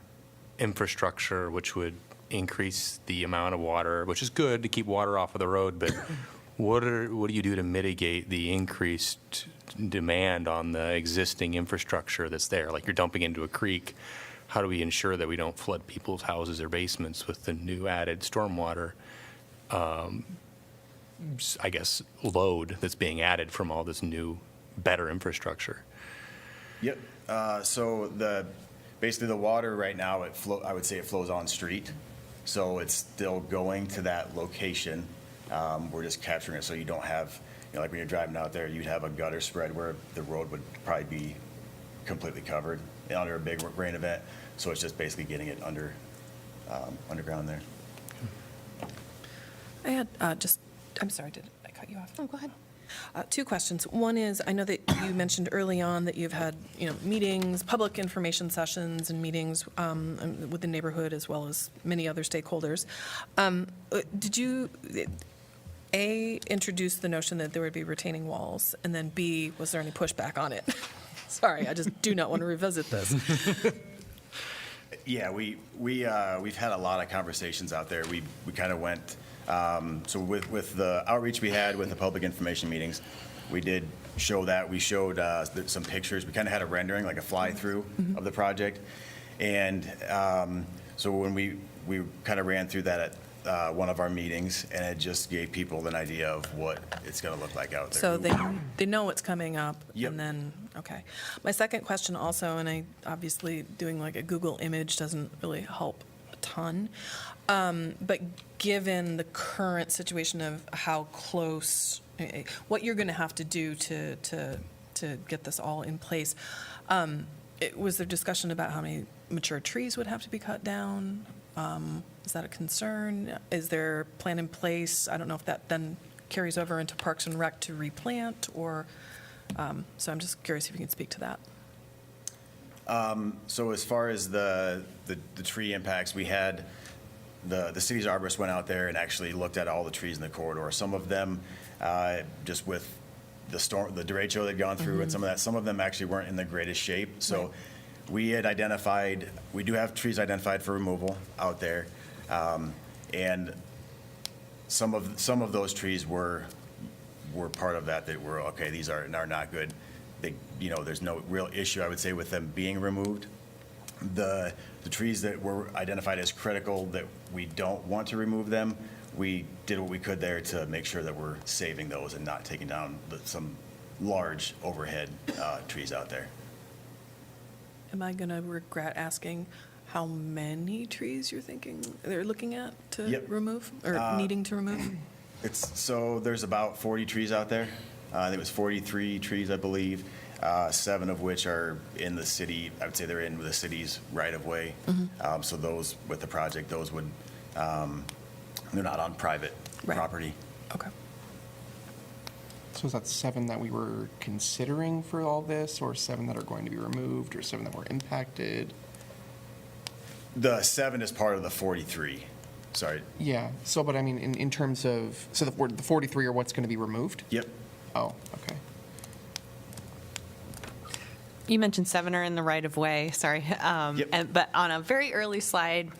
infrastructure, which would increase the amount of water, which is good to keep water off of the road, but what do you do to mitigate the increased demand on the existing infrastructure that's there? Like you're dumping into a creek. How do we ensure that we don't flood people's houses or basements with the new added stormwater, I guess, load that's being added from all this new, better infrastructure? Yep. So basically the water right now, I would say it flows on street. So it's still going to that location. We're just capturing it so you don't have, like when you're driving out there, you'd have a gutter spread where the road would probably be completely covered under a big rain event. So it's just basically getting it underground there. I had I'm sorry, did I cut you off? Oh, go ahead. Two questions. One is, I know that you mentioned early on that you've had, meetings, public information sessions and meetings with the neighborhood as well as many other stakeholders. Did you, A, introduce the notion that there would be retaining walls? And then B, was there any pushback on it? Sorry, I just do not want to revisit this. Yeah, we've had a lot of conversations out there. We kind of went, so with the outreach we had with the public information meetings, we did show that. We showed some pictures. We kind of had a rendering, like a fly-through of the project. And so when we kind of ran through that at one of our meetings, and it just gave people an idea of what it's going to look like out there. So they know what's coming up. Yep. And then, okay. My second question also, and obviously doing like a Google image doesn't really help a ton. But given the current situation of how close, what you're going to have to do to get this all in place, was there discussion about how many mature trees would have to be cut down? Is that a concern? Is there a plan in place? I don't know if that then carries over into Parks and Rec to replant, or, so I'm just curious if you can speak to that. So as far as the tree impacts, we had the city's arborist went out there and actually looked at all the trees in the corridor. Some of them, just with the derecho they'd gone through, and some of them actually weren't in the greatest shape. So we had identified, we do have trees identified for removal out there, and some of those trees were part of that were okay. These are not good. There's no real issue, I would say, with them being removed. The trees that were identified as critical that we don't want to remove them, we did what we could there to make sure that we're saving those and not taking down some large overhead trees out there. Am I going to regret asking how many trees you're thinking they're looking at to remove or needing to remove? So there's about 40 trees out there. I think it was 43 trees, I believe, 7 of which are in the city. I would say they're in the city's right-of-way. So those, with the project, those would, they're not on private property. Okay. So is that 7 that we were considering for all this, or 7 that are going to be removed, or 7 that were impacted? The 7 is part of the 43. Sorry. Yeah. So, but I mean, in terms of, so the 43 are what's going to be removed? Yep. Oh, okay. You mentioned 7 are in the right-of-way, sorry. But on a very early slide,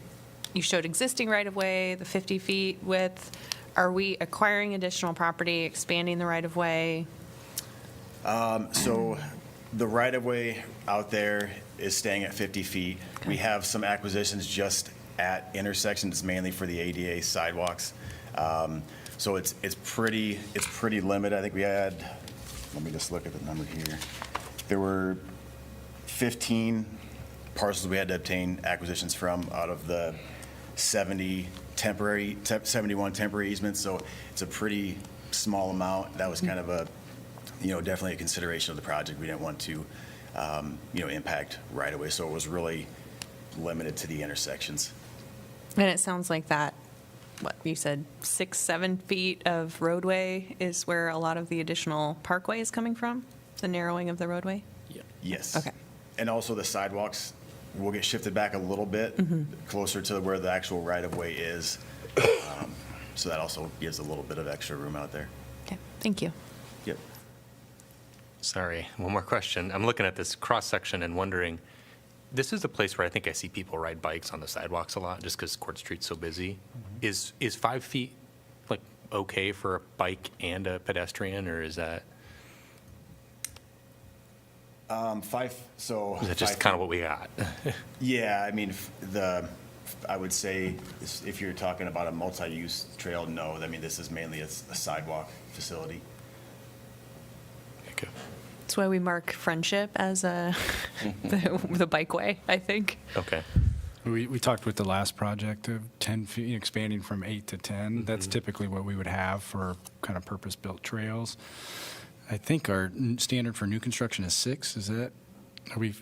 you showed existing right-of-way, the 50 feet width. Are we acquiring additional property, expanding the right-of-way? So the right-of-way out there is staying at 50 feet. Okay. We have some acquisitions just at intersections, mainly for the ADA sidewalks. So it's pretty limited. I think we had, let me just look at the number here. There were 15 parcels we had to obtain acquisitions from out of the 71 temporary easements. So it's a pretty small amount. That was kind of a, definitely a consideration of the project. We didn't want to, impact right away. So it was really limited to the intersections. And it sounds like that what, you said 6, 7 feet of roadway is where a lot of the additional parkway is coming from? The narrowing of the roadway? Yes. Okay. And also the sidewalks will get shifted back a little bit closer to where the actual right-of-way is. So that also gives a little bit of extra room out there. Okay, thank you. Yep. Sorry, one more question. I'm looking at this cross-section and wondering, this is a place where I think I see people ride bikes on the sidewalks a lot, just because Court Street's so busy. Is 5 feet, like, okay for a bike and a pedestrian, or is that? So. Is that just kind of what we got? Yeah, I mean, I would say if you're talking about a multi-use trail, no. I mean, this is mainly a sidewalk facility. Okay. That's why we mark Friendship as the bikeway, I think. Okay. We talked with the last project of 10 feet, expanding from 8 to 10. That's typically what we would have for kind of purpose-built trails. I think our standard for new construction is 6. Is that, are we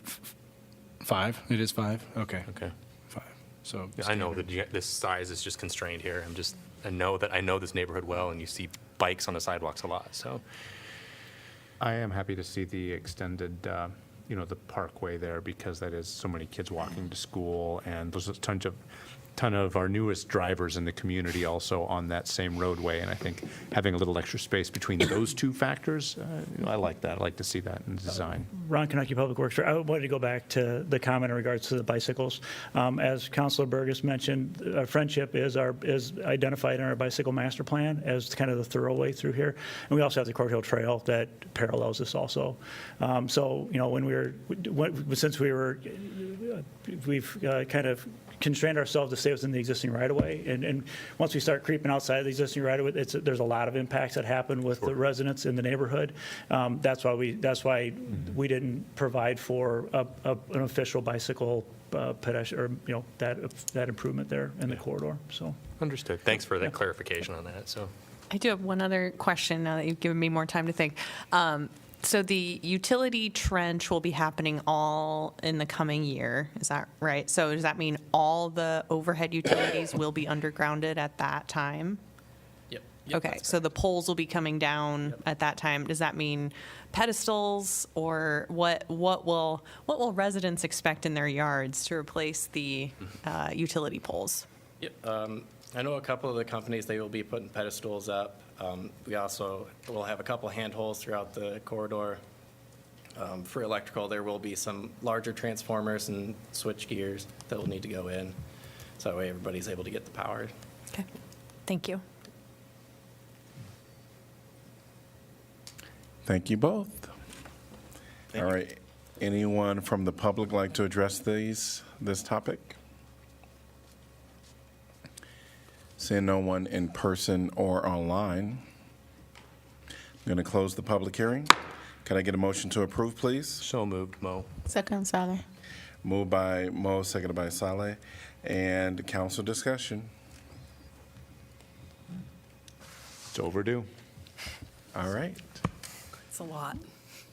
5? It is 5? Okay. Okay. 5. So I know that this size is just constrained here. I know this neighborhood well, and you see bikes on the sidewalks a lot, so. I am happy to see the extended, the parkway there, because that is so many kids walking to school, and there's a ton of our newest drivers in the community also on that same roadway, and I think having a little extra space between those two factors, I like that. I like to see that in the design. Ron Konecki, Public Works. I wanted to go back to the comment in regards to the bicycles. As Councilor Burgess mentioned, Friendship is identified in our bicycle master plan as kind of the thoroughway through here. And we also have the Court Hill Trail that parallels this also. So, we've kind of constrained ourselves to stay within the existing right-of-way. And once we start creeping outside the existing right-of-way, there's a lot of impacts that happen with the residents in the neighborhood. That's why we didn't provide for an official bicycle pedestrian, or that improvement there in the corridor. So Understood. Thanks for that clarification on that. So. I do have one other question now that you've given me more time to think. So the utility trench will be happening all in the coming year, is that right? So does that mean all the overhead utilities will be undergrounded at that time? Yep. Okay, so the poles will be coming down at that time. Does that mean pedestals, or what will residents expect in their yards to replace the utility poles? Yep. I know a couple of the companies, they will be putting pedestals up. We also will have a couple handholds throughout the corridor. For electrical, there will be some larger transformers and switch gears that will need to go in, so that way everybody's able to get the power. Okay, thank you. Thank you both. All right, anyone from the public like to address this topic? Seeing no one in person or online, I'm going to close the public hearing. Can I get a motion to approve, please? So moved, Mo. Second, Saleh. Moved by Mo, seconded by Saleh. And council discussion. It's overdue. All right. It's a lot.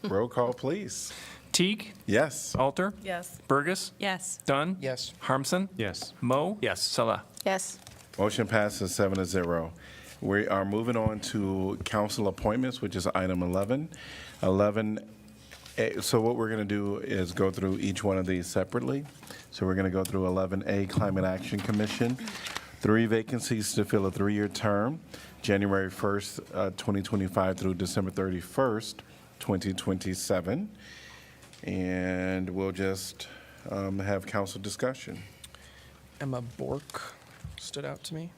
Roll call, please. Teague? Yes. Alter? Yes. Burgess? Yes. Dunn? Yes. Harmson? Yes. Mo? Yes. Salah? Yes. Motion passes 7-0. We are moving on to council appointments, which is item 11. So what we're going to do is go through each one of these separately. So we're going to go through 11A, Climate Action Commission. 3 vacancies to fill a 3-year term, January 1st, 2025 through December 31st, 2027. And we'll just have council discussion. Emma Bork stood out to me.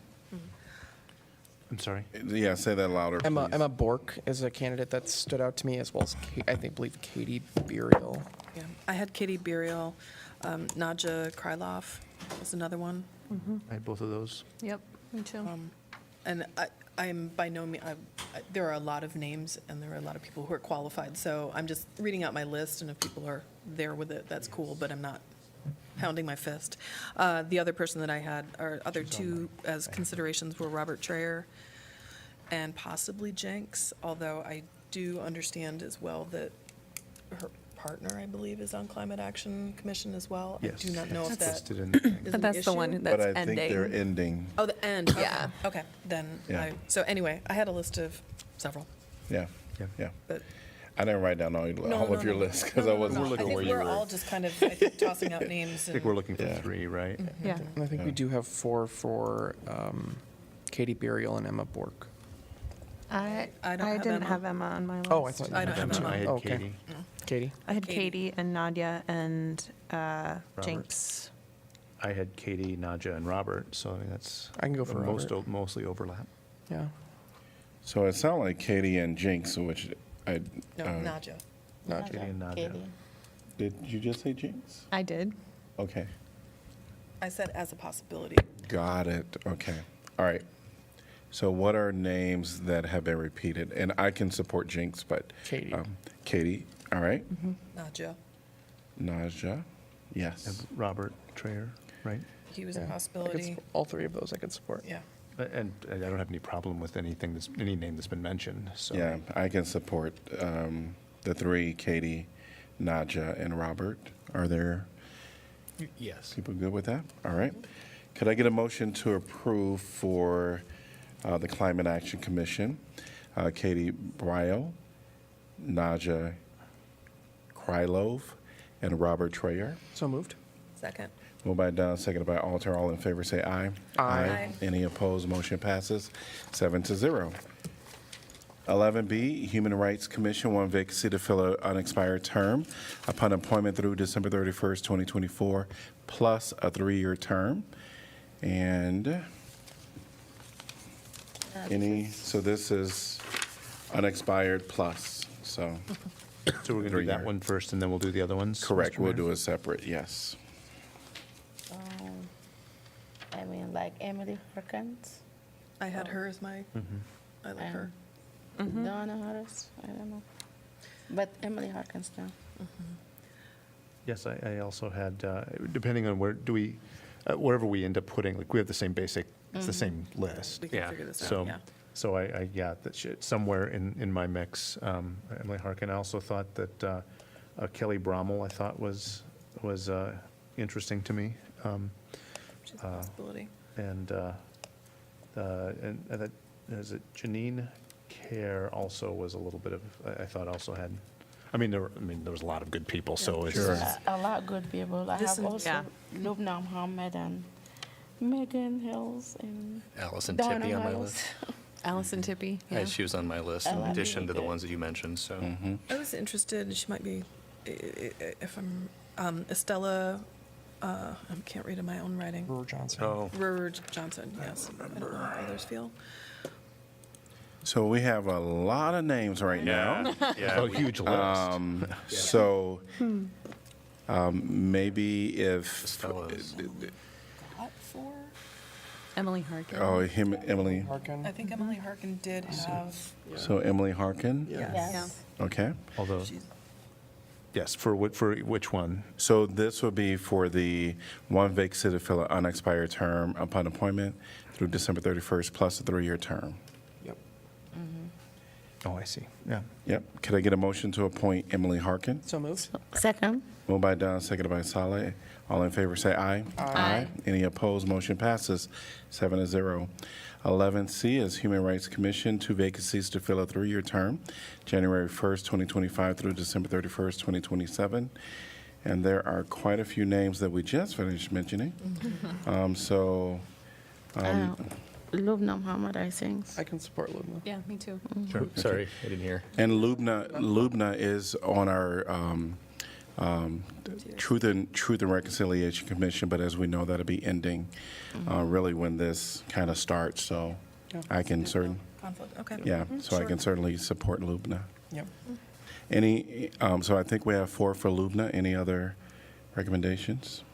I'm sorry? Yeah, say that louder, please. Emma Bork is a candidate that stood out to me, as well as I believe Katie Burial. Yeah, I had Katie Burial, Nadja Krylov was another one. I had both of those. Yep, me too. And I am by no means, there are a lot of names and there are a lot of people who are qualified. So I'm just reading out my list, and if people are there with it, that's cool, but I'm not pounding my fist. The other person that I had, or other two as considerations, were Robert Trayer and possibly Jenks, although I do understand as well that partner, I believe, is on Climate Action Commission as well. Yes. I do not know if that Listed in- is But an that's the one issue. that's But I think they're ending. ending. Oh, the end. Okay. Yeah. Okay, then, Yeah. so anyway, I had a list of several, Yeah, yeah. but. I didn't write down all of your list because I wasn't I sure think where you we're were. all just kind of, I think, tossing out names. I think we're looking for 3, right? Yeah. And I think we do have 4 for Katie Burial and Emma Bork. I don't have didn't Emma. have Emma on my list. Oh, I thought you I had don't have them too. Emma. I had Oh, okay. Katie. Katie? I had Katie. Katie and Nadia and Jinx. I had Katie, Nadja, and Robert, so I mean, that's. I can go for Robert. Mostly overlap. Yeah. So it sounded like Katie and Jinx, which I. No, Nadja. Not Katie and Nadja. Katie. Did you just say Jinx? I did. Okay. I said as a possibility. Got it. Okay. All right. So what are names that have been repeated? And I can support Jinx, but. Katie. Katie. All right. Nadja, Naja. Yes. And Robert Trayer, right? he was a Yeah. I could possibility. support- all 3 of those I could support. Yeah. And I don't have any problem with any name that's been mentioned, so. Yeah, I can support the 3, Katie, Naja, and Robert. Are there Yes. people good with that? All right. Could I get a motion to approve for the Climate Action Commission, Katie Brio, Naja Krylov, and Robert Trayer? So moved. Second. Moved by Dunn, seconded by Alter. All in favor, say aye. Aye. Any opposed, motion passes 7-0. 11B, Human Rights Commission, 1 vacancy to fill an unexpired term upon appointment through December 31st, 2024, plus a 3-year term. And so this is unexpired plus, so. So we're going to do 3 that year. one first, and then we'll do the other ones? Correct, Mr. we'll Mayor? do it separate, yes. I mean, like Emily Perkins, I had her as my, I like her. Donna Harris, I don't know. But Emily Harkins now. Yes, I also had, depending on wherever we end up putting, like, we have the same basic, it's the same list. We can Yeah. figure this So, out, yeah. so that should, somewhere in my mix, Emily Harkin. I also thought that Kelly Brommel, I thought was interesting to me. She's a possibility. And that, is it Janine Kerr also was a little bit of, I thought also had, there was a lot of good people, so it's. Sure. A lot of good people. I This have is- also yeah. Lubna Muhammad and Megan Hills and Allison Donna Tippy on my Hills. list. Allison Tippy. Yeah. She was on my list in Ellen addition to the Tippy. ones that you mentioned, so. I was interested, she might be, if I'm, Estella, I can't read in my own writing. Brewer Johnson. Oh, Rurid Johnson, yes. I don't know how others feel. So we have a lot of names right now. yeah. A huge list. So maybe if, Estella's. What for? Emily Harkin. Emily, Harkin. I think Emily Harkin did have, so Emily Harkin? Yes. Okay. Although, she's, yes, for which one? So this would be for the 1 vacancy to fill an unexpired term upon appointment through December 31st, plus a 3-year term. Yep. Oh, I see, yeah. Yep. Could I get a motion to appoint Emily Harkin? So moved. Second. Moved by Don, seconded by Saleh. All in favor, say aye. Aye. Any opposed, motion passes 7-0. 11C is Human Rights Commission, 2 vacancies to fill a 3-year term, January 1st, 2025 through December 31st, 2027. And there are quite a few names that we just finished mentioning. Lubna Muhammad, I think. I can support Lubna. Yeah, me too. Sorry, I didn't hear. And Lubna is on our Truth and Reconciliation Commission, but as we know, that'll be ending really when this kind of starts. So I can certainly, conflict, okay. so I Sure. can certainly support Lubna. Yep. So I think we have 4 for Lubna. Any other recommendations?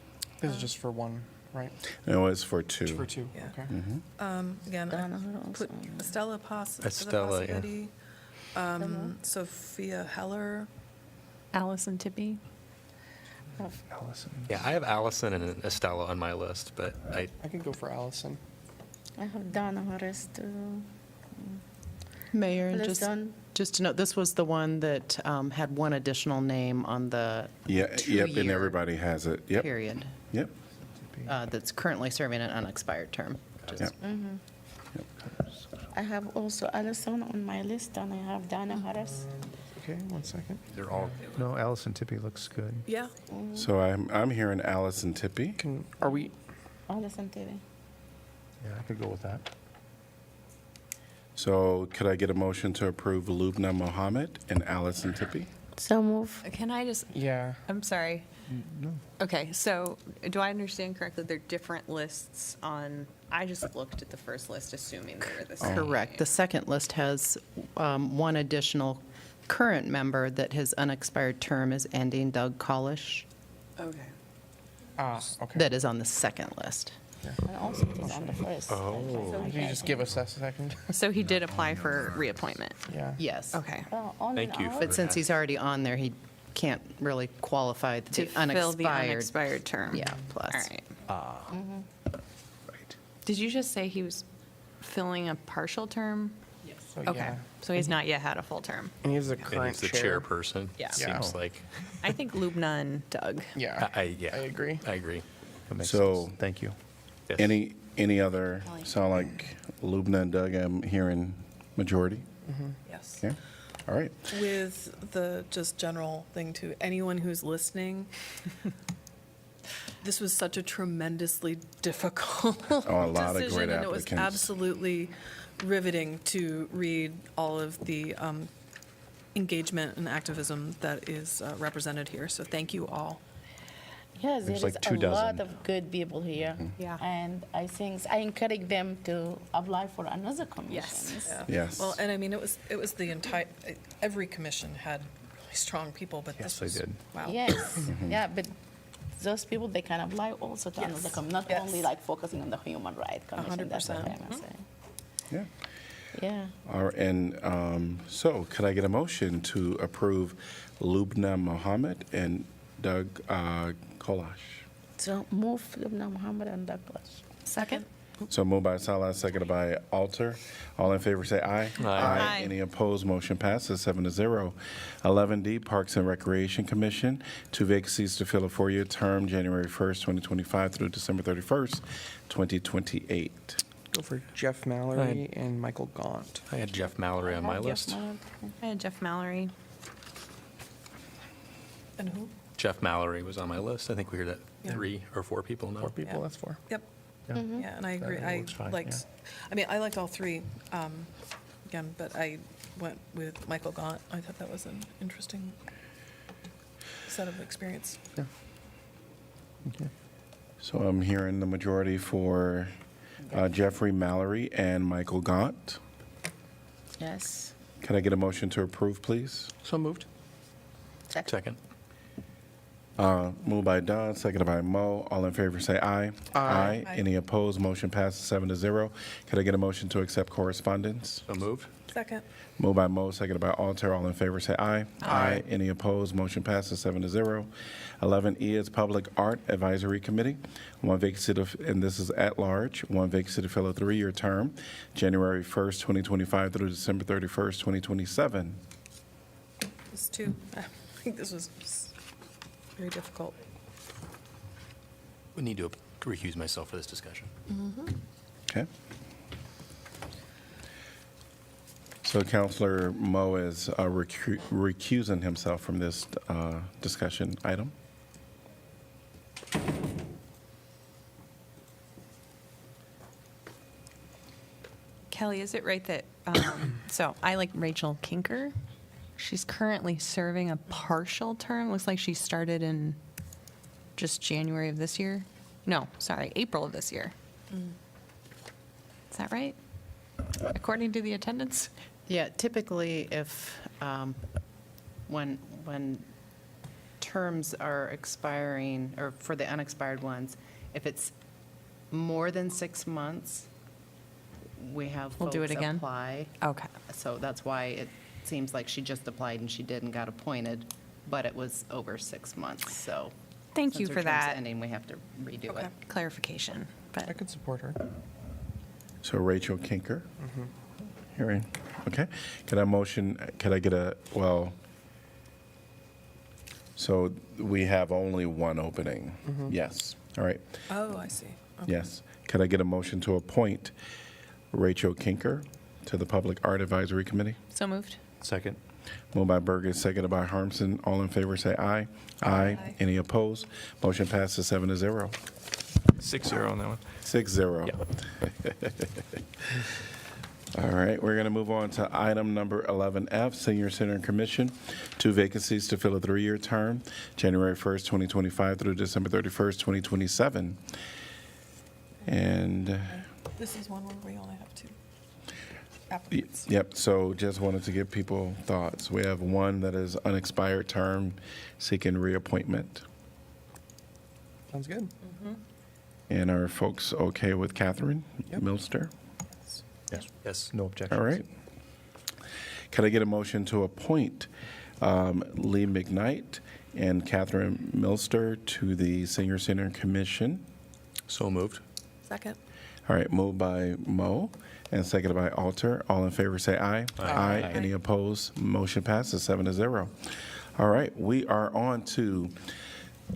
This is just for 1, right? No, it's for 2. Just for 2, Yeah. okay. Again, Donna I Hills put and- Estella as a Estella, yeah. possibility. Sophia Heller, Allison Tippy. Allison. Yeah, I have Allison and Estella on my list, but I can go for Allison. I have Donna Harris too. Mayor, Let's just done. Just to note, this was the one that had one additional name on the Yeah, yep, and two-year everybody has it. Yep. period Yep. that's currently serving an unexpired term. Yep. I have also Allison on my list, and I have Dana Harris. Okay, 1 second. They're all, no, Allison Tippy looks good. Yeah. So I'm hearing Allison Tippy. Are we, Allison TV. Yeah, I could go with that. So could I get a motion to approve Lubna Mohammed and Allison Tippy? So move. Can I just, yeah. I'm sorry. Okay, so do I understand correctly, they're different lists on, I just looked at the first list assuming they were the same. Correct. The second list has one additional current member that his unexpired term is ending, Doug Collish, Okay. Okay. that is on the second list. And also it is on the first. So Could you just give us a second? So he did apply for reappointment? Yeah. Yes. Okay. Thank you for But since he's already on there, he can't really qualify To the fill the unexpired. unexpired term? Yeah, plus. All right. Did you just say he was filling a partial term? Yes. So, Okay, yeah. so he's not yet had a full term. And he's the And current he's the chair. chairperson, Yeah. seems like. I think Lubna and Doug. Yeah. Yeah. I agree. I agree. That makes So- sense. Thank you. Yes. Any other, sound like Lubna and Doug, I'm hearing majority? Yes. Okay, all right. With the just general thing to anyone who's listening, this was such a tremendously difficult Oh, a lot of decision, great and it was applicants. absolutely riveting to read all of the engagement and activism that is represented here. So thank you all. Yes, There's there is like a 24 lot of good people here. Yeah. And I think I encourage them to apply for another commission. Yes. Yes. Well, and I mean, it was the entire, every commission had really strong people, but Yes, this they was, did. wow. Yes, yeah, but those people, they can apply also to another Yes. commission, not Yes. only like focusing on the human rights commission. That's what 100%. I'm saying. Yeah. Yeah. All right, and so could I get a motion to approve Lubna Mohammed and Doug Kolash? So move Lubna Muhammad and Douglas. Second? So moved by Salah, seconded by Alter. All in favor say aye. Aye. Any opposed, motion passes 7-0. 11D, Parks and Recreation Commission, 2 vacancies to fill a 4-year term, January 1st, 2025 through December 31st, 2028. Go for Jeff Mallory and Michael Gaunt. I had Jeff Mallory on my list. I had Jeff Mallory. And who? Jeff Mallory was on my list. I think we heard that Yeah. 3 or 4 people now. 4 people, Yeah. that's 4. Yep. Yeah. Yeah, and I agree. That I works fine, liked, I mean, I liked all 3, again, but I went with Michael Gaunt. I thought that was an interesting set of experience. So I'm hearing the majority for Jeffrey Mallory and Michael Gaunt. Yes. Can I get a motion to approve, please? So moved. Second. Moved by Don, seconded by Mo. All in favor say aye. Aye. Any opposed, motion passes 7-0. Could I get a motion to accept correspondence? So moved. Second. Moved by Mo, seconded by Alter. All in favor say aye. Aye. Any opposed, motion passes 7-0. 11E is Public Art Advisory Committee. 1 vacancy, and this is at large. 1 vacancy to fill a 3-year term, January 1st, 2025 through December 31st, 2027. This too. I think this was very difficult. We need to recuse myself for this discussion. Okay. So Counselor Mo is recusing himself from this discussion item. Kelly, is it right that, so I like Rachel Kinker. She's currently serving a partial term. Looks like she started in just January of this year. No, sorry, April of this year. Is that right? According to the attendance? Yeah, typically if, when terms are expiring, or for the unexpired ones, if it's more than 6 months, we have We'll do folks it again? apply. Okay. So that's why it seems like she just applied and she did and got appointed, but it was over 6 months, so. Thank you since her for term's that. ending, we have to redo it. Clarification, I but could support her. So Rachel Kinker. Hearing, okay. Could I get a, well, so we have only one opening? Yes, all right, Oh, I see. Okay. yes. Could I get a motion to appoint Rachel Kinker to the Public Art Advisory Committee? So moved. Second. Moved by Burgess, seconded by Harmson. All in favor, say aye. Aye. Any opposed? Motion passes 7-0. 6-0 on that one. 6-0. All right, we're going to move on to item number 11F, Senior Center and Commission. 2 vacancies to fill a 3-year term, January 1st, 2025 through December 31st, 2027. And This is one where we only have 2 applicants. yep, so just wanted to give people thoughts. We have one that is unexpired term seeking reappointment. Sounds good. And are folks okay with Catherine Milster? Yes. Yes. No objections. All right. Can I get a motion to appoint Lee McKnight and Catherine Milster to the Senior Center Commission? So moved. Second. All right, moved by Mo and seconded by Alter. All in favor say aye. Aye. Any opposed? Motion passes 7-0. All right, we are on to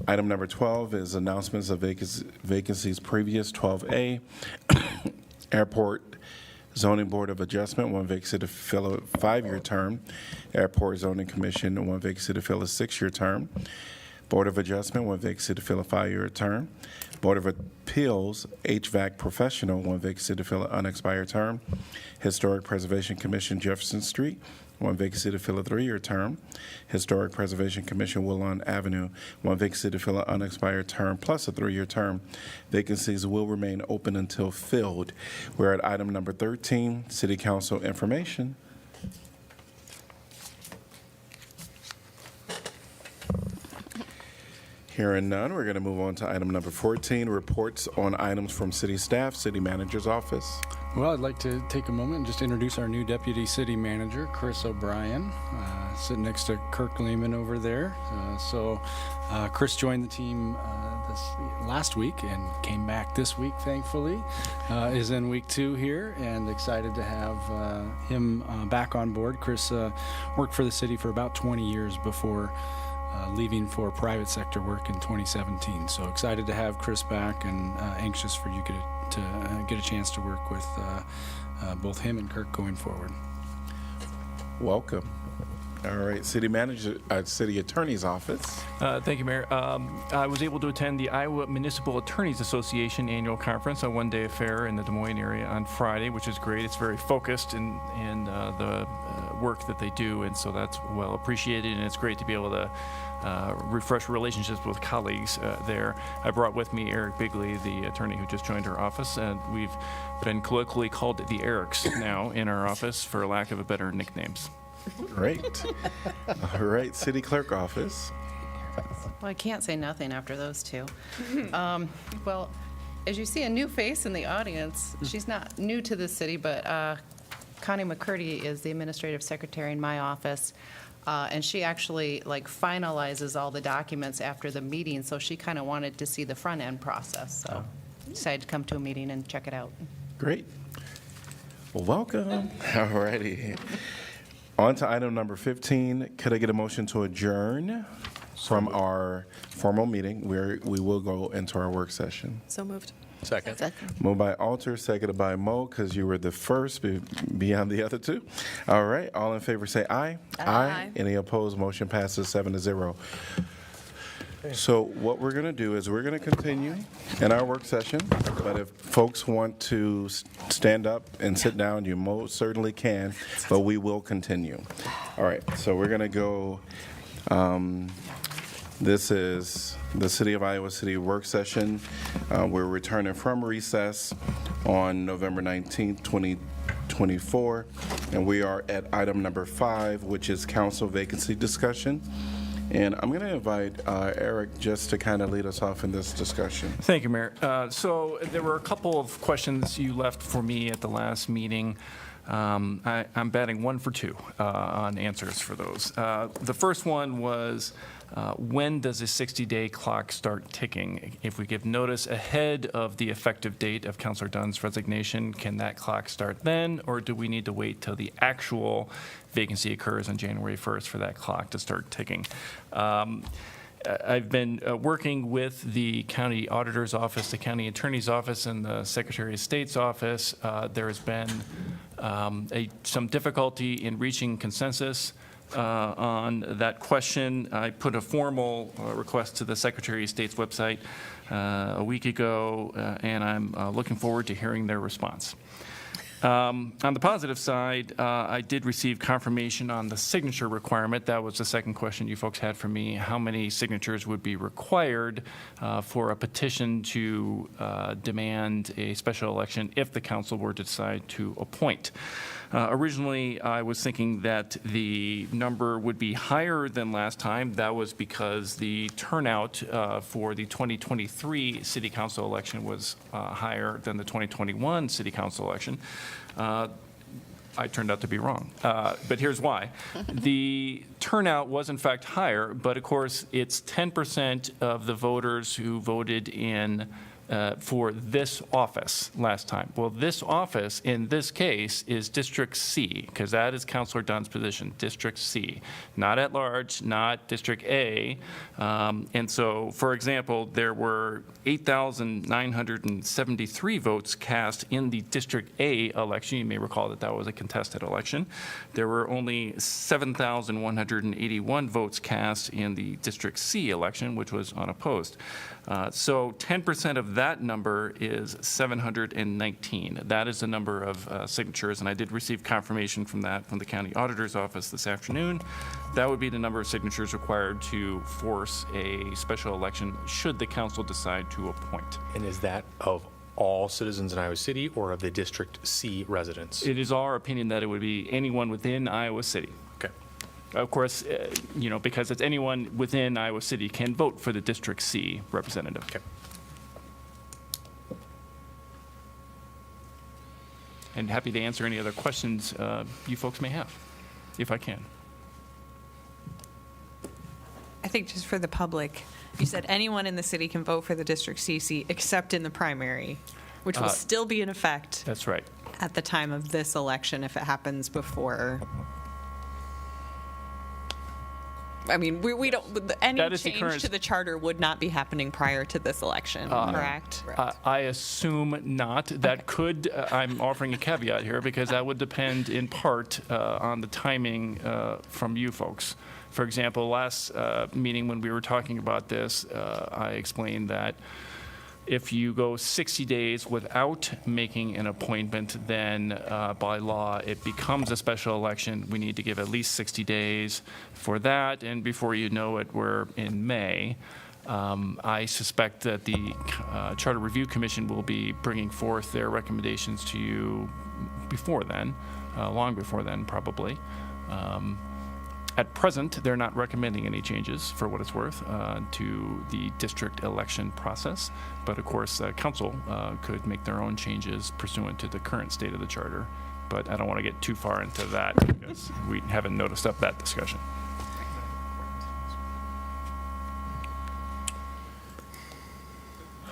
item number 12 is announcements of vacancies previous. 12A, Airport Zoning Board of Adjustment, 1 vacancy to fill a 5-year term. Airport Zoning Commission, 1 vacancy to fill a 6-year term. Board of Adjustment, 1 vacancy to fill a 5-year term. Board of Appeals, HVAC Professional, 1 vacancy to fill an unexpired term. Historic Preservation Commission, Jefferson Street, 1 vacancy to fill a 3-year term. Historic Preservation Commission, Woodlawn Avenue, 1 vacancy to fill an unexpired term plus a 3-year term. Vacancies will remain open until filled. We're at item number 13, City Council information. Hearing none, we're going to move on to item number 14, reports on items from city staff, city manager's office. Well, I'd like to take a moment and just introduce our new Deputy City Manager, Chris O'Brien, sitting next to Kirk Lehman over there. Chris joined the team this last week and came back this week, thankfully. Is in week 2 here and excited to have him back on board. Chris worked for the city for about 20 years before leaving for private sector work in 2017. So excited to have Chris back and anxious for you to get a chance to work with both him and Kirk going forward. Welcome. All right, city manager, city attorney's office. Thank you, Mayor. I was able to attend the Iowa Municipal Attorneys Association annual conference, a one-day affair in the Des Moines area on Friday, which is great. It's very focused in the work that they do, and so that's well appreciated, and it's great to be able to refresh relationships with colleagues there. I brought with me Eric Bigley, the attorney who just joined our office, and we've been colloquially called the Erics now in our office for lack of a better nicknames. Great. All right, city clerk office. Well, I can't say nothing after those two. Well, as you see a new face in the audience, she's not new to the city, but Connie McCurdy is the administrative secretary in my office. And she actually finalizes all the documents after the meeting, so she kind of wanted to see the front end process. So decided to come to a meeting and check it out. Great. Well, welcome. All righty. On to item number 15. Could I get a motion to adjourn from our formal meeting? We will go into our work session. So moved. Second. Moved by Alter, seconded by Mo, because you were the first beyond the other two. All right, all in favor say aye. Aye. Any opposed? Motion passes 7-0. So what we're going to do is we're going to continue in our work session, but if folks want to stand up and sit down, you most certainly can, but we will continue. All right, so we're going to go, this is the City of Iowa City work session. We're returning from recess on November 19th, 2024, and we are at item number 5, which is council vacancy discussion. And I'm going to invite Eric just to kind of lead us off in this discussion. Thank you, Mayor. So there were a couple of questions you left for me at the last meeting I'm batting 1 for 2 on answers for those. The first one was, when does a 60-day clock start ticking? If we give notice ahead of the effective date of Councilor Dunn's resignation, can that clock start then, or do we need to wait till the actual vacancy occurs on January 1st for that clock to start ticking? I've been working with the county auditor's office, the county attorney's office, and the Secretary of State's office. There has been some difficulty in reaching consensus on that question. I put a formal request to the Secretary of State's website a week ago, and I'm looking forward to hearing their response. On the positive side, I did receive confirmation on the signature requirement. That was the second question you folks had for me. How many signatures would be required for a petition to demand a special election if the council were to decide to appoint? Originally, I was thinking that the number would be higher than last time. That was because the turnout for the 2023 city council election was higher than the 2021 city council election. I turned out to be wrong, but here's why. The turnout was in fact higher, but of course it's 10% of the voters who voted in for this office last time. Well, this office in this case is District C, because that is Councilor Dunn's position, District C, not at large, not District A. And so, for example, there were 8,973 votes cast in the District A election. You may recall that that was a contested election. There were only 7,181 votes cast in the District C election, which was unopposed. So 10% of that number is 719. That is the number of signatures, and I did receive confirmation from that from the county auditor's office this afternoon. That would be the number of signatures required to force a special election should the council decide to appoint. And is that of all citizens in Iowa City or of the District C residents? It is our opinion that it would be anyone within Iowa City. Okay. Of course, because it's anyone within Iowa City can vote for the District C representative. Okay. And happy to answer any other questions you folks may have, if I can. I think just for the public, you said anyone in the city can vote for the District C seat except in the primary, which will still be in effect. That's right. At the time of this election, if it happens before. I mean, we don't, any change to the charter would not be happening prior to this election, correct? I assume not. That could, I'm offering a caveat here, because that would depend in part on the timing from you folks. For example, last meeting when we were talking about this, I explained that if you go 60 days without making an appointment, then by law it becomes a special election. We need to give at least 60 days for that, and before you know it, we're in May. I suspect that the Charter Review Commission will be bringing forth their recommendations to you before then, long before then probably. At present, they're not recommending any changes, for what it's worth, to the district election process. But of course, council could make their own changes pursuant to the current state of the charter. But I don't want to get too far into that because we haven't noticed up that discussion.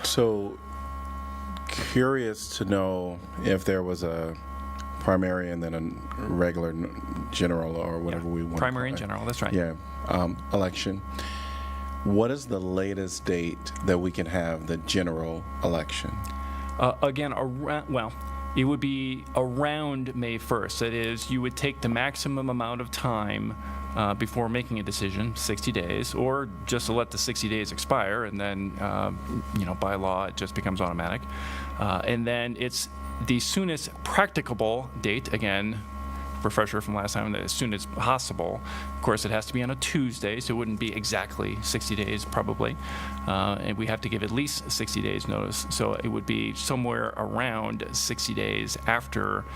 So, curious to know if there was a primary and then a regular general or whatever we want. Primary and general, that's right. Yeah, election. What is the latest date that we can have the general election? Again, it would be around May 1st. That is, you would take the maximum amount of time before making a decision, 60 days, or just to let the 60 days expire, and then, by law, it just becomes automatic. And then it's the soonest practicable date, again, refresher from last time, as soon as possible. Of course, it has to be on a Tuesday, so it wouldn't be exactly 60 days probably. And we have to give at least 60 days notice. So it would be somewhere around 60 days after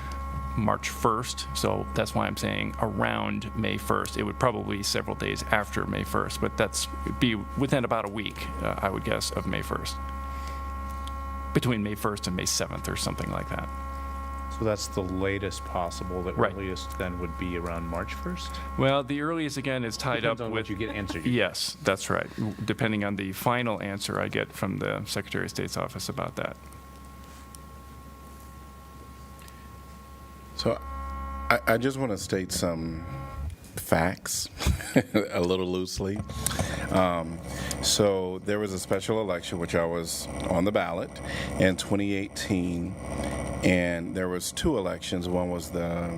March 1st. So that's why I'm saying around May 1st. It would probably be several days after May 1st, but it'd be within about a week, I would guess, of May 1st. Between May 1st and May 7th or something like that. So that's the latest possible. The Right. earliest then would be around March 1st? Well, the earliest, again, is tied Depends up on with... what you get answered. Yes, that's right, depending on the final answer I get from the Secretary of State's office about that. So I just want to state some facts a little loosely. So there was a special election, which I was on the ballot in 2018, and there was 2 elections. One was the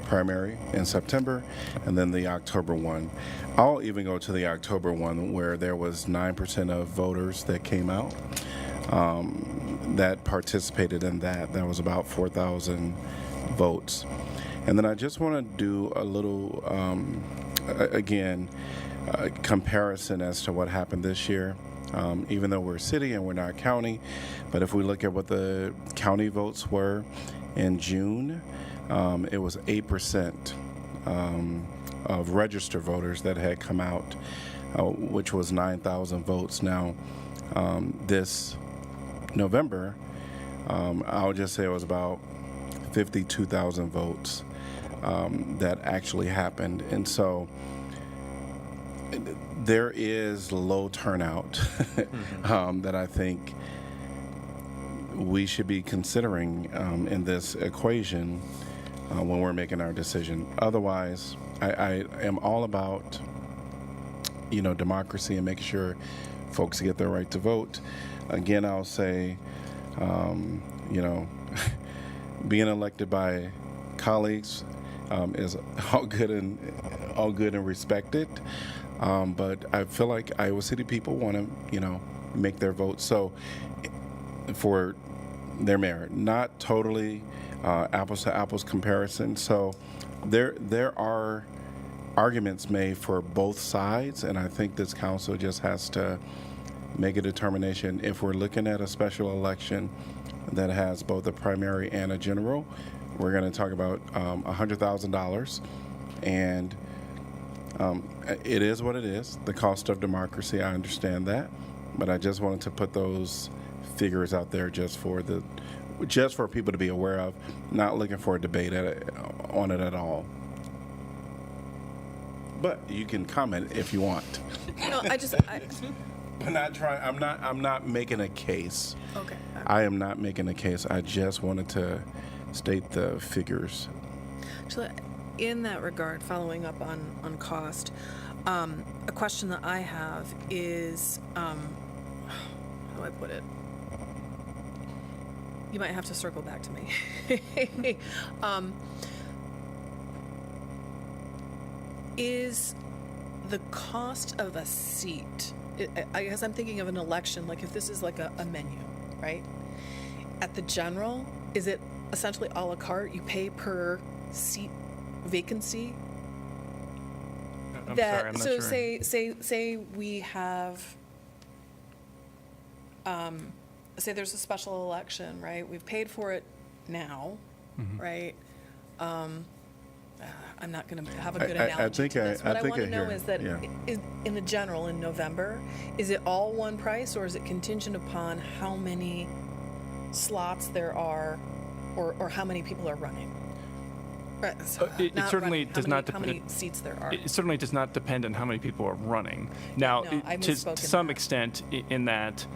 primary in September, and then the October one. I'll even go to the October one, where there was 9% of voters that came out that participated in that. That was about 4,000 votes. And then I just want to do a little, comparison as to what happened this year. Even though we're a city and we're not county, but if we look at what the county votes were in June, it was 8% of registered voters that had come out, which was 9,000 votes. Now, this November, I'll just say it was about 52,000 votes that actually happened. And so there is low turnout that I think we should be considering in this equation when we're making our decision. Otherwise, I am all about, democracy and making sure folks get their right to vote. Again, I'll say, being elected by colleagues is all good and respected. But I feel like Iowa City people want to, make their vote. So for their mayor, not totally apples to apples comparison. So there are arguments made for both sides, and I think this council just has to make a determination. If we're looking at a special election that has both a primary and a general, we're going to talk about $100,000, and it is what it is, the cost of democracy. I understand that, but I just wanted to put those figures out there just for people to be aware of, not looking for a debate on it at all. But you can comment if you want. No, I'm not trying. I'm not making a case. Okay. I am not making a case. I just wanted to state the figures. Actually, in that regard, following up on cost, a question that I have is, how do I put it? You might have to circle back to me. Is the cost of a seat, I guess I'm thinking of an election, like if this is like a menu, right? At the general, is it essentially a la carte? You pay per seat vacancy? I'm sorry, I'm not so sure. say we have, say there's a special election, right? We've paid for it now, right? I'm not going to have a good analogy to this. What I want to know is that is, in the general, in November, is it all one price, or is it contingent upon how many slots there are, or how many people are running? Right, so It not certainly running, does not how many depend. seats there are. It certainly does not depend on how many people are running. Now, No, I to misspoke in some that. extent, in that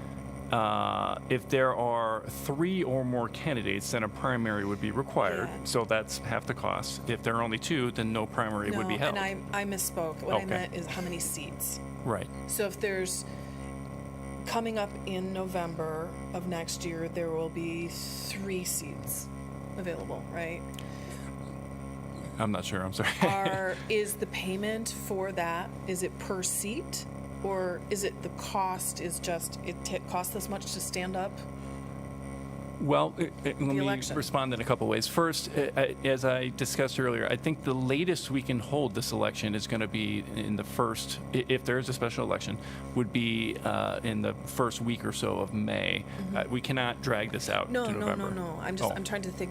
if there are 3 or more candidates, then a primary would be required. Yeah. So that's half the cost. If there are only 2, then no primary would be held. And I misspoke. What I Okay. meant is how many seats. Right. So if there's, coming up in November of next year, there will be 3 seats available, right? I'm not sure. I'm sorry. Is the payment for that, is it per seat? Or is it the cost is just, costs this much to stand up? Well, let me election. respond in a couple ways. First, as I discussed earlier, I think the latest we can hold this election is going to be in the first, if there is a special election, would be in the first week or so of May. We cannot drag this out No, to no, November. no. I'm trying to think.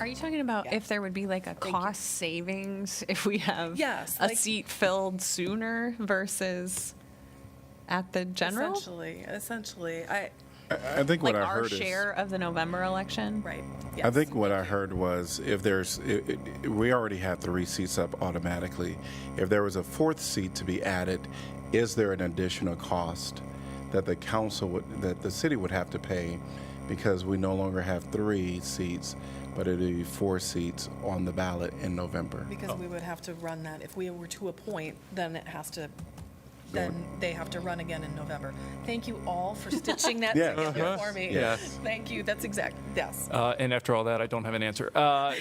Are you talking about if there would be like a cost savings if we have Yes, a like- seat filled sooner versus at the general? Essentially, I think what like I our heard is. share of the November election. Right. I think what I heard was if there's, we already have 3 seats up automatically. If there was a 4th seat to be added, is there an additional cost that the council would, that the city would have to pay because we no longer have 3 seats, but it'd be 4 seats on the ballot in November? Because we would have to run that, if we were to appoint, then it has to, then they have to run again in November. Thank you all for stitching that Yeah. together for me. Yes. Thank you, that's exact, yes. And after all that, I don't have an answer. I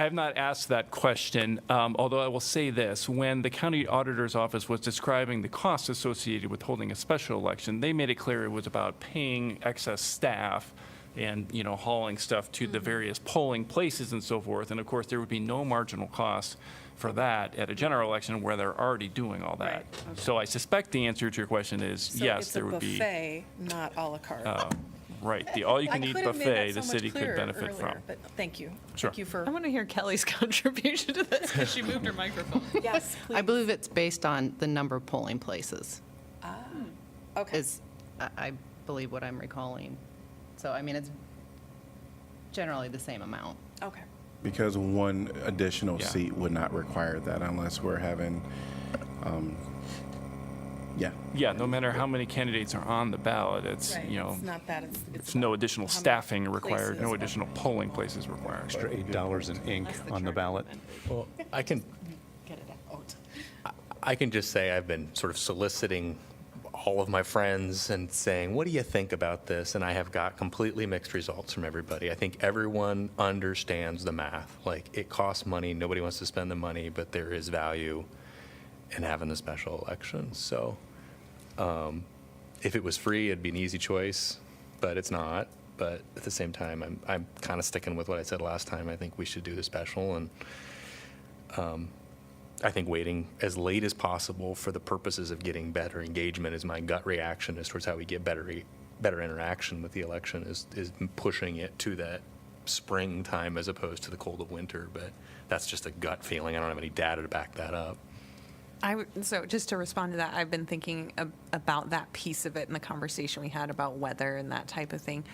have not asked that question, although I will say this. When the county auditor's office was describing the costs associated with holding a special election, they made it clear it was about paying excess staff and, hauling stuff to the various polling places and so forth. And of course, there would be no marginal cost for that at a general election where they're already doing all that. So I suspect the answer to your question is yes, there would be. So it's a buffet, not à la carte. Right, the all-you-can-eat I could have made buffet that the so city much could clearer benefit earlier, from. but thank you. Sure. Thank you for, I want to hear Kelly's contribution to this because she moved her microphone. yes, please. I believe it's based on the number of polling places, Okay. is, I believe what I'm recalling. So, I mean, it's generally the same amount. Okay. Because 1 additional Yeah. seat would not require that unless we're having, Yeah, no matter how many candidates are on the ballot, it's, Right, it's not that, it's no additional how many staffing required, places. no additional polling places required. Extra $8 in ink on the ballot. Well, I can Get it out. I can just say I've been sort of soliciting all of my friends and saying, what do you think about this? And I have got completely mixed results from everybody. I think everyone understands the math. Like, it costs money, nobody wants to spend the money, but there is value in having the special elections. So if it was free, it'd be an easy choice, but it's not. But at the same time, I'm kind of sticking with what I said last time. I think we should do the special, and I think waiting as late as possible for the purposes of getting better engagement is my gut reaction as towards how we get better interaction with the election is pushing it to that springtime as opposed to the cold of winter. But that's just a gut feeling. I don't have any data to back that up. So just to respond to that, I've been thinking about that piece of it in the conversation we had about weather and that type of thing.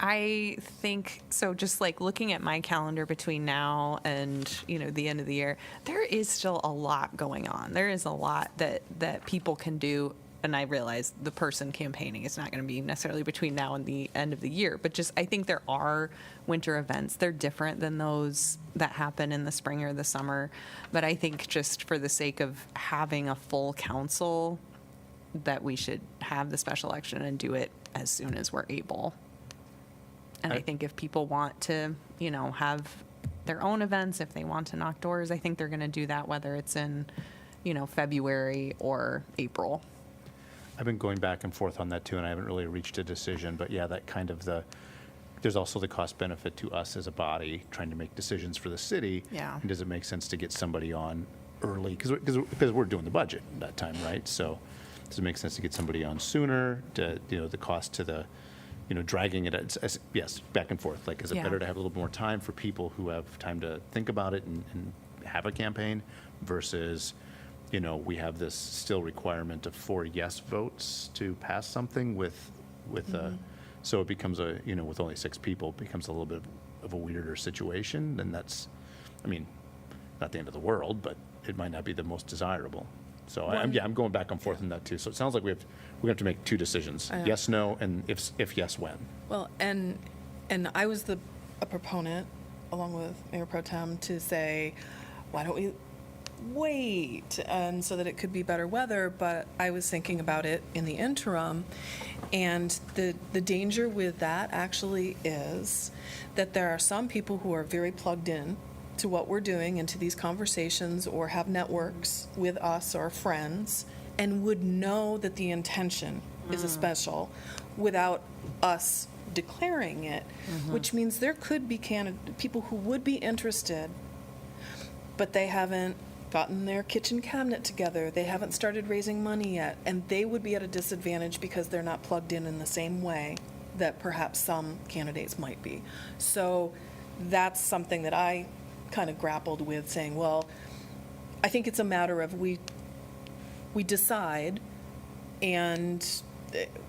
I think, so just like looking at my calendar between now and, the end of the year, there is still a lot going on. There is a lot that people can do. And I realize the person campaigning is not going to be necessarily between now and the end of the year, but just I think there are winter events. They're different than those that happen in the spring or the summer. But I think just for the sake of having a full council, that we should have the special election and do it as soon as we're able. And I think if people want to, have their own events, if they want to knock doors, I think they're going to do that, whether it's in, February or April. I've been going back and forth on that too, and I haven't really reached a decision. But yeah, that kind of there's also the cost benefit to us as a body trying to make decisions for the city. Yeah. And does it make sense to get somebody on early? Because we're doing the budget at that time, right? So does it make sense to get somebody on sooner? The cost to the, dragging it, yes, back and forth. Like, is it Yeah. better to have a little more time for people who have time to think about it and have a campaign versus, we have this still requirement of 4 yes votes to pass something with so it becomes with only 6 people, it becomes a little bit of a weirder situation. And that's, not the end of the world, but it might not be the most desirable. So I'm going back and forth on that too. So it sounds like we're going to have to make 2 decisions: yes, no, and if yes, when. Well, and I was a proponent, along with Mayor Pro Tem, to say, why don't we wait, and so that it could be better weather. But I was thinking about it in the interim, and the danger with that actually is that there are some people who are very plugged in to what we're doing and to these conversations, or have networks with us or friends, and would know that the intention is a special without us declaring it, which means there could be people who would be interested, but they haven't gotten their kitchen cabinet together. They haven't started raising money yet, and they would be at a disadvantage because they're not plugged in the same way that perhaps some candidates might be. So that's something that I kind of grappled with, saying, well, I think it's a matter of we decide, and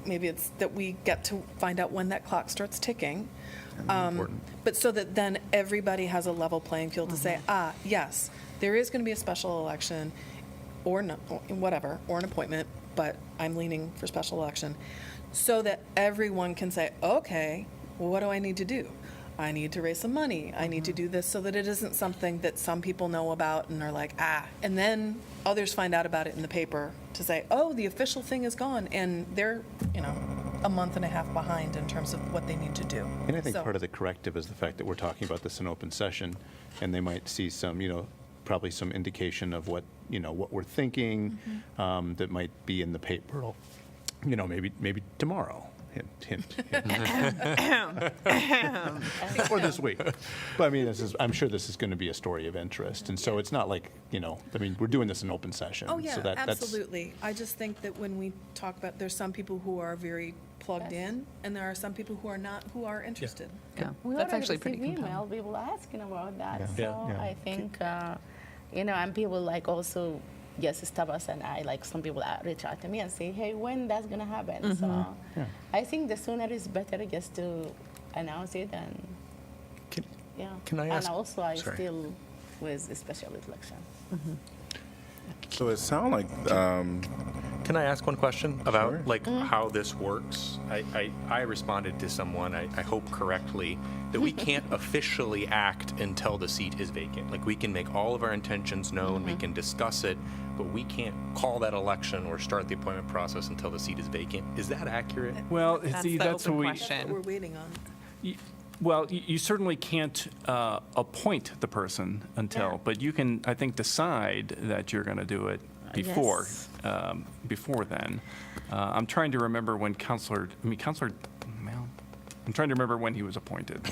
maybe it's that we get to find out when that clock starts ticking. Important. But so that then everybody has a level playing field to say, yes, there is going to be a special election or no, or whatever, or an appointment, but I'm leaning for special election, so that everyone can say, okay, well, what do I need to do? I need to raise some money. I need to do this, so that it isn't something that some people know about and are like, and then others find out about it in the paper to say, oh, the official thing is gone, and they're, a month and a half behind in terms of what they need to do. And I think So- part of the corrective is the fact that we're talking about this in open session, and they might see some, probably some indication of what, what we're thinking, that might be in the paper, maybe tomorrow. Hint, hint. Or this week. But I mean, I'm sure this is going to be a story of interest, and so it's not like, we're doing this in open session. Oh, yeah, so that's absolutely. I just think that when we talk about, there's some people who are very plugged in, and there are some people who are not, who are interested. Yeah, We that's already actually pretty received compelling. email, people asking about that. Yeah. So Yeah. I think, and people like also just stop us, and some people reach out to me and say, hey, when that's gonna happen? So Yeah. I think the sooner is better just to announce it and, can I ask- And also I sorry. still with a special election. So it sounds like, Can I ask one question about Sure. how this works? I responded to someone, I hope correctly, that we can't officially act until the seat is vacant. Like, we can make all of our intentions known, we can discuss it, but we can't call that election or start the appointment process until the seat is vacant. Is that accurate? Well, That's see, the that's open what That's what question. we're waiting on. Well, you certainly can't appoint the person until, but you can, I think, decide that you're going to do it before, Yes. before then. I'm trying to remember when I'm trying to remember when he was appointed.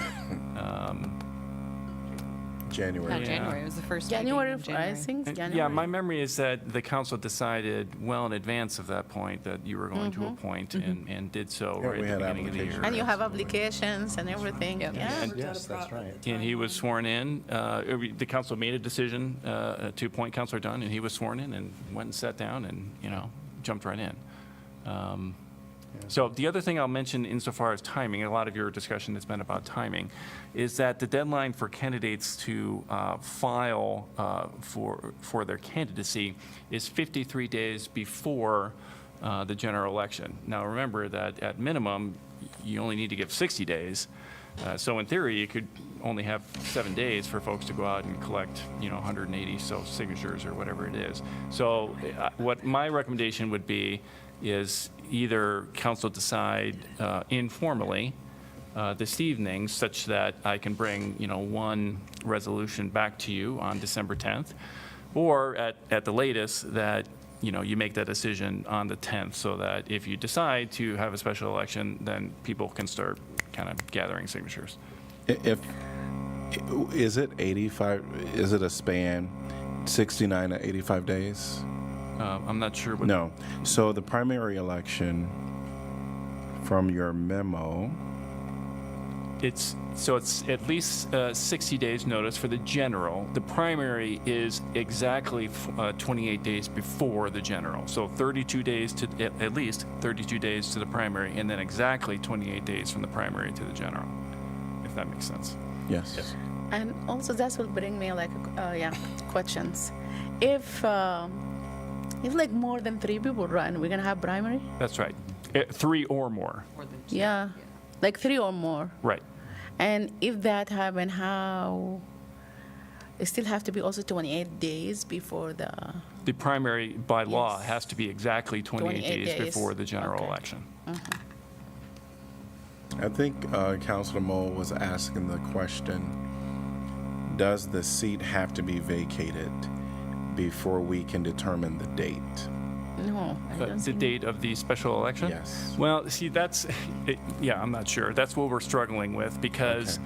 January. Not January, it was the first meeting January, in I January. think January. Yeah, my memory is that the council decided well in advance of that point that you were going to appoint and did so Yeah, right we at the had beginning of the year. And you have applications and everything. Yep. Yeah. Yes, that's right. And he was sworn in. The council made a decision to appoint Councilor Dunn, and he was sworn in and went and sat down and, jumped right in. So the other thing I'll mention insofar as timing, a lot of your discussion has been about timing, is that the deadline for candidates to file for their candidacy is 53 days before the general election. Now, remember that at minimum, you only need to give 60 days. So in theory, you could only have 7 days for folks to go out and collect, 180 signatures or whatever it is. So what my recommendation would be is either council decide informally this evening such that I can bring, one resolution back to you on December 10th, or at the latest that, you make that decision on the 10th so that if you decide to have a special election, then people can start kind of gathering signatures. Is it 85, is it a span 69 to 85 days? I'm not sure what. No. So the primary election, from your memo, It's at least 60 days notice for the general. The primary is exactly 28 days before the general. So 32 days to, at least 32 days to the primary, and then exactly 28 days from the primary to the general, if that makes sense. yes. And also that will bring me questions. If more than 3 people run, we're gonna have primary? That's right. 3 or more. Yeah, like 3 or more. Right. And if that happen, how? It still have to be also 28 days before the. The primary by law Yes. has to be exactly 28 days days. before the general Okay. election. I think Councilor Mole was asking the question, does the seat have to be vacated before we can determine the date? No, I don't The think. date of the special election? Yes. Well, see, I'm not sure. That's what we're struggling with because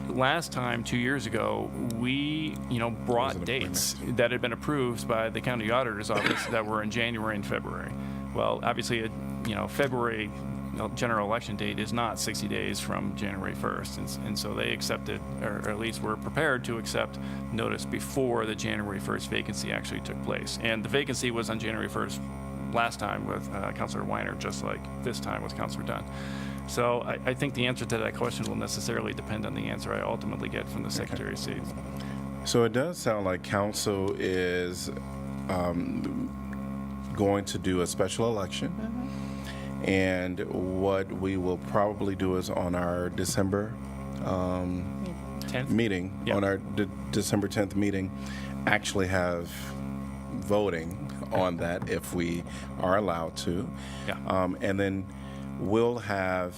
last time, 2 years ago, we, brought an dates that had been approved by the county auditor's office that were in January and February. Well, obviously, February general election date is not 60 days from January 1st. And so they accepted, or at least were prepared to accept notice before the January 1st vacancy actually took place. And the vacancy was on January 1st last time with Councilor Weiner, just like this time with Councilor Dunn. So I think the answer to that question will necessarily depend on the answer I ultimately get from the Secretary of State. So it does sound like council is going to do a special election. And what we will probably do is on our December 10th? meeting, on our December 10th meeting, actually have voting on that if we are allowed to. And then we'll have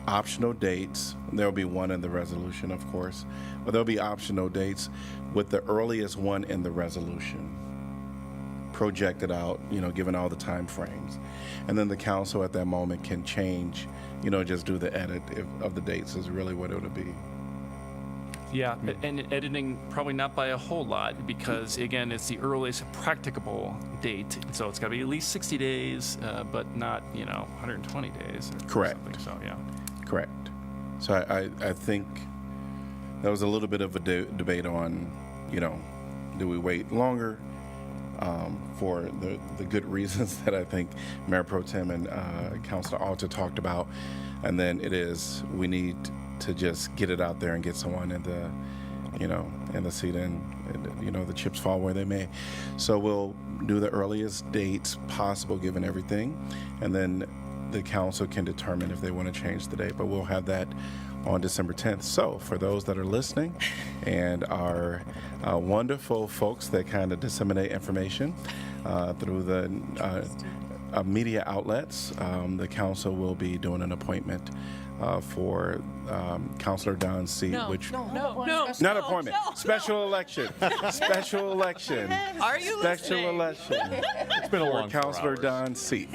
optional dates. There'll be one in the resolution, of course, but there'll be optional dates with the earliest one in the resolution projected out, given all the time frames. And then the council at that moment can change, just do the edit of the dates is really what it'll be. Yeah, and editing probably not by a whole lot because, again, it's the earliest practicable date. So it's got to be at least 60 days, but not, 120 days or Correct. something. So, yeah. Correct. So I think there was a little bit of a debate on, do we wait longer for the good reasons that I think Mayor Pro Tem and Councilor Alta talked about. And then we need to just get it out there and get someone in the seat and the chips fall where they may. So we'll do the earliest dates possible given everything, and then the council can determine if they want to change the date, but we'll have that on December 10th. So for those that are listening and are wonderful folks that kind of disseminate information through the media outlets, the council will be doing an appointment for Councilor Don's seat, not appointment, special election, special election. Are you special listening? election? It's been a long 4 Councilor hours. Don's seat.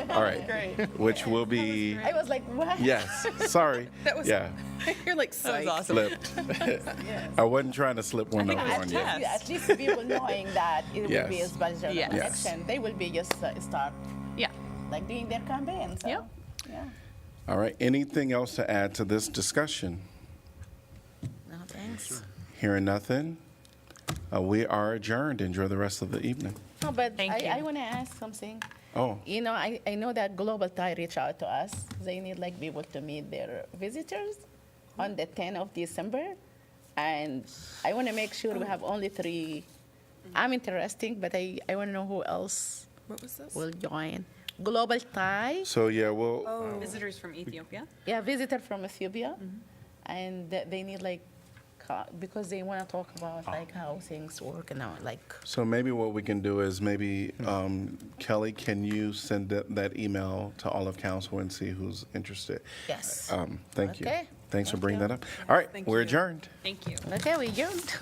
All right, Great. which will be I was like, what? yes. Sorry, That was- yeah, You're like, psyched. awesome. slipped. I wasn't trying to slip one over At on least, you. at least people knowing that it will be a Yes. special Yes. election, they will be just start Yeah. like doing their campaign. So, Yep. yeah. All right, anything else to add to this discussion? No, thanks. Hearing nothing, we are adjourned. Enjoy the rest of the evening. No, but Thank you. I want to ask something. Oh, I know that Global Tie reached out to us. They need like people to meet their visitors on the 10th of December. And I want to make sure we have only 3. I'm interested, but I want to know who else What was this? will join. Global Tie, so yeah, we'll, Visitors from Ethiopia. yeah, visitor from Ethiopia. And they need like, because they want to talk about like how things work and how like, so maybe what we can do is maybe, Kelly, can you send that email to all of council and see who's interested? yes. Thank you. Okay. Thanks for Thank bringing you. that up. All right, Thank we're you. adjourned. Thank you. Okay, we adjourned.